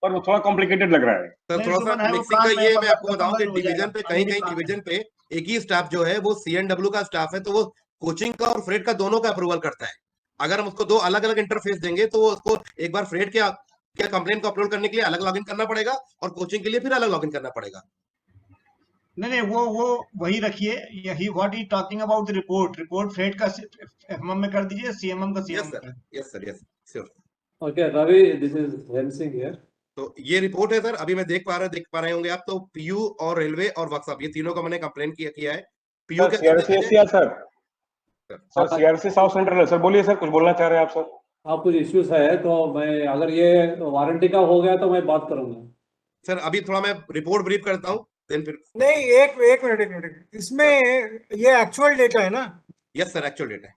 पर वो थोड़ा कॉम्प्लिकेटेड लग रहा है। सर थोड़ा सा मिक्सिंग का ये मैं आपको बताऊं कि डिवीजन पे कहीं डिवीजन पे एक ही स्टाफ जो है वो CNW का स्टाफ है, तो वो कोचिंग का और फ्रेट का दोनों का अप्रूवल करता है। अगर हम उसको 2 अलग अलग इंटरफेस देंगे तो वो उसको एक बार फ्रेट के कंप्लेंट को अपलोड करने के लिए अलग लॉगिन करना पड़ेगा, और कोचिंग के लिए फिर अलग लॉगिन करना पड़ेगा। नहीं, वो वही रखिए। यही what he talking about the report freight का FMM में कर दीजिए, CMM का CMM में। Yes sir, sure. Okay, Ravi, this is Hensing here. तो ये रिपोर्ट है सर, अभी मैं देख पा रहे होंगे आप। तो पीयू और रेलवे और वर्कशॉप, ये तीनों का मैंने कंप्लेन किया है। पीयू के सर CRC साउथ सेंट्रल है सर। बोलिए सर, कुछ बोलना चाह रहे हैं आप सर? हाँ, कुछ इश्यूज है, तो मैं अगर ये वारंटी का हो गया तो मैं बात करूंगा सर। अभी थोड़ा मैं रिपोर्ट ब्रीफ करता हूँ, देन फिर। नहीं, एक मिनट, इसमें ये एक्चुअल डेटा है ना? यस सर, एक्चुअल डेटा है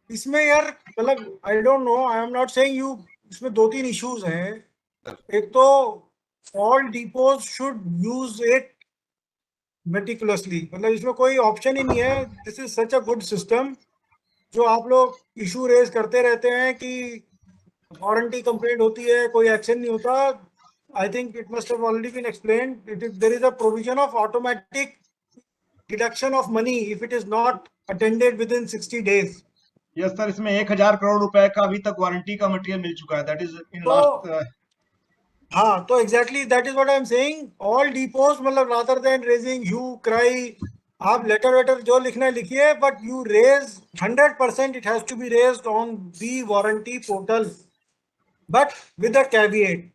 इसमें यार। मतलब आई don't no, I am not saying you, इसमें 2-3 इश्यूज हैं। एक तो all depots should use it meticulously, मतलब इसमें कोई ऑप्शन ही नहीं है। This is such a good system. जो आप लोग इशू रेज करते रहते हैं कि वारंटी कंप्लेंट होती है, कोई एक्शन नहीं होता, I think it must have already been explained. There is a provision of automatic deduction of money if it is not attended within 60 days। Yes sir, इसमें 1000 करोड़ रुपए का अभी तक वारंटी का मटेरियल मिल चुका है। That is in last. हाँ, तो exactly that is what I am saying. All depots, मतलब rather than raising hue cry, आप लेटर जो लिखना है लिखिए, but you raise 100%, it has to be raised on the warranty portal, but with a caveat.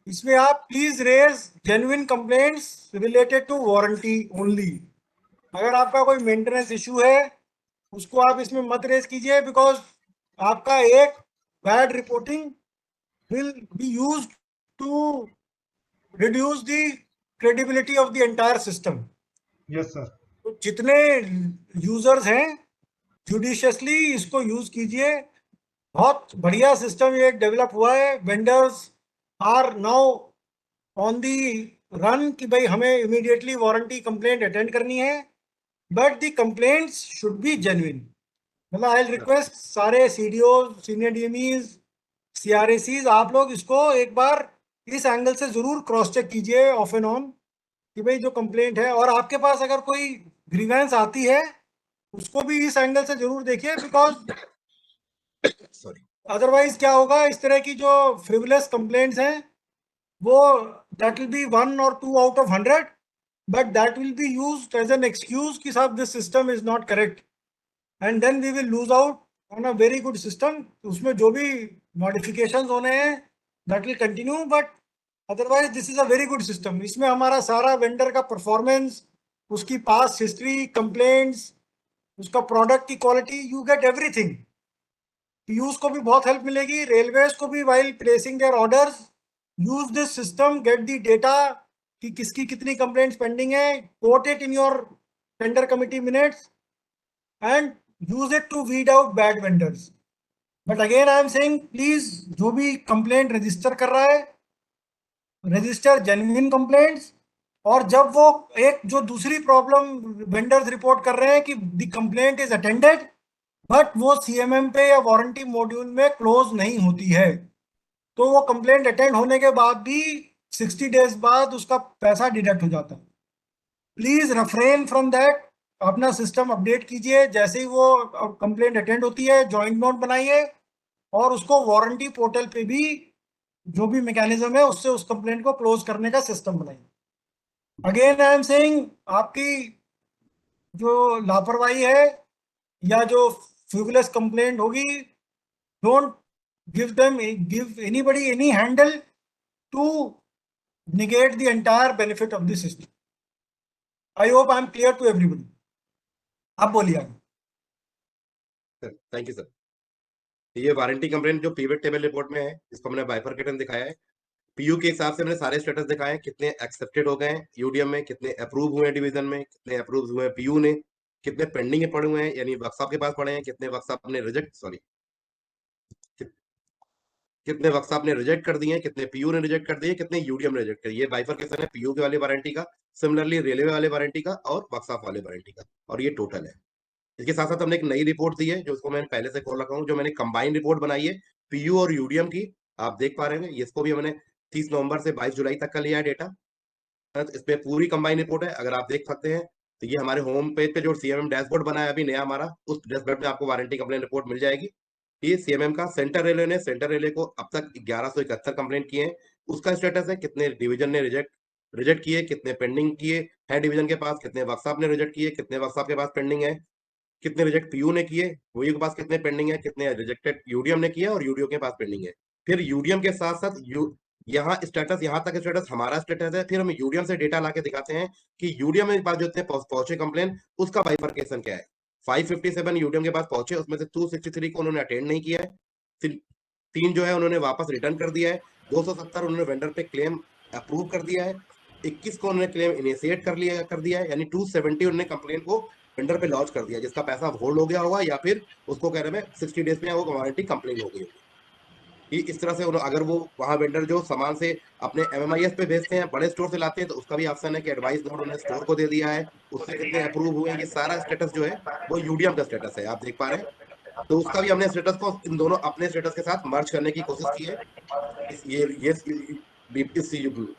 इसमें आप please raise genuine complaints related to warranty only. अगर आपका कोई मेंटेनेंस इशू है उसको आप इसमें मत रेज कीजिए, बिकॉज आपका एक bad reporting will be used to reduce the credibility of the entire system. Yes sir. तो जितने यूजर्स हैं जुडिशियसली इसको यूज कीजिए। बहुत बढ़िया सिस्टम ये डेवलप हुआ है। Vendors are now on the run कि भाई हमें इमीडिएटली वारंटी कंप्लेंट अटेंड करनी है, but the complaints should be genuine. मतलब आई रिक्वेस्ट सारे सीडीओ, सीनियर डीएमईज, सीआरएसीज, आप लोग इसको एक बार इस एंगल से जरूर क्रॉस चेक कीजिए ऑफ एंड ऑन कि भाई जो कंप्लेंट है, और आपके पास अगर कोई ग्रीवेंस आती है उसको भी इस एंगल से जरूर देखिए, बिकॉज सॉरी, अदरवाइज क्या होगा, इस तरह की जो फ्रिवलेस कंप्लेंट्स हैं वो that will be 1 or 2 out of 100, but that will be used as an excuse कि साहब this system is not correct, and then we will lose out on a very good system. उसमें जो भी modifications होने हैं that will continue, but otherwise this is a very good system. इसमें हमारा सारा वेंडर का परफॉर्मेंस, उसकी पास्ट हिस्ट्री, कंप्लेंट्स, उसका प्रोडक्ट की quality, you get everything. Piyush को भी बहुत हेल्प मिलेगी, रेलवेज को भी while placing their orders, use this system, get the data कि किसकी कितनी कंप्लेंट्स पेंडिंग है, quote it in your tender committee minutes and use it to weed out bad vendors. But again I am saying please, जो भी complaint register कर रहा है, register genuine complaints, और जब वो एक जो दूसरी प्रॉब्लम वेंडर्स रिपोर्ट कर रहे हैं कि the complaint is attended but वो सीएमएम पे या वारंटी मॉड्यूल में क्लोज नहीं होती है, तो वो कंप्लेंट अटेंड होने के बाद भी 60 डेज बाद उसका पैसा डिडक्ट हो जाता है। प्लीज रेफ्रेन फ्रॉम दैट, अपना सिस्टम अपडेट कीजिए, जैसे ही वो कंप्लेंट अटेंड होती है जॉइंट नोट बनाइए और उसको वारंटी पोर्टल पे भी जो भी मैकेनिज्म है उससे उस कंप्लेंट को क्लोज करने का सिस्टम बनाइए। अगेन आई एम सेइंग, आपकी जो लापरवाही है या जो फ्रिवलेस कंप्लेंट होगी, don't give anybody any handle to negate the entire benefit of the system. I hope I am clear to everybody. आप बोलिए। Sir thank you sir. ये वारंटी कंप्लेंट जो पिवट टेबल रिपोर्ट में है, इसको हमने bifurcation दिखाया है। पीयू के हिसाब से मैंने सारे स्टेटस दिखाए हैं, कितने एक्सेप्टेड हो गए हैं यूडीएम में, कितने अप्रूव हुए हैं डिवीजन में, कितने अप्रूव हुए हैं पीयू ने, कितने पेंडिंग पड़े हुए हैं यानी वर्कशॉप के पास पड़े हैं, कितने वर्कशॉप ने कितने वर्कशॉप ने रिजेक्ट कर दिए हैं, कितने पीयू ने रिजेक्ट कर दिए, कितने यूडीएम ने रिजेक्ट कर दिए। बाइफरकेशन है पीयू के वाले वारंटी का, सिमिलरली रेलवे वाले वारंटी का और वर्कशॉप वाले वारंटी का, और ये टोटल है। इसके साथ साथ हमने एक नई रिपोर्ट दी है जो उसको मैंने पहले से खोल रखा हूँ, जो मैंने कंबाइंड रिपोर्ट बनाई है पीयू और यूडीएम की, आप देख पा रहे हैं। इसको भी हमने 30 नवंबर से 22 जुलाई तक का लिया है डेटा, इसमें पूरी कंबाइंड रिपोर्ट है, अगर आप देख सकते हैं। तो ये हमारे होम पेज पे जो सीएमएम डैशबोर्ड बना है अभी नया हमारा, उस डैशबोर्ड में आपको वारंटी कंप्लेंट रिपोर्ट मिल जाएगी। ये सीएमएम का सेंट्रल रेलवे को अब तक 1171 कंप्लेंट किए हैं, उसका स्टेटस है, कितने डिवीजन ने रिजेक्ट किए, कितने पेंडिंग किए हैं डिवीजन के पास, कितने वर्कशॉप ने रिजेक्ट किए, कितने वर्कशॉप के पास पेंडिंग है, कितने रिजेक्ट पीयू ने किए, पीयू के पास कितने पेंडिंग है, कितने रिजेक्टेड यूडीएम ने किया और यूडीओ के पास पेंडिंग है। फिर यूडीएम के साथ साथ यहाँ स्टेटस, यहाँ तक स्टेटस हमारा स्टेटस है, फिर हम यूडीएम से डेटा लाके दिखाते हैं कि यूडीएम के पास जो पहुंचे कंप्लेन, उसका बाइफरकेशन क्या है। 557 यूडीएम के पास पहुंचे, उसमें से 263 को उन्होंने अटेंड नहीं किया है, 3 जो है उन्होंने वापस रिटर्न कर दिया है, 270 उन्होंने वेंडर पे क्लेम अप्रूव कर दिया है, 21 को उन्होंने क्लेम इनिशिएट कर दिया है, यानी 270 उन्होंने कंप्लेन को वेंडर पे लॉन्च कर दिया, जिसका पैसा होल्ड हो गया होगा या फिर उसको कह रहे हैं 60 डेज में वो वारंटी कंप्लेन हो गई होगी। इस तरह से अगर वो वहाँ वेंडर जो सामान से अपने एमएमआईएस पे भेजते हैं, बड़े स्टोर से लाते हैं, तो उसका भी ऑप्शन है कि एडवाइस नोट उन्होंने स्टोर को दे दिया है, उससे कितने अप्रूव हुए, ये सारा स्टेटस जो है वो यूडीएम का स्टेटस है, आप देख पा रहे हैं। तो उसका भी हमने स्टेटस को इन दोनों अपने स्टेटस के साथ मर्ज करने की कोशिश की है। इस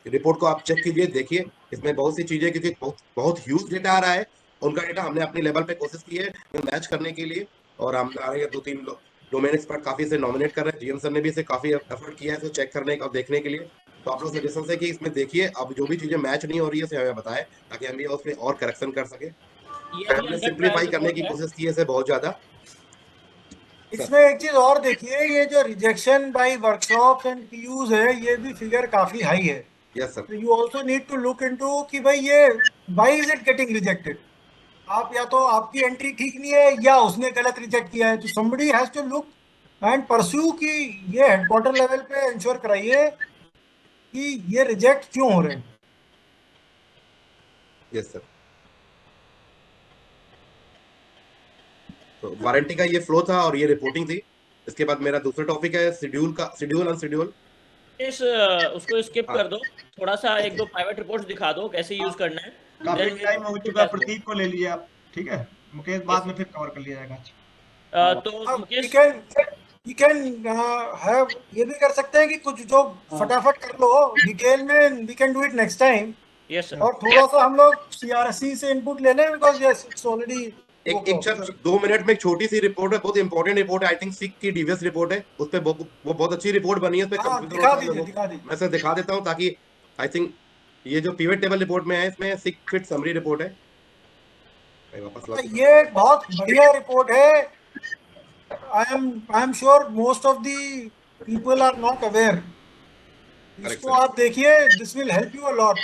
रिपोर्ट को आप चेक कीजिए, देखिए इसमें बहुत सी चीजें, क्योंकि बहुत ह्यूज डेटा आ रहा है, उनका डेटा हमने अपने लेवल पे कोशिश की है मैच करने के लिए, और हम आ रहे हैं 2-3 डोमेन एक्सपर्ट काफी से नॉमिनेट कर रहे हैं, जीएम सर ने भी इसे काफी एफर्ट किया है इसको चेक करने और देखने के लिए। तो आप लोग सजेशन है कि इसमें देखिए, अब जो भी चीजें मैच नहीं हो रही है उसे हमें बताएं ताकि हम भी उसमें और करेक्शन कर सके। हमने सिंप्लीफाई करने की कोशिश की है इसे बहुत ज्यादा। इसमें एक चीज और देखिए, ये जो rejection by workshops and PUs है, ये भी फिगर काफी हाई है। Yes sir. You also need to look into कि भाई ये why is it getting rejected. आप या तो आपकी एंट्री ठीक नहीं है या उसने गलत रिजेक्ट किया है, तो somebody has to look and pursue कि ये हेडक्वार्टर लेवल पे इंश्योर कराइए कि ये रिजेक्ट क्यों हो रहे हैं। Yes sir. तो वारंटी का ये फ्लो था और ये रिपोर्टिंग थी। इसके बाद मेरा दूसरा टॉपिक है शेड्यूल अनशेड्यूल। उसको स्किप कर दो, थोड़ा सा 1-2 प्राइवेट रिपोर्ट्स दिखा दो कैसे यूज करना है। काफी टाइम हो चुका है, प्रतीक को ले लीजिए आप, ठीक है? मुकेश बाद में फिर कवर कर लिया जाएगा। तो मुकेश we can have ये भी कर सकते हैं कि कुछ जो फटाफट कर लो डिटेल में, we can do it next time. Yes sir. और थोड़ा सा हम लोग CRC से इनपुट ले लें बिकॉज यस इट्स ऑलरेडी एक सर 2 मिनट में एक छोटी सी रिपोर्ट है, बहुत इंपॉर्टेंट रिपोर्ट है, आई थिंक सिक की डीवीएस रिपोर्ट है, उस पे वो बहुत अच्छी रिपोर्ट बनी है, उस पे दिखा दीजिए। मैं सर दिखा देता हूँ ताकि आई थिंक ये जो पिवट टेबल रिपोर्ट में है इसमें सिक फिट समरी रिपोर्ट है। ये बहुत बढ़िया रिपोर्ट है। I am sure most of the people are not aware. इसको आप देखिए, this will help you a lot.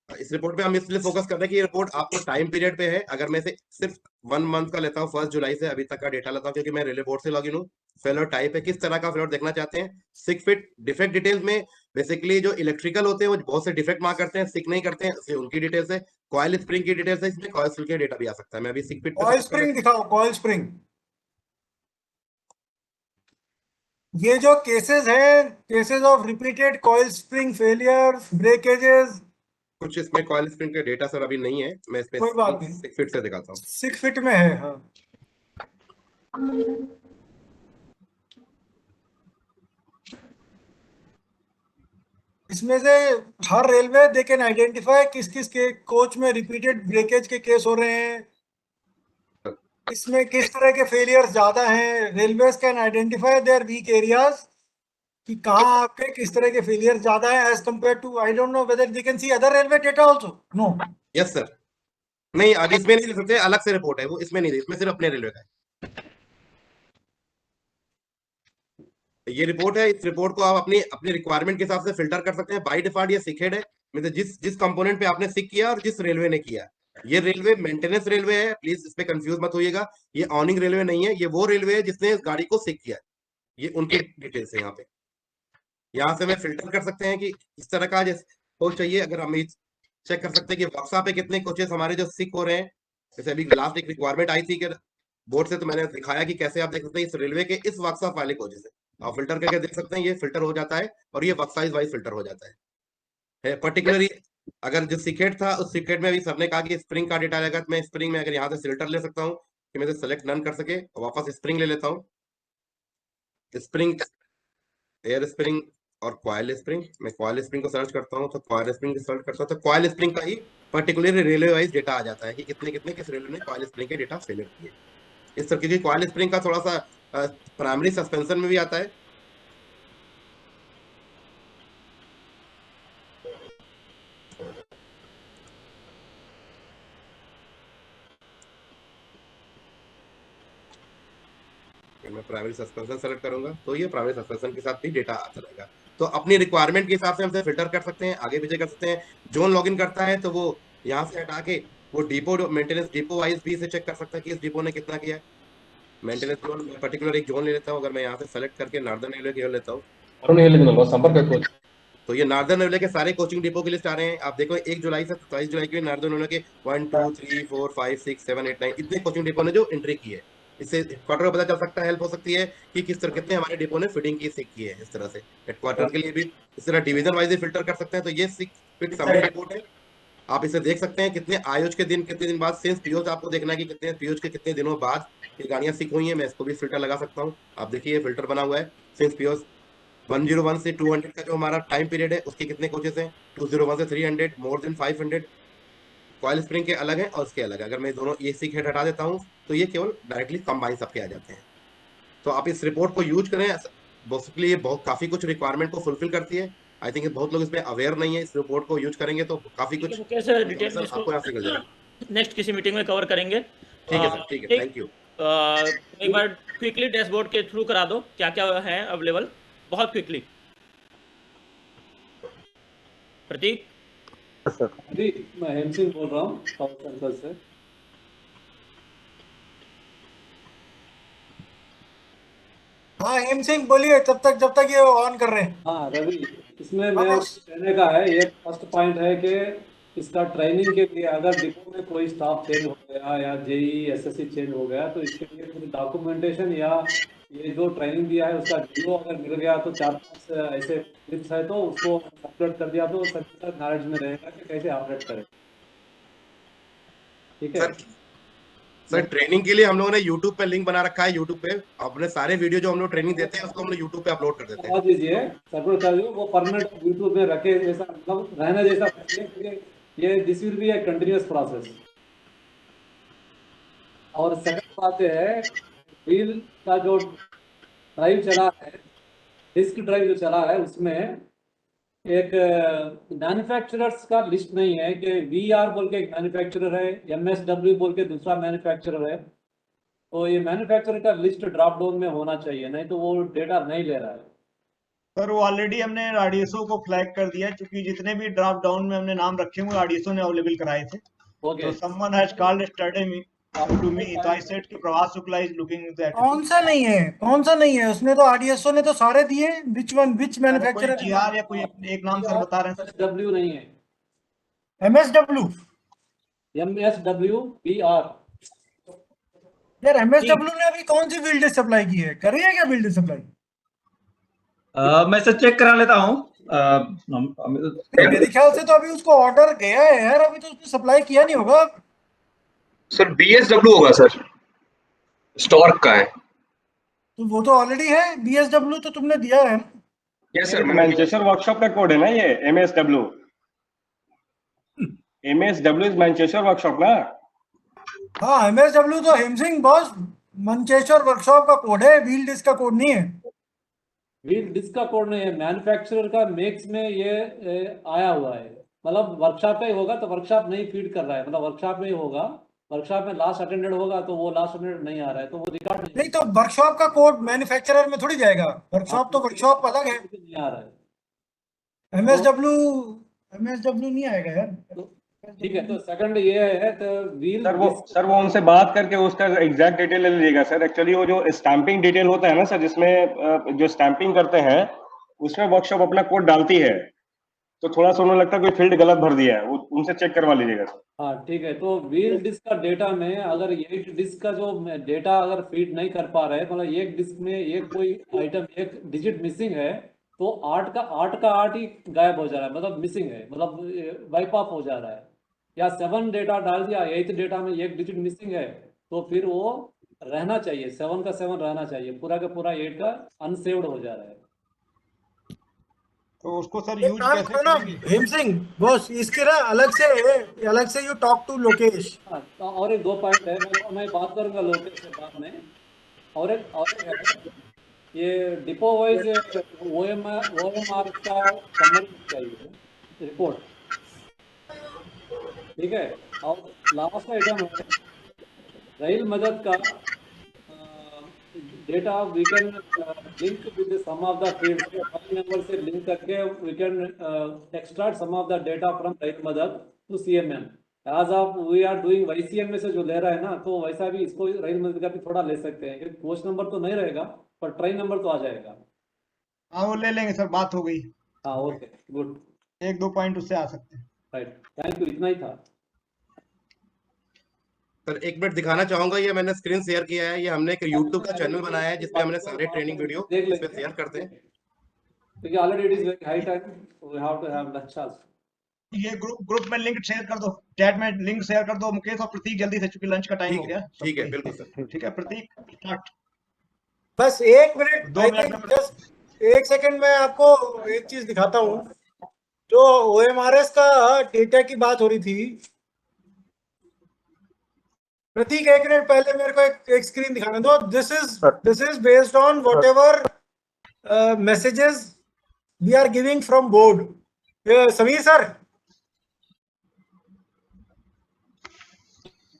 इस रिपोर्ट पे हम इसलिए फोकस कर रहे हैं कि ये रिपोर्ट आपको टाइम पीरियड पे है। अगर मैं से सिर्फ 1 मंथ का लेता हूँ, 1 जुलाई से अभी तक का डेटा लेता हूँ, क्योंकि मैं रेलवे बोर्ड से लॉगिन हूँ। फेलर टाइप है, किस तरह का फेलर देखना चाहते हैं। सिक फिट डिफेक्ट डिटेल्स में बेसिकली जो इलेक्ट्रिकल होते हैं वो बहुत से डिफेक्ट मार्क करते हैं, सिक नहीं करते हैं, उनकी डिटेल्स है। कॉइल स्प्रिंग की डिटेल्स है, इसमें कॉइल स्प्रिंग का डेटा भी आ सकता है। मैं अभी सिक फिट कॉइल स्प्रिंग दिखाओ, कॉइल स्प्रिंग। ये जो केसेस हैं, cases of repeated coil spring failures, breakages, कुछ इसमें कॉइल स्प्रिंग का डेटा सर अभी नहीं है, मैं इसमें कोई बात नहीं, सिक फिट से दिखाता हूँ। 6 फीट में है। हाँ, इसमें से हर रेलवे दे कैन आइडेंटिफाई किस किस के कोच में रिपीटेड ब्रेकेज के केस हो रहे हैं, इसमें किस तरह के फेलियर्स ज्यादा हैं। Railways can identify their weak areas कि कहाँ आपके किस तरह के फेलियर ज्यादा है as compare to, I don't know whether they can see other railway data also. No, yes sir, नहीं आज इसमें नहीं दे सकते, अलग से रिपोर्ट है वो, इसमें नहीं दे, इसमें सिर्फ अपने रेलवे का है। ये रिपोर्ट है, इस रिपोर्ट को आप अपनी अपनी रिक्वायरमेंट के हिसाब से फिल्टर कर सकते हैं। बाय डिफॉल्ट ये सिकेड है, मतलब जिस कंपोनेंट पे आपने सिक किया और जिस रेलवे ने किया। ये रेलवे मेंटेनेंस रेलवे है, प्लीज इस पे कंफ्यूज मत होइएगा। ये ऑनिंग रेलवे नहीं है, ये वो रेलवे है जिसने इस गाड़ी को सिक किया। ये उनकी डिटेल्स है यहाँ पे। यहाँ से मैं फिल्टर कर सकते हैं कि इस तरह का कोच चाहिए। अगर हम चेक कर सकते हैं कि वर्कशॉप पे कितने कोचेस हमारे जो सिक हो रहे हैं। जैसे अभी लास्ट एक रिक्वायरमेंट आई थी कि बोर्ड से, तो मैंने दिखाया कि कैसे आप देख सकते हैं इस रेलवे के इस वर्कशॉप वाले कोचेस है, आप फिल्टर करके देख सकते हैं। ये फिल्टर हो जाता है और ये वर्क साइज वाइज फिल्टर हो जाता है। पर्टिकुलरली अगर जो सिकेट था, उस सिकेट में भी सर ने कहा कि स्प्रिंग का डेटा लेगा, तो मैं स्प्रिंग में अगर यहाँ से फिल्टर ले सकता हूँ कि मैं सेलेक्ट नन कर सके, वापस स्प्रिंग ले लेता हूँ। स्प्रिंग, एयर स्प्रिंग और कॉइल स्प्रिंग, मैं कॉइल स्प्रिंग को सर्च करता हूँ, तो कॉइल स्प्रिंग सर्च करता हूँ तो कॉइल स्प्रिंग का ही पर्टिकुलर रेलवे वाइज डेटा आ जाता है कि कितने कितने किस रेलवे ने कॉइल स्प्रिंग के डेटा फेलियर किए। इस तरह की कॉइल स्प्रिंग का थोड़ा सा प्राइमरी सस्पेंशन में भी आता है। मैं प्राइमरी सस्पेंशन सेलेक्ट करूंगा तो ये प्राइमरी सस्पेंशन के साथ भी डेटा आता रहेगा। तो अपनी रिक्वायरमेंट के हिसाब से हम फिल्टर कर सकते हैं, आगे पीछे कर सकते हैं। जोन लॉगिन करता है तो वो यहाँ से हटा के वो डिपो मेंटेनेंस डिपो वाइज भी इसे चेक कर सकता है कि इस डिपो ने कितना किया। मेंटेनेंस जोन में पर्टिकुलर एक जोन ले लेता हूँ। अगर मैं यहाँ से सेलेक्ट करके नॉर्दर्न रेलवे के लेता हूँ तो ये नॉर्दर्न रेलवे के सारे कोचिंग डिपो की लिस्ट आ रहे हैं। आप देखो 1 जुलाई से 27 जुलाई के नॉर्दर्न रेलवे के 1 2 3 4 5 6 7 8 9 इतने कोचिंग डिपो ने जो एंट्री की है। इससे हेडक्वार्टर को पता चल सकता है, हेल्प हो सकती है कि किस तरह कितने हमारे डिपो ने फिटिंग की सिक की है। इस तरह से हेडक्वार्टर के लिए भी इस तरह डिवीजन वाइज फिल्टर कर सकते हैं। तो ये सिक फिट समरी रिपोर्ट है, आप इसे देख सकते हैं कितने आयोज के दिन, कितने दिन बाद सिंस पीओज आपको देखना है कि कितने पीओज के कितने दिनों बाद ये गाड़ियां सिक हुई हैं। मैं इसको भी फिल्टर लगा सकता हूँ। आप देखिए फिल्टर बना हुआ है सिंस पीओज 101 से 200 का जो हमारा टाइम पीरियड है उसके कितने कोचेस हैं, 201 से 300, मोर देन 500। कॉइल स्प्रिंग के अलग है और उसके अलग है। अगर मैं दोनों ये सिक हेड हटा देता हूँ तो ये केवल डायरेक्टली कंबाइन सबके आ जाते हैं। तो आप इस रिपोर्ट को यूज करें, बेसिकली ये बहुत काफी कुछ रिक्वायरमेंट को फुलफिल करती है। आई थिंक बहुत लोग इसमें अवेयर नहीं है। इस रिपोर्ट को यूज करेंगे तो काफी कुछ कैसे डिटेल में आपको यहाँ से मिल जाएगा। नेक्स्ट किसी मीटिंग में कवर करेंगे। ठीक है सर, ठीक है, थैंक यू। एक बार क्विकली डैशबोर्ड के थ्रू करा दो क्या क्या है अवेलेबल, बहुत क्विकली। प्रतीक जी, मैं हेम सिंह बोल रहा हूँ साउथ सेंट्रल से। हाँ हेम सिंह बोलिए, जब तक ये ऑन कर रहे हैं। हाँ रवि, इसमें मैं कहने का है, ये फर्स्ट पॉइंट है कि इसका ट्रेनिंग के लिए अगर डिपो में कोई स्टाफ चेंज हो गया या जेई एसएससी चेंज हो गया तो इसके लिए कुछ डॉक्यूमेंटेशन या ये जो ट्रेनिंग दिया है उसका वीडियो अगर मिल गया तो 4-5 ऐसे क्लिप्स है तो उसको अपलोड कर दिया तो सबका नॉलेज में रहेगा कि कैसे ऑपरेट करें। ठीक है सर ट्रेनिंग के लिए हम लोगों ने YouTube पे लिंक बना रखा है। YouTube पे अपने सारे वीडियो जो हम लोग ट्रेनिंग देते हैं उसको हम लोग YouTube पे अपलोड कर देते हैं। बता दीजिए सर्कुलर कर दीजिए, वो परमानेंट यूट्यूब में रखे ऐसा मतलब रहने जैसा रखिए, क्योंकि ये this will B A continuous process. और सेकंड बात ये है व्हील का जो ड्राइव चला है, डिस्क ड्राइव जो चला है उसमें एक मैन्युफैक्चरर्स का लिस्ट नहीं है कि VR बोल के एक मैन्युफैक्चरर है, MSW बोल के दूसरा मैन्युफैक्चरर है। तो ये मैन्युफैक्चरर का लिस्ट ड्रॉप डाउन में होना चाहिए, नहीं तो वो डेटा नहीं ले रहा है। सर वो ऑलरेडी हमने RDSO को फ्लैग कर दिया, क्योंकि जितने भी ड्रॉप डाउन में हमने नाम रखे हुए RDSO ने अवेलेबल कराए थे। तो someone has called yesterday to me, तो I said कि Prabhas Shukla is looking into that. कौन सा नहीं है उसने तो RDSO ने तो सारे दिए। विच मैन्युफैक्चरर GR या कोई एक नाम सर बता रहे हैं। MSW नहीं है, MSW MSW BR। यार MSW ने अभी कौन सी बिल्ड सप्लाई की है, करी है क्या बिल्ड सप्लाई? मैं सर चेक करा लेता हूँ। मेरे ख्याल से तो अभी उसको ऑर्डर गया है यार, अभी तो उसने सप्लाई किया नहीं होगा। सर BSW होगा सर, स्टॉर्क का है। तो वो तो ऑलरेडी है, BSW तो तुमने दिया है। यस सर, मैनचेस्टर वर्कशॉप का कोड है ना ये MSW। MSW is Manchester workshop ना। हाँ MSW तो हेमसिंग बॉस मैनचेस्टर वर्कशॉप का कोड है, व्हील डिस्क का कोड नहीं है। व्हील डिस्क का कोड नहीं है, मैन्युफैक्चरर का मेक्स में ये आया हुआ है। मतलब वर्कशॉप पे होगा तो वर्कशॉप नहीं फीड कर रहा है, मतलब वर्कशॉप में ही होगा, वर्कशॉप में लास्ट अटेंडेड होगा तो वो लास्ट अटेंडेड नहीं आ रहा है, तो वो रिकॉर्ड नहीं तो वर्कशॉप का कोड मैन्युफैक्चरर में थोड़ी जाएगा, वर्कशॉप तो वर्कशॉप अलग है। नहीं आ रहा है। MSW नहीं आएगा यार। ठीक है, तो सेकंड ये है तो व्हील सर वो उनसे बात करके उसका एग्जैक्ट डिटेल ले लीजिएगा सर। एक्चुअली वो जो स्टैंपिंग डिटेल होता है ना सर, जिसमें जो स्टैंपिंग करते हैं उसमें वर्कशॉप अपना कोड डालती है, तो थोड़ा सा उन्हें लगता है कोई फील्ड गलत भर दिया है, वो उनसे चेक करवा लीजिएगा सर। हाँ ठीक है, तो व्हील डिस्क का डेटा में अगर एक डिस्क का जो डेटा अगर फीड नहीं कर पा रहे, मतलब एक डिस्क में एक कोई आइटम एक डिजिट मिसिंग है तो 8 का 8 ही गायब हो जा रहा है, मतलब मिसिंग है, मतलब वाइप ऑफ हो जा रहा है। या 7 डेटा डाल दिया, 8 डेटा में एक डिजिट मिसिंग है तो फिर वो रहना चाहिए, 7 का 7 रहना चाहिए, पूरा का पूरा 8 का अनसेव्ड हो जा रहा है। तो उसको सर यूज काम कैसे करो ना करेंगे? हेम सिंह बॉस, इसके ना अलग से यू टॉक टू लोकेश। हाँ, तो और एक 2 पॉइंट है, मैं बात करूंगा लोकेश से बाद में। और एक है, ये डिपो वाइज OMR का समरी चाहिए रिपोर्ट, ठीक है। और लास्ट आइटम है रेल मदद का data we can link with some of the field, file number से लिंक करके we can extract some of the data from rail Madad to CMM। As of we are doing YCM में से जो ले रहा है ना, तो वैसा भी इसको रेल मदद का भी थोड़ा ले सकते हैं, क्योंकि कोच नंबर तो नहीं रहेगा पर ट्रेन नंबर तो आ जाएगा। हाँ वो ले लेंगे सर, बात हो गई। हाँ ओके गुड, 1-2 पॉइंट उससे आ सकते हैं। राइट, थैंक यू, इतना ही था। सर 1 मिनट दिखाना चाहूंगा, ये मैंने स्क्रीन शेयर किया है। ये हमने एक YouTube का चैनल बनाया है जिसपे हमने सारे ट्रेनिंग वीडियो इस पे शेयर करते हैं। क्योंकि already it is very high time, we have to have lunch also. ये ग्रुप में लिंक शेयर कर दो, चैट में लिंक शेयर कर दो मुकेश और प्रतीक जल्दी से, चूंकि लंच का टाइम हो गया। ठीक है बिल्कुल सर। ठीक है प्रतीक स्टार्ट। बस 1 मिनट, 2 मिनट जस्ट 1 सेकंड में आपको एक चीज दिखाता हूँ। जो OMRS का डेटा की बात हो रही थी, प्रतीक 1 मिनट पहले मेरे को एक स्क्रीन दिखाने दो। This is based on whatever messages we are giving from board. Sameer sir,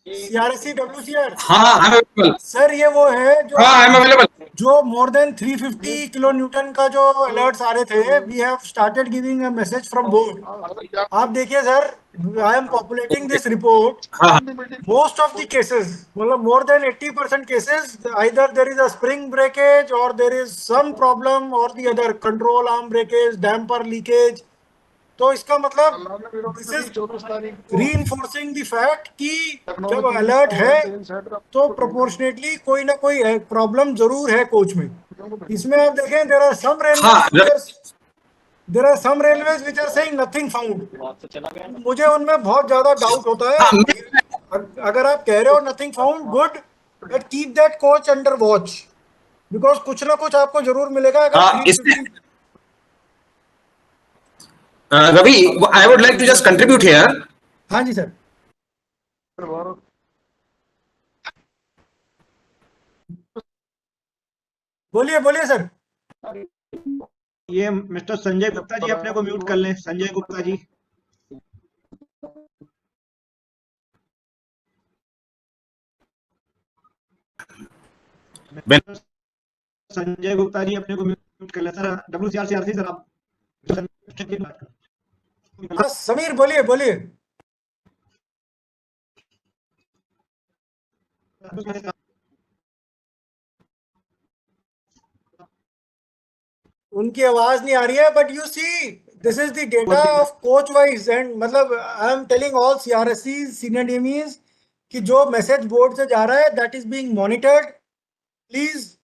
CRSC WCR। हाँ आई एम अवेलेबल सर ये वो है जो हाँ आई एम अवेलेबल। जो मोर देन 350 किलो न्यूटन का जो अलर्ट्स आ रहे थे, we have started giving a message from board. आप देखिए sir, I am populating this report. Most of the cases, मतलब more than 80% cases, either there is a spring breakage और there is some problem और the other, control arm breakage, damper leakage, तो इसका मतलब this is reinforcing the fact कि जब alert है तो प्रोपोर्शनेटली कोई ना कोई प्रॉब्लम जरूर है कोच में। इसमें आप देखें there are some railways which are saying nothing found. मुझे उनमें बहुत ज्यादा डाउट होता है। अगर आप कह रहे हो nothing found, good, but keep that coach under watch, because कुछ ना कुछ आपको जरूर मिलेगा। अगर Ravi, I would like to just contribute here. हाँ जी सर। बोलिए बोलिए सर। ये मिस्टर संजय गुप्ता जी अपने को म्यूट कर लें। संजय गुप्ता जी, संजय गुप्ता जी अपने को म्यूट कर लें सर। WCRC सर आप। हाँ समीर बोलिए बोलिए। उनकी आवाज नहीं आ रही है, but you see this is the data of coach wise and मतलब I am telling all CRSC senior DMEs कि जो मैसेज बोर्ड से जा रहा है that is being monitored. Please